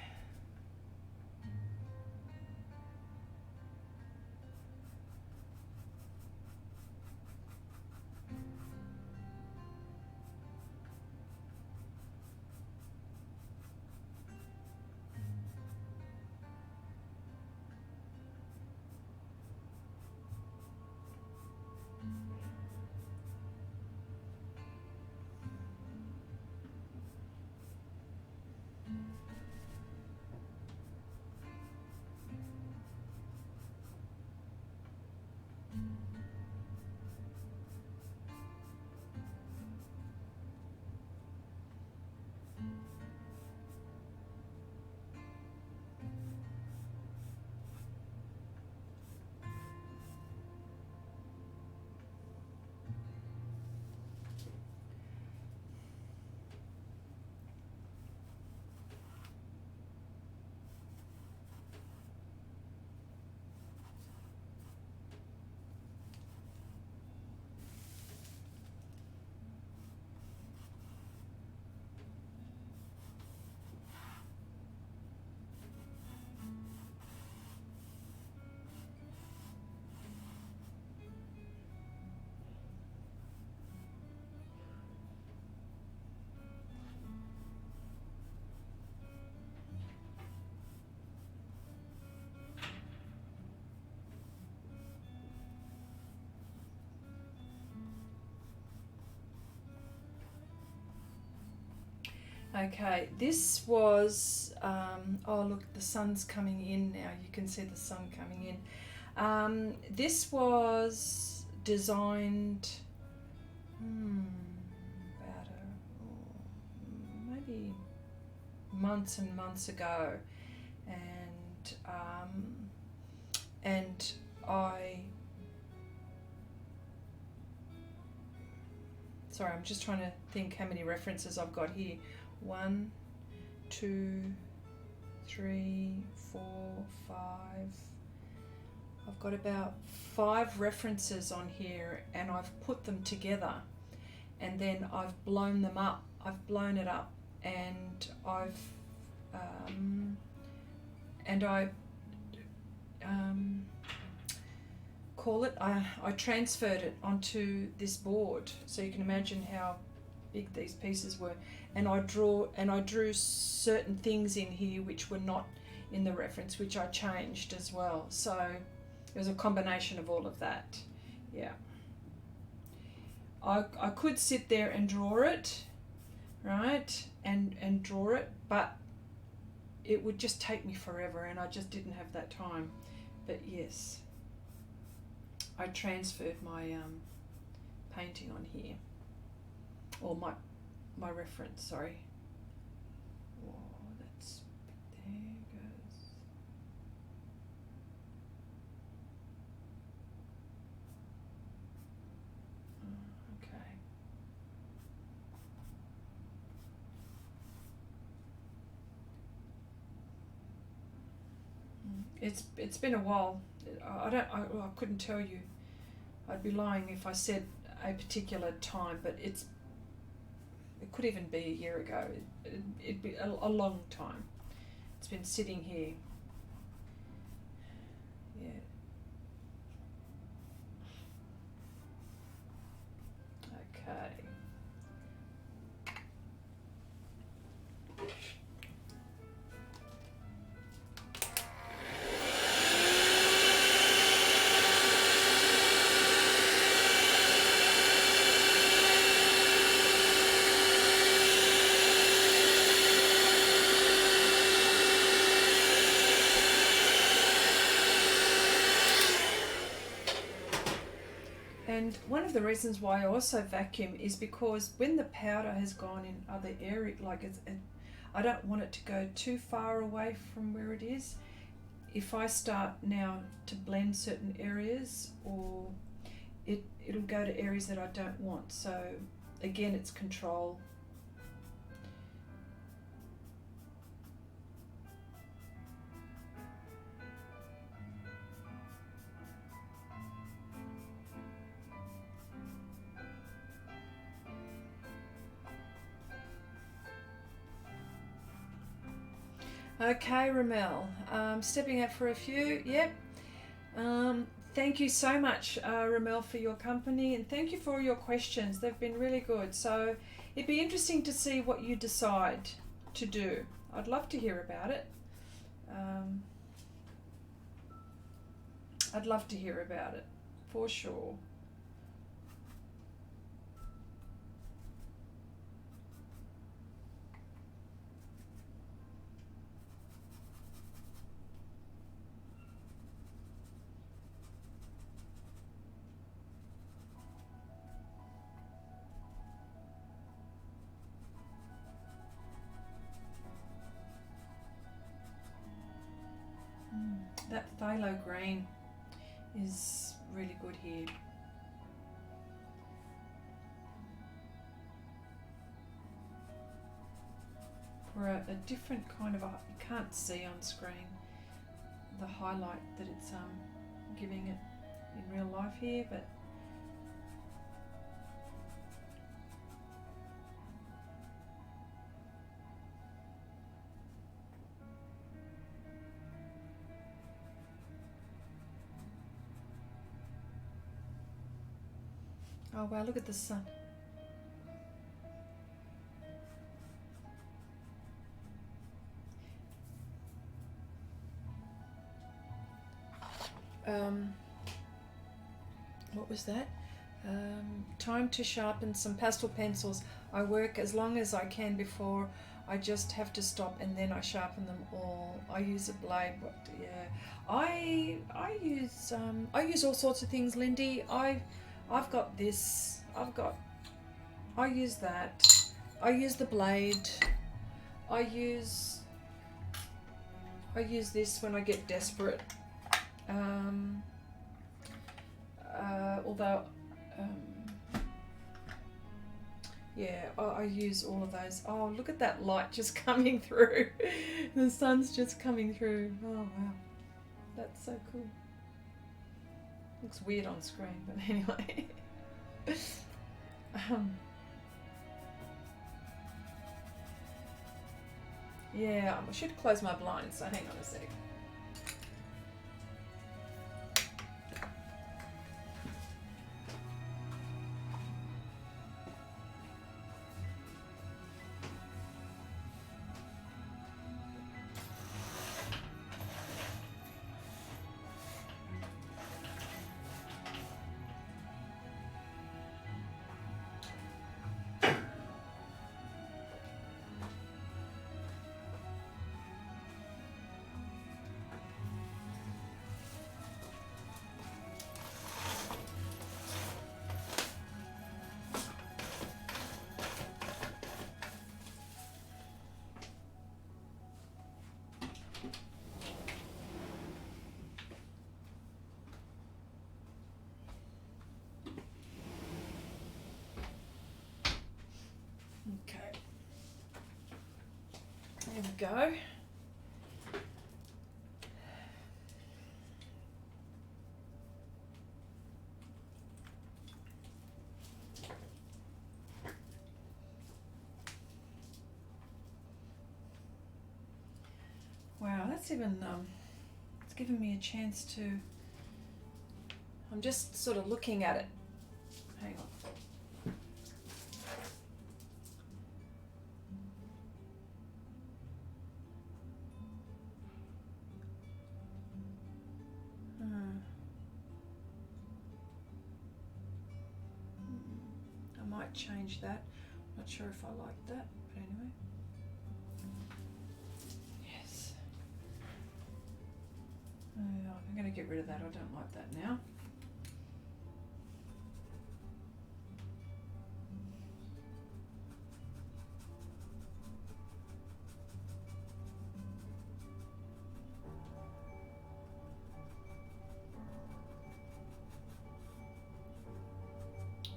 Okay, this was, oh look, the sun's coming in now. You can see the sun coming in. This was designed about maybe months and months ago, and sorry, I'm just trying to think how many references I've got here. 1, 2, 3, 4, 5. I've got about 5 references on here, and I've put them together, and then I've blown them up. I've blown it up, and I transferred it onto this board, so you can imagine how big these pieces were. And I drew certain things in here which were not in the reference, which I changed as well. So it was a combination of all of that. Yeah. I could sit there and draw it, right? And draw it, but it would just take me forever, and I just didn't have that time. But yes, I transferred my painting on here, or my reference, sorry. Oh, that's a bit There goes. Okay. It's been a while. I couldn't tell you. I'd be lying if I said a particular time, but it could even be a year ago. It'd be a long time. It's been sitting here. Yeah. Okay. And one of the reasons why I also vacuum is because when the powder has gone in other areas, I don't want it to go too far away from where it is. If I start now to blend certain areas, or it'll go to areas that I don't want. So again, it's control. Okay, Ramel, stepping out for a few. Yep. Thank you so much, Ramel, for your company, and thank you for your questions. They've been really good. So it'd be interesting to see what you decide to do. I'd love to hear about it. I'd love to hear about it, for sure. That phthalo green is really good here. For a different kind of art, you can't see on screen the highlight that it's giving it in real life here, but oh wow, look at the sun. What was that? Time to sharpen some pastel pencils. I work as long as I can before I just have to stop, and then I sharpen them all. I use a blade. Yeah, I use all sorts of things, Lindy. I've got this. I use that. I use the blade. I use this when I get desperate. Although, yeah, I use all of those. Oh, look at that light just coming through. The sun's just coming through. Oh, wow. That's so cool. Looks weird on screen, but anyway. Yeah, I should close my blinds, so hang on a sec. Here we go. Wow, that's even, it's given me a chance to, I'm just sort of looking at it. Hang on. I might change that. Not sure if I like that, but anyway. Yes. I'm going to get rid of that. I don't like that now.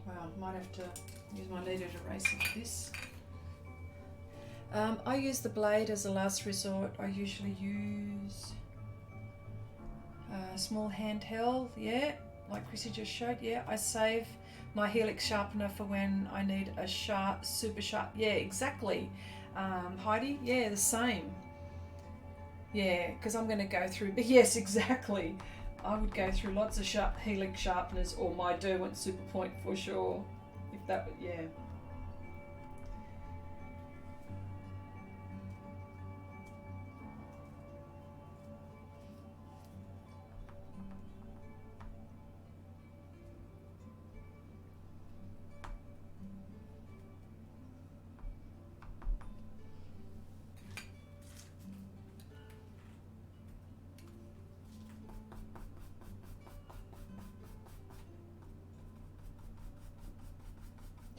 Wow, might have to use my kneaded eraser for this. I use the blade as a last resort. I usually use a small handheld, yeah, like Chrissy just showed. Yeah, I save my helix sharpener for when I need a sharp, super sharp. Yeah, exactly. Heidi, yeah, the same. Yeah, because I'm going to go through, but yes, exactly. I would go through lots of helix sharpeners, or my Derwent Super Point for sure. If that, yeah.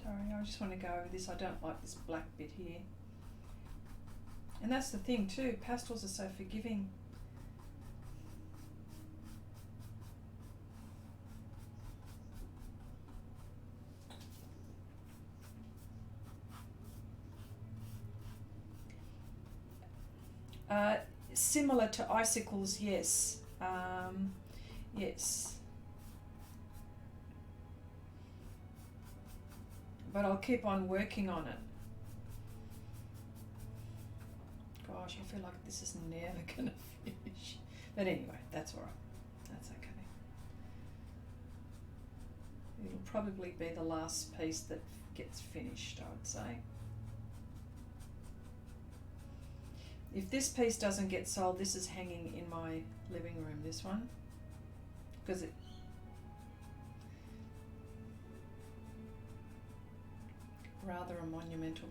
Sorry, I just want to go over this. I don't like this black bit here. And that's the thing too, pastels are so forgiving. Similar to icicles, yes. Yes. But I'll keep on working on it. Gosh, I feel like this is never going to finish. But anyway, that's all right. That's okay. It'll probably be the last piece that gets finished, I would say. If this piece doesn't get sold, this is hanging in my living room, this one. Because it rather a monumental.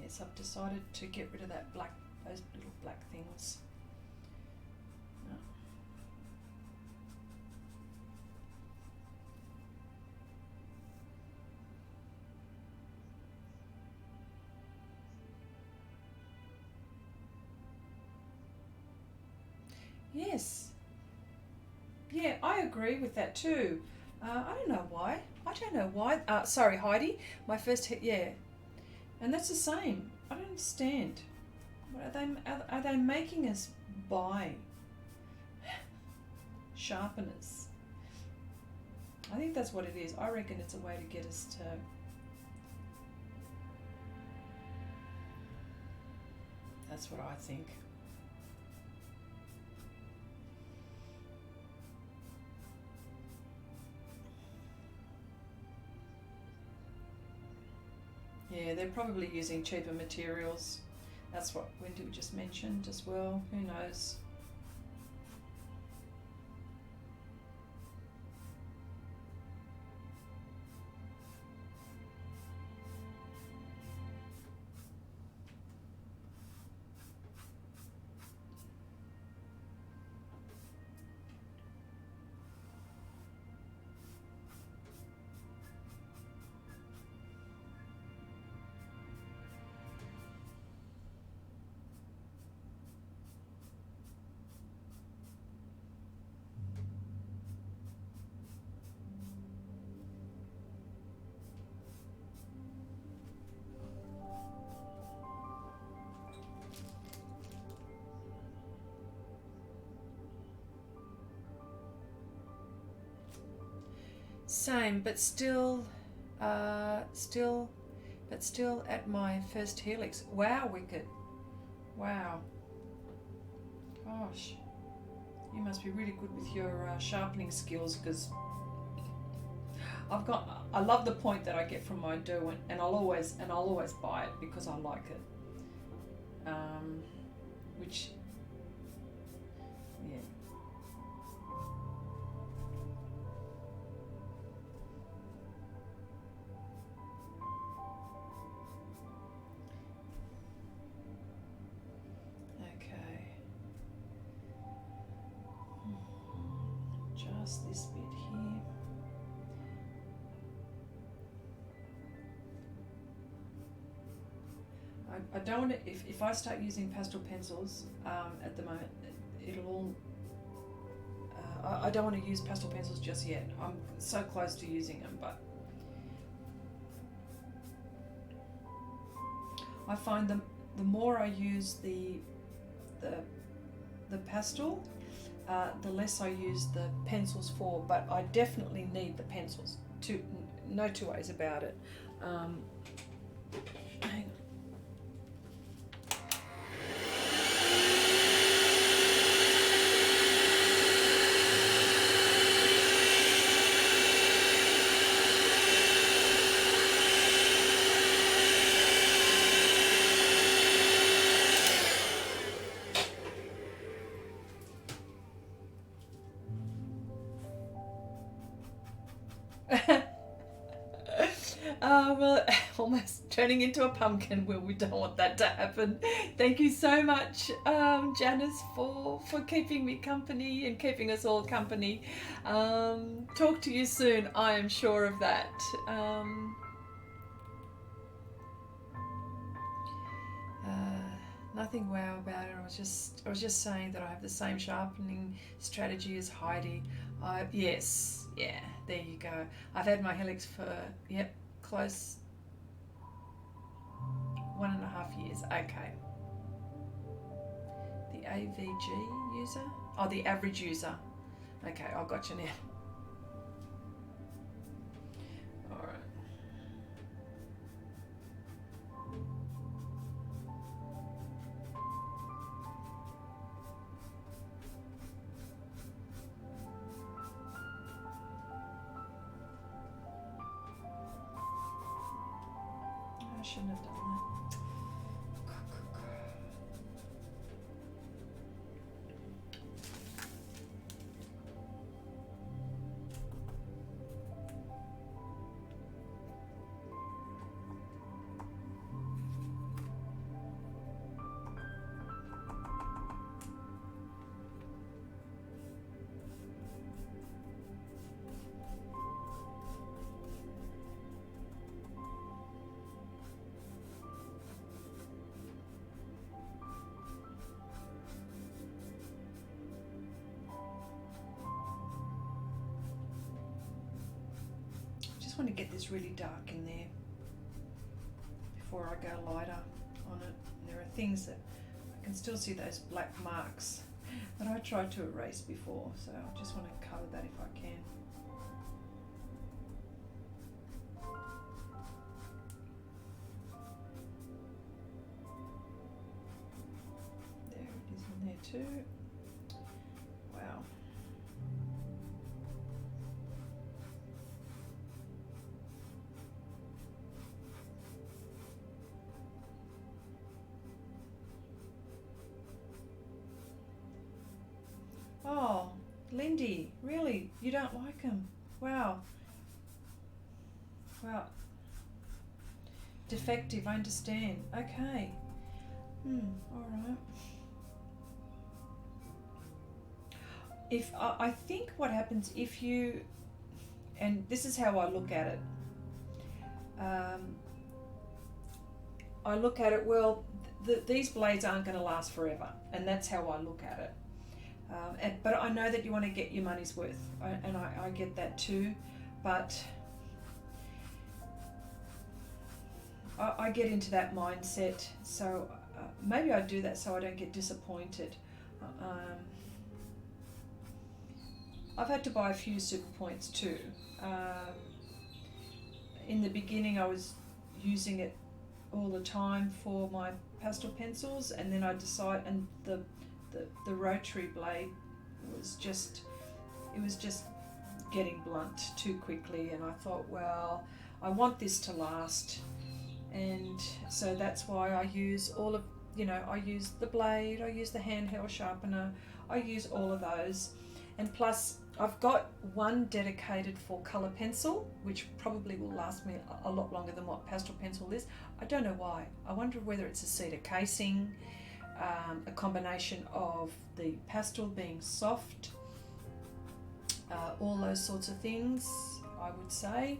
Yes, I've decided to get rid of that black, those little black things. No. Yes. Yeah, I agree with that too. I don't know why. I don't know why. Sorry, Heidi. My first hit, yeah. And that's the same. I don't understand. What are they making us buy sharpeners? I think that's what it is. I reckon it's a way to get us to that's what I think. Yeah, they're probably using cheaper materials. That's what Wendy just mentioned as well. Who knows? Same, but still at my first helix. Wow, Wicked. Wow. Gosh. You must be really good with your sharpening skills, because I love the point that I get from my dough, and I'll always buy it because I like it. Which, yeah. Okay. Just this bit here. I don't want to, if I start using pastel pencils at the moment, it'll all, I don't want to use pastel pencils just yet. I'm so close to using them, but I find the more I use the pastel, the less I use the pencils for, but I definitely need the pencils, no two ways about it. Hang on. Well, almost turning into a pumpkin. Well, we don't want that to happen. Thank you so much, Janice, for keeping me company and keeping us all company. Talk to you soon, I am sure of that. Nothing wow about it. I was just saying that I have the same sharpening strategy as Heidi. Yes, yeah, there you go. I've had my helix for, yep, close 1.5 years. Okay. The AVG user? Oh, the average user. Okay, I got you now. All right. I shouldn't have done that. I want to get this really dark in there before I go lighter on it. And there are things that I can still see those black marks that I tried to erase before, so I just want to cover that if I can. There it is in there too. Wow. Oh, Lindy, really? You don't like them? Wow. Wow. Defective, I understand. Okay. All right. If I think what happens if you, and this is how I look at it. I look at it, well, these blades aren't going to last forever, and that's how I look at it. But I know that you want to get your money's worth, and I get that too, but I get into that mindset, so maybe I do that so I don't get disappointed. I've had to buy a few super points too. In the beginning I was using it all the time for my pastel pencils, and then I decided, and the rotary blade was just, it was just getting blunt too quickly, and I thought, well, I want this to last, and so that's why I use all of, you know, I use the blade, I use the handheld sharpener, I use all of those, and plus I've got one dedicated for colour pencil, which probably will last me a lot longer than what pastel pencil is. I don't know why. I wonder whether it's a cedar casing, a combination of the pastel being soft, all those sorts of things, I would say.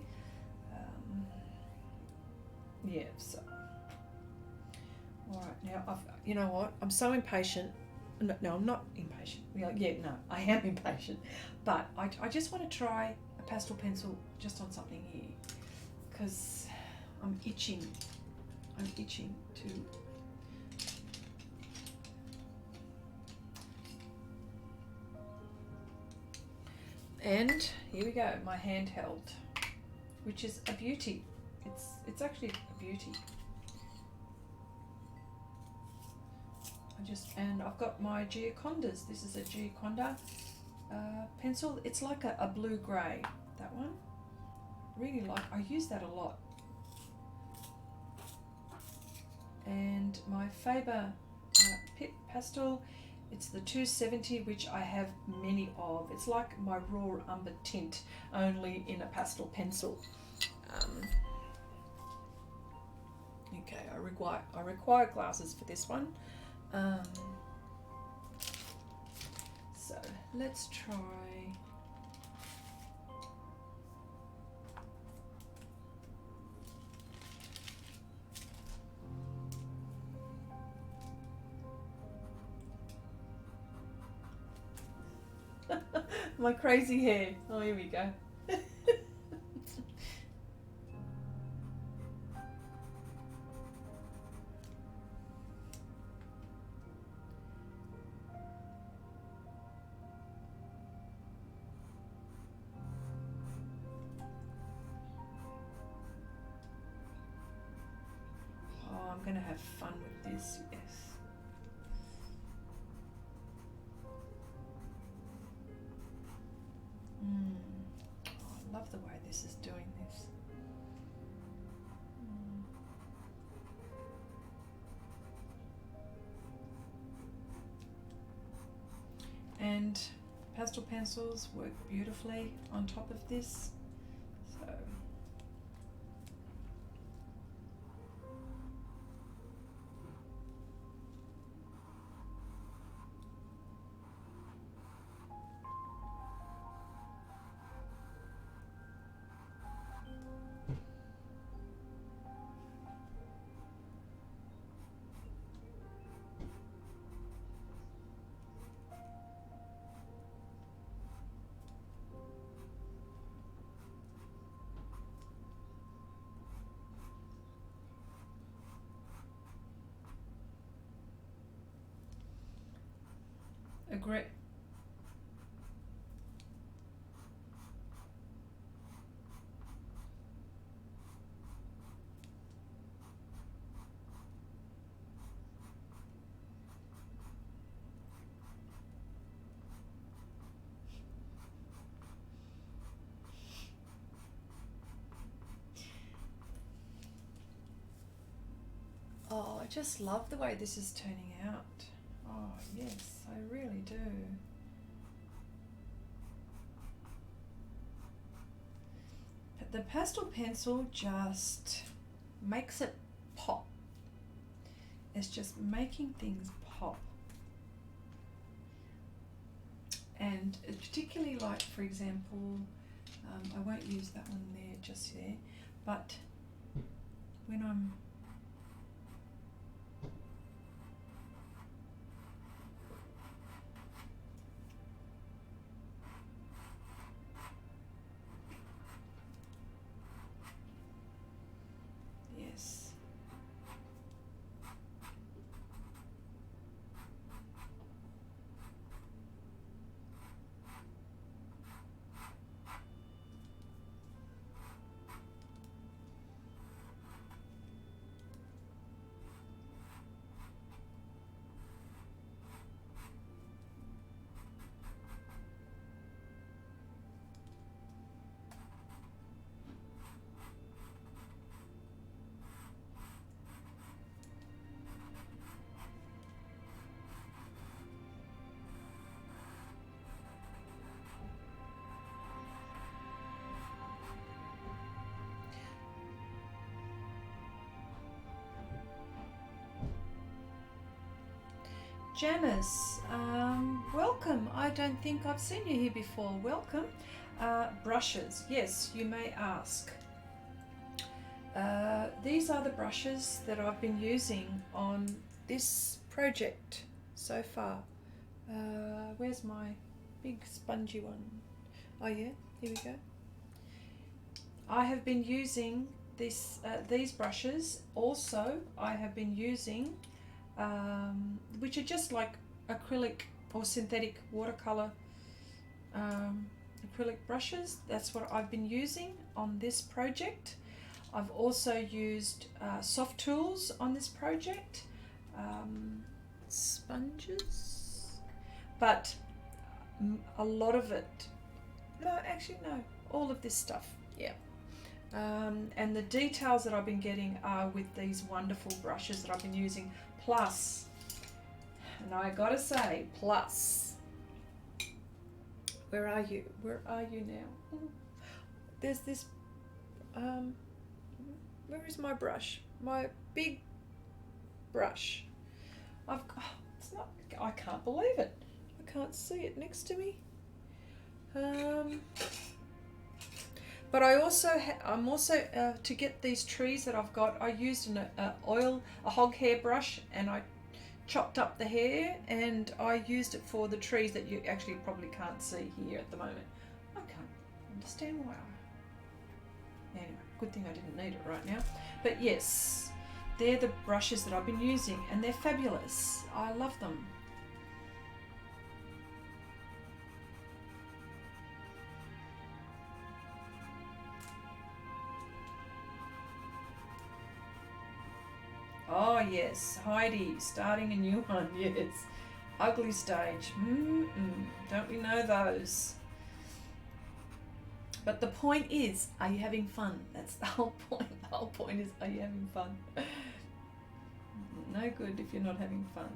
Yeah, so. Alright, now you know what? I'm so impatient. No, I'm not impatient. Yeah, no, I am impatient. But I just want to try a pastel pencil just on something here, because I'm itching. I'm itching to. And here we go, my handheld, which is a beauty. It's actually a beauty. And I've got my Giocondas. This is a Gioconda pencil. It's like a blue-grey, that one. Really like, I use that a lot. And my Faber Pit Pastel, it's the 270, which I have many of. It's like my raw umber tint, only in a pastel pencil. Okay, I require glasses for this one. So let's try. My crazy hair. Oh, here we go. I'm going to have fun with this, yes. Oh, I love the way this is doing this. And pastel pencils work beautifully on top of this. So a great. Oh, I just love the way this is turning out. Oh, yes, I really do. But the pastel pencil just makes it pop. It's just making things pop. And particularly, like, for example, I won't use that one there just there, but when I'm Janice, welcome. I don't think I've seen you here before. Welcome. Brushes, yes, you may ask. These are the brushes that I've been using on this project so far. Where's my big spongy one? Oh yeah, here we go. I have been using these brushes. Also, I have been using which are just like acrylic or synthetic watercolor acrylic brushes. That's what I've been using on this project. I've also used soft tools on this project, sponges, but a lot of it, no, actually no, all of this stuff, yeah. And the details that I've been getting are with these wonderful brushes that I've been using, plus, and I gotta say, plus, where are you? Where are you now? There's this, where is my brush? My big brush. It's not, I can't believe it. I can't see it next to me. But I'm also to get these trees that I've got, I used a hog hair brush, and I chopped up the hair, and I used it for the trees that you actually probably can't see here at the moment. I can't understand why. Anyway, good thing I didn't need it right now. But yes, they're the brushes that I've been using, and they're fabulous. I love them. Oh yes, Heidi, starting a new one, yes. Ugly stage, don't we know those? But the point is, are you having fun? That's the whole point. The whole point is, are you having fun? No good if you're not having fun.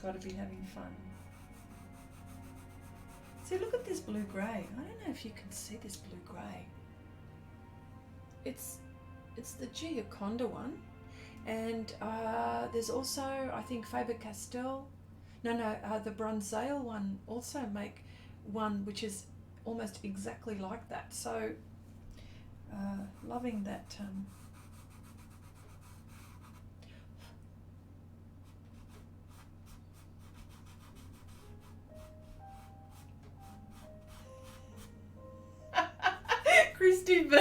Got to be having fun. See, look at this blue grey. I don't know if you can see this blue grey. It's the Gioconda one, and there's also, I think, Faber-Castell. No, the Bronzale one also make one which is almost exactly like that. So, loving that. Christy B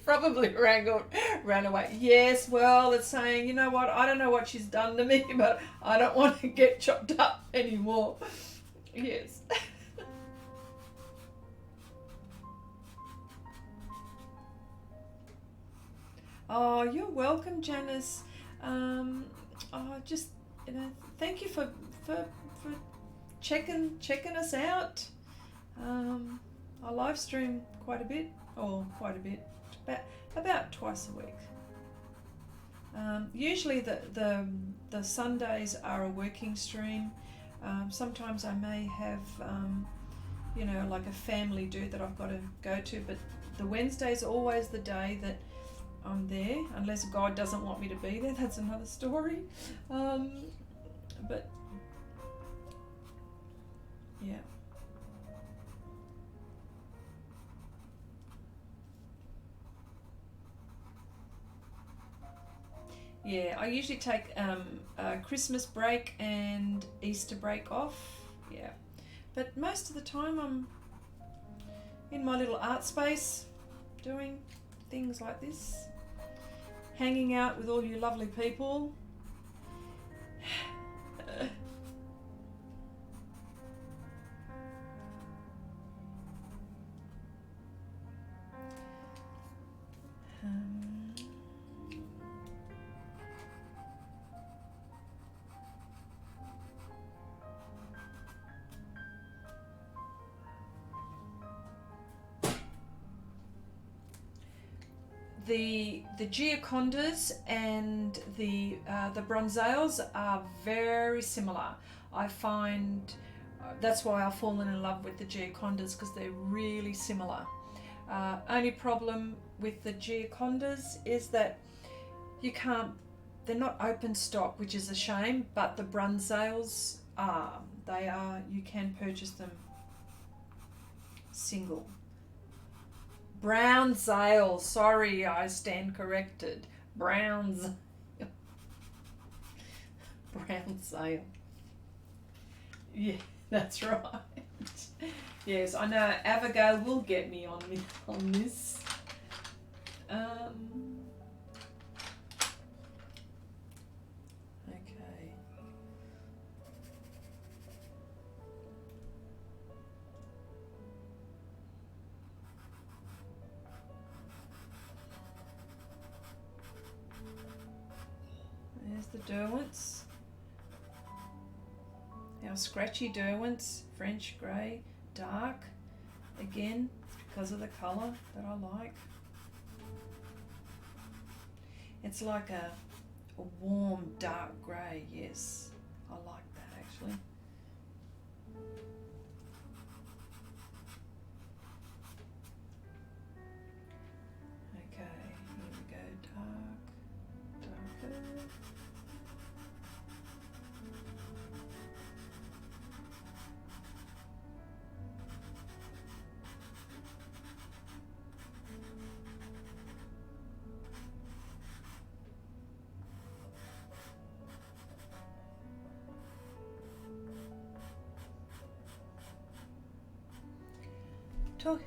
probably ran away. Yes, well, it's saying, you know what, I don't know what she's done to me, but I don't want to get chopped up anymore. Yes. Oh, you're welcome, Janice. Just, thank you for checking us out. I live stream quite a bit, about twice a week. Usually the Sundays are a working stream. Sometimes I may have, like a family do that I've got to go to, but the Wednesday's always the day that I'm there, unless God doesn't want me to be there. That's another story. But yeah. Yeah, I usually take a Christmas break and Easter break off. Yeah, but most of the time I'm in my little art space doing things like this, hanging out with all you lovely people. The Giocondas and the Bronzales are very similar. I find that's why I've fallen in love with the Giocondas, because they're really similar. Only problem with the Giocondas is that you can't, they're not open stock, which is a shame, but the Brunsales are. They are, you can purchase them single. Brown Zale, sorry, I stand corrected. Brown Zale. Yeah, that's right. Yes, I know Abigail will get me on this. Okay. There's the Derwents. Our scratchy Derwents, French grey, dark. Again, because of the colour that I like. It's like a warm dark grey, yes. I like that actually. Okay, here we go, darker. Talk.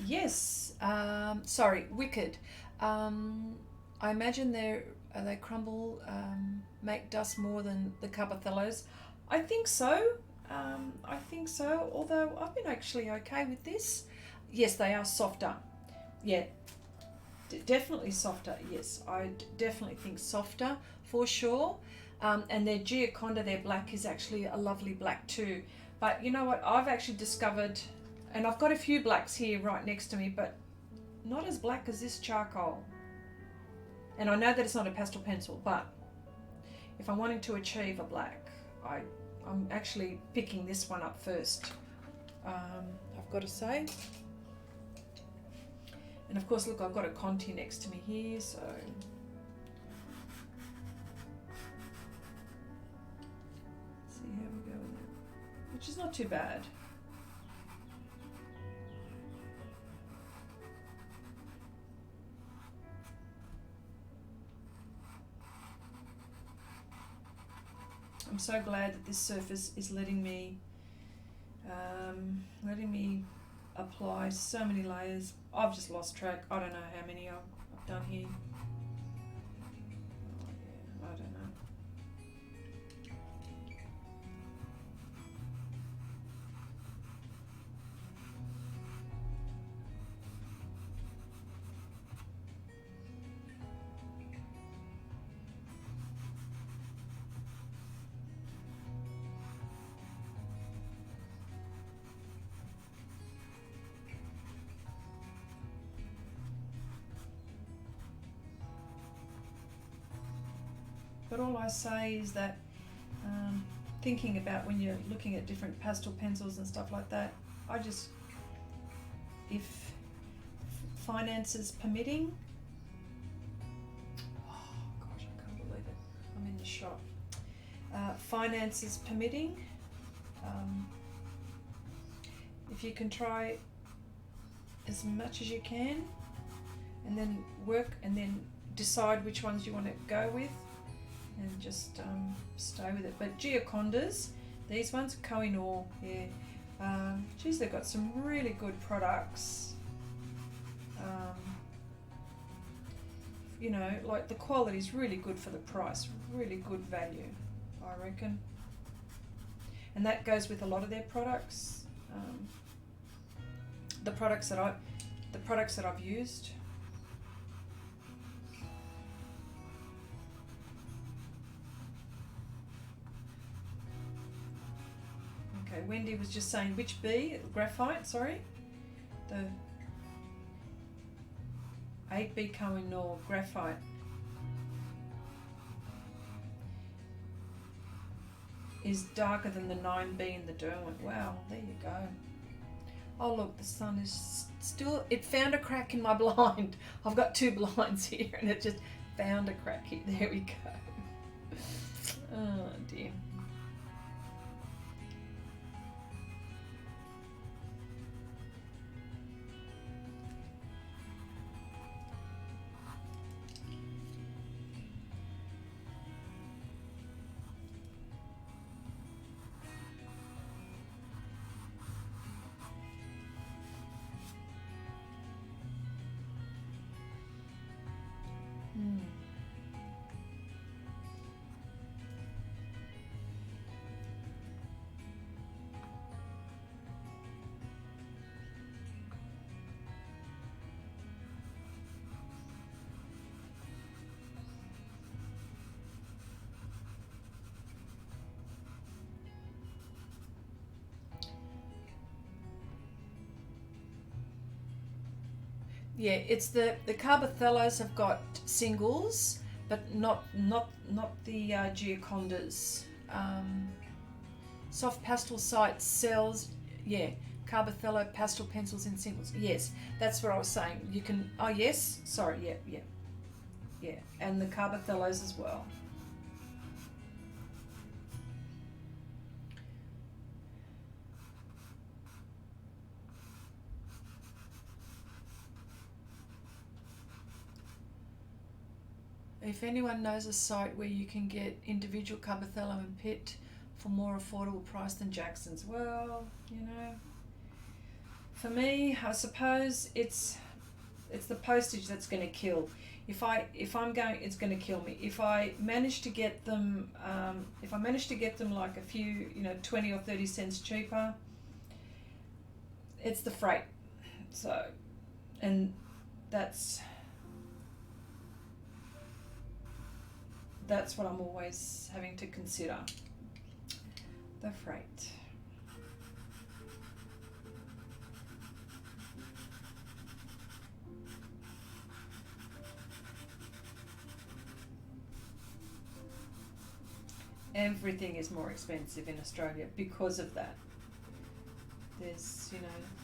Yes. Sorry, Wicked. I imagine they crumble, make dust more than the Carpathellos. I think so. Although I've been actually okay with this. Yes, they are softer. Yeah, definitely softer. Yes, I definitely think softer for sure. And their Gioconda, their black, is actually a lovely black too. But you know what? I've actually discovered, and I've got a few blacks here right next to me, but not as black as this charcoal. And I know that it's not a pastel pencil, but if I'm wanting to achieve a black, I'm actually picking this one up first. I've got to say. And of course, look, I've got a Conti next to me here, so. See how we go with that, which is not too bad. I'm so glad that this surface is letting me apply so many layers. I've just lost track. I don't know how many I've done here. Oh yeah, I don't know. But all I say is that thinking about when you're looking at different pastel pencils and stuff like that, if finances permitting, oh gosh, I can't believe it, I'm in the shop. Finances permitting, if you can try as much as you can, and then work and then decide which ones you want to go with, and just stay with it. But Giocondas, these ones, Kohinoor, yeah. Geez, they've got some really good products. You know, like the quality is really good for the price, really good value, I reckon. And that goes with a lot of their products. The products that I've used. Okay, Wendy was just saying which B, graphite, sorry. The 8B Kohinoor graphite. is darker than the 9B in the Derwent. Wow, there you go. Oh look, the sun is still, it found a crack in my blind. I've got 2 blinds here and it just found a crack here. There we go. Oh dear. Yeah, it's the Carbothellos have got singles, but not the Giocondas. Soft Pastel site sells, yeah, Carbothello pastel pencils in singles. Yes, that's what I was saying. You can, oh yes, sorry, yeah, and the Carbothellos as well. If anyone knows a site where you can get individual Carbothello and Pitt for more affordable price than Jackson's, well, you know, for me, I suppose it's the postage that's going to kill. If I'm going, it's going to kill me. If I manage to get them, like a few, 20 or 30 cents cheaper, it's the freight. So, and that's what I'm always having to consider, the freight. Everything is more expensive in Australia because of that. There's,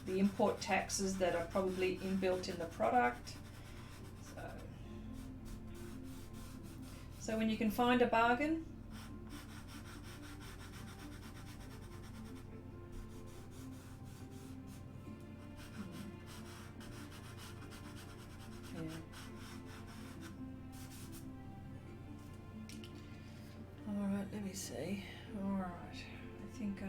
the import taxes that are probably inbuilt in the product. So when you can find a bargain, yeah. All right, let me see. All right, I think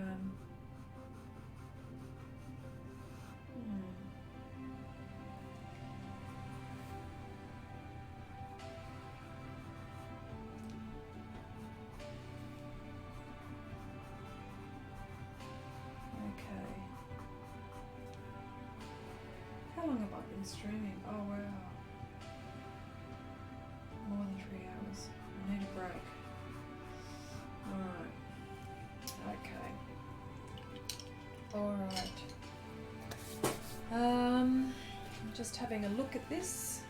how long have I been streaming? Oh wow. More than 3 hours. I need a break. Alright. Okay. Alright. I'm just having a look at this.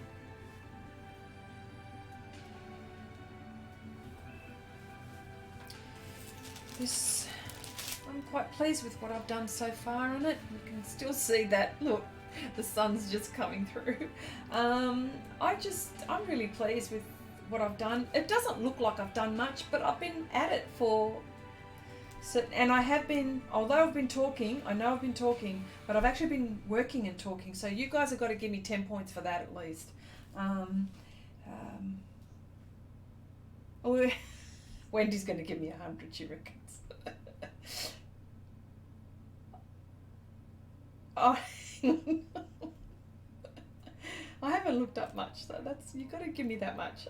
I'm quite pleased with what I've done so far on it. You can still see that, look, the sun's just coming through. I'm really pleased with what I've done. It doesn't look like I've done much, but I've been at it and I have been, although I've been talking, I know I've been talking, but I've actually been working and talking, so you guys have got to give me 10 points for that at least. Wendy's going to give me 100, she reckons. Oh, I haven't looked up much, so you've got to give me that much.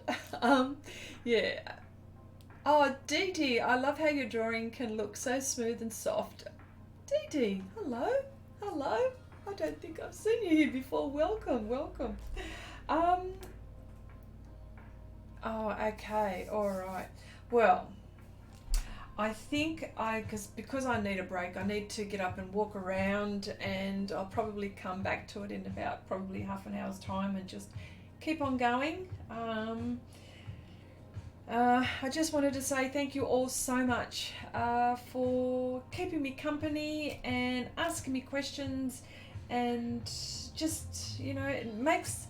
Yeah. Oh, Dee Dee, I love how your drawing can look so smooth and soft. Dee Dee, hello. I don't think I've seen you here before. Welcome. Oh, okay, all right. Well, I think because I need a break, I need to get up and walk around, and I'll probably come back to it in about probably half an hour's time and just keep on going. I just wanted to say thank you all so much for keeping me company and asking me questions, and just, you know, it makes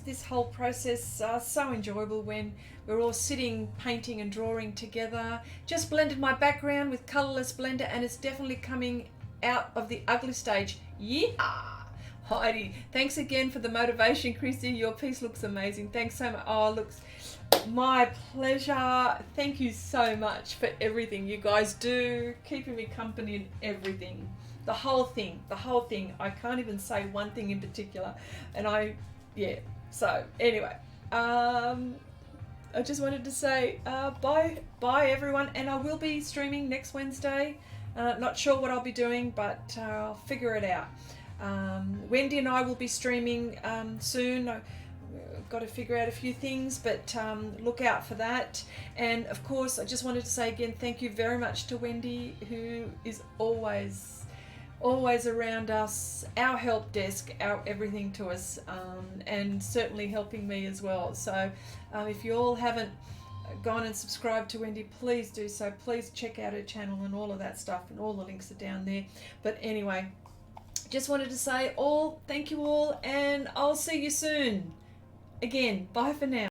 this whole process so enjoyable when we're all sitting painting and drawing together. Just blended my background with colourless blender, and it's definitely coming out of the ugly stage. Yeah. Heidi, thanks again for the motivation. Christy, your piece looks amazing. Thanks so much. Oh, looks my pleasure. Thank you so much for everything you guys do, keeping me company and everything. The whole thing. I can't even say one thing in particular. And so anyway, I just wanted to say bye everyone, and I will be streaming next Wednesday. Not sure what I'll be doing, but I'll figure it out. Wendy and I will be streaming soon. I've got to figure out a few things, but look out for that. And of course, I just wanted to say again, thank you very much to Wendy, who is always around us, our help desk, our everything to us, and certainly helping me as well. So if you all haven't gone and subscribed to Wendy, please do so. Please check out her channel and all of that stuff, and all the links are down there. But anyway, just wanted to say thank you all, and I'll see you soon. Again, bye for now.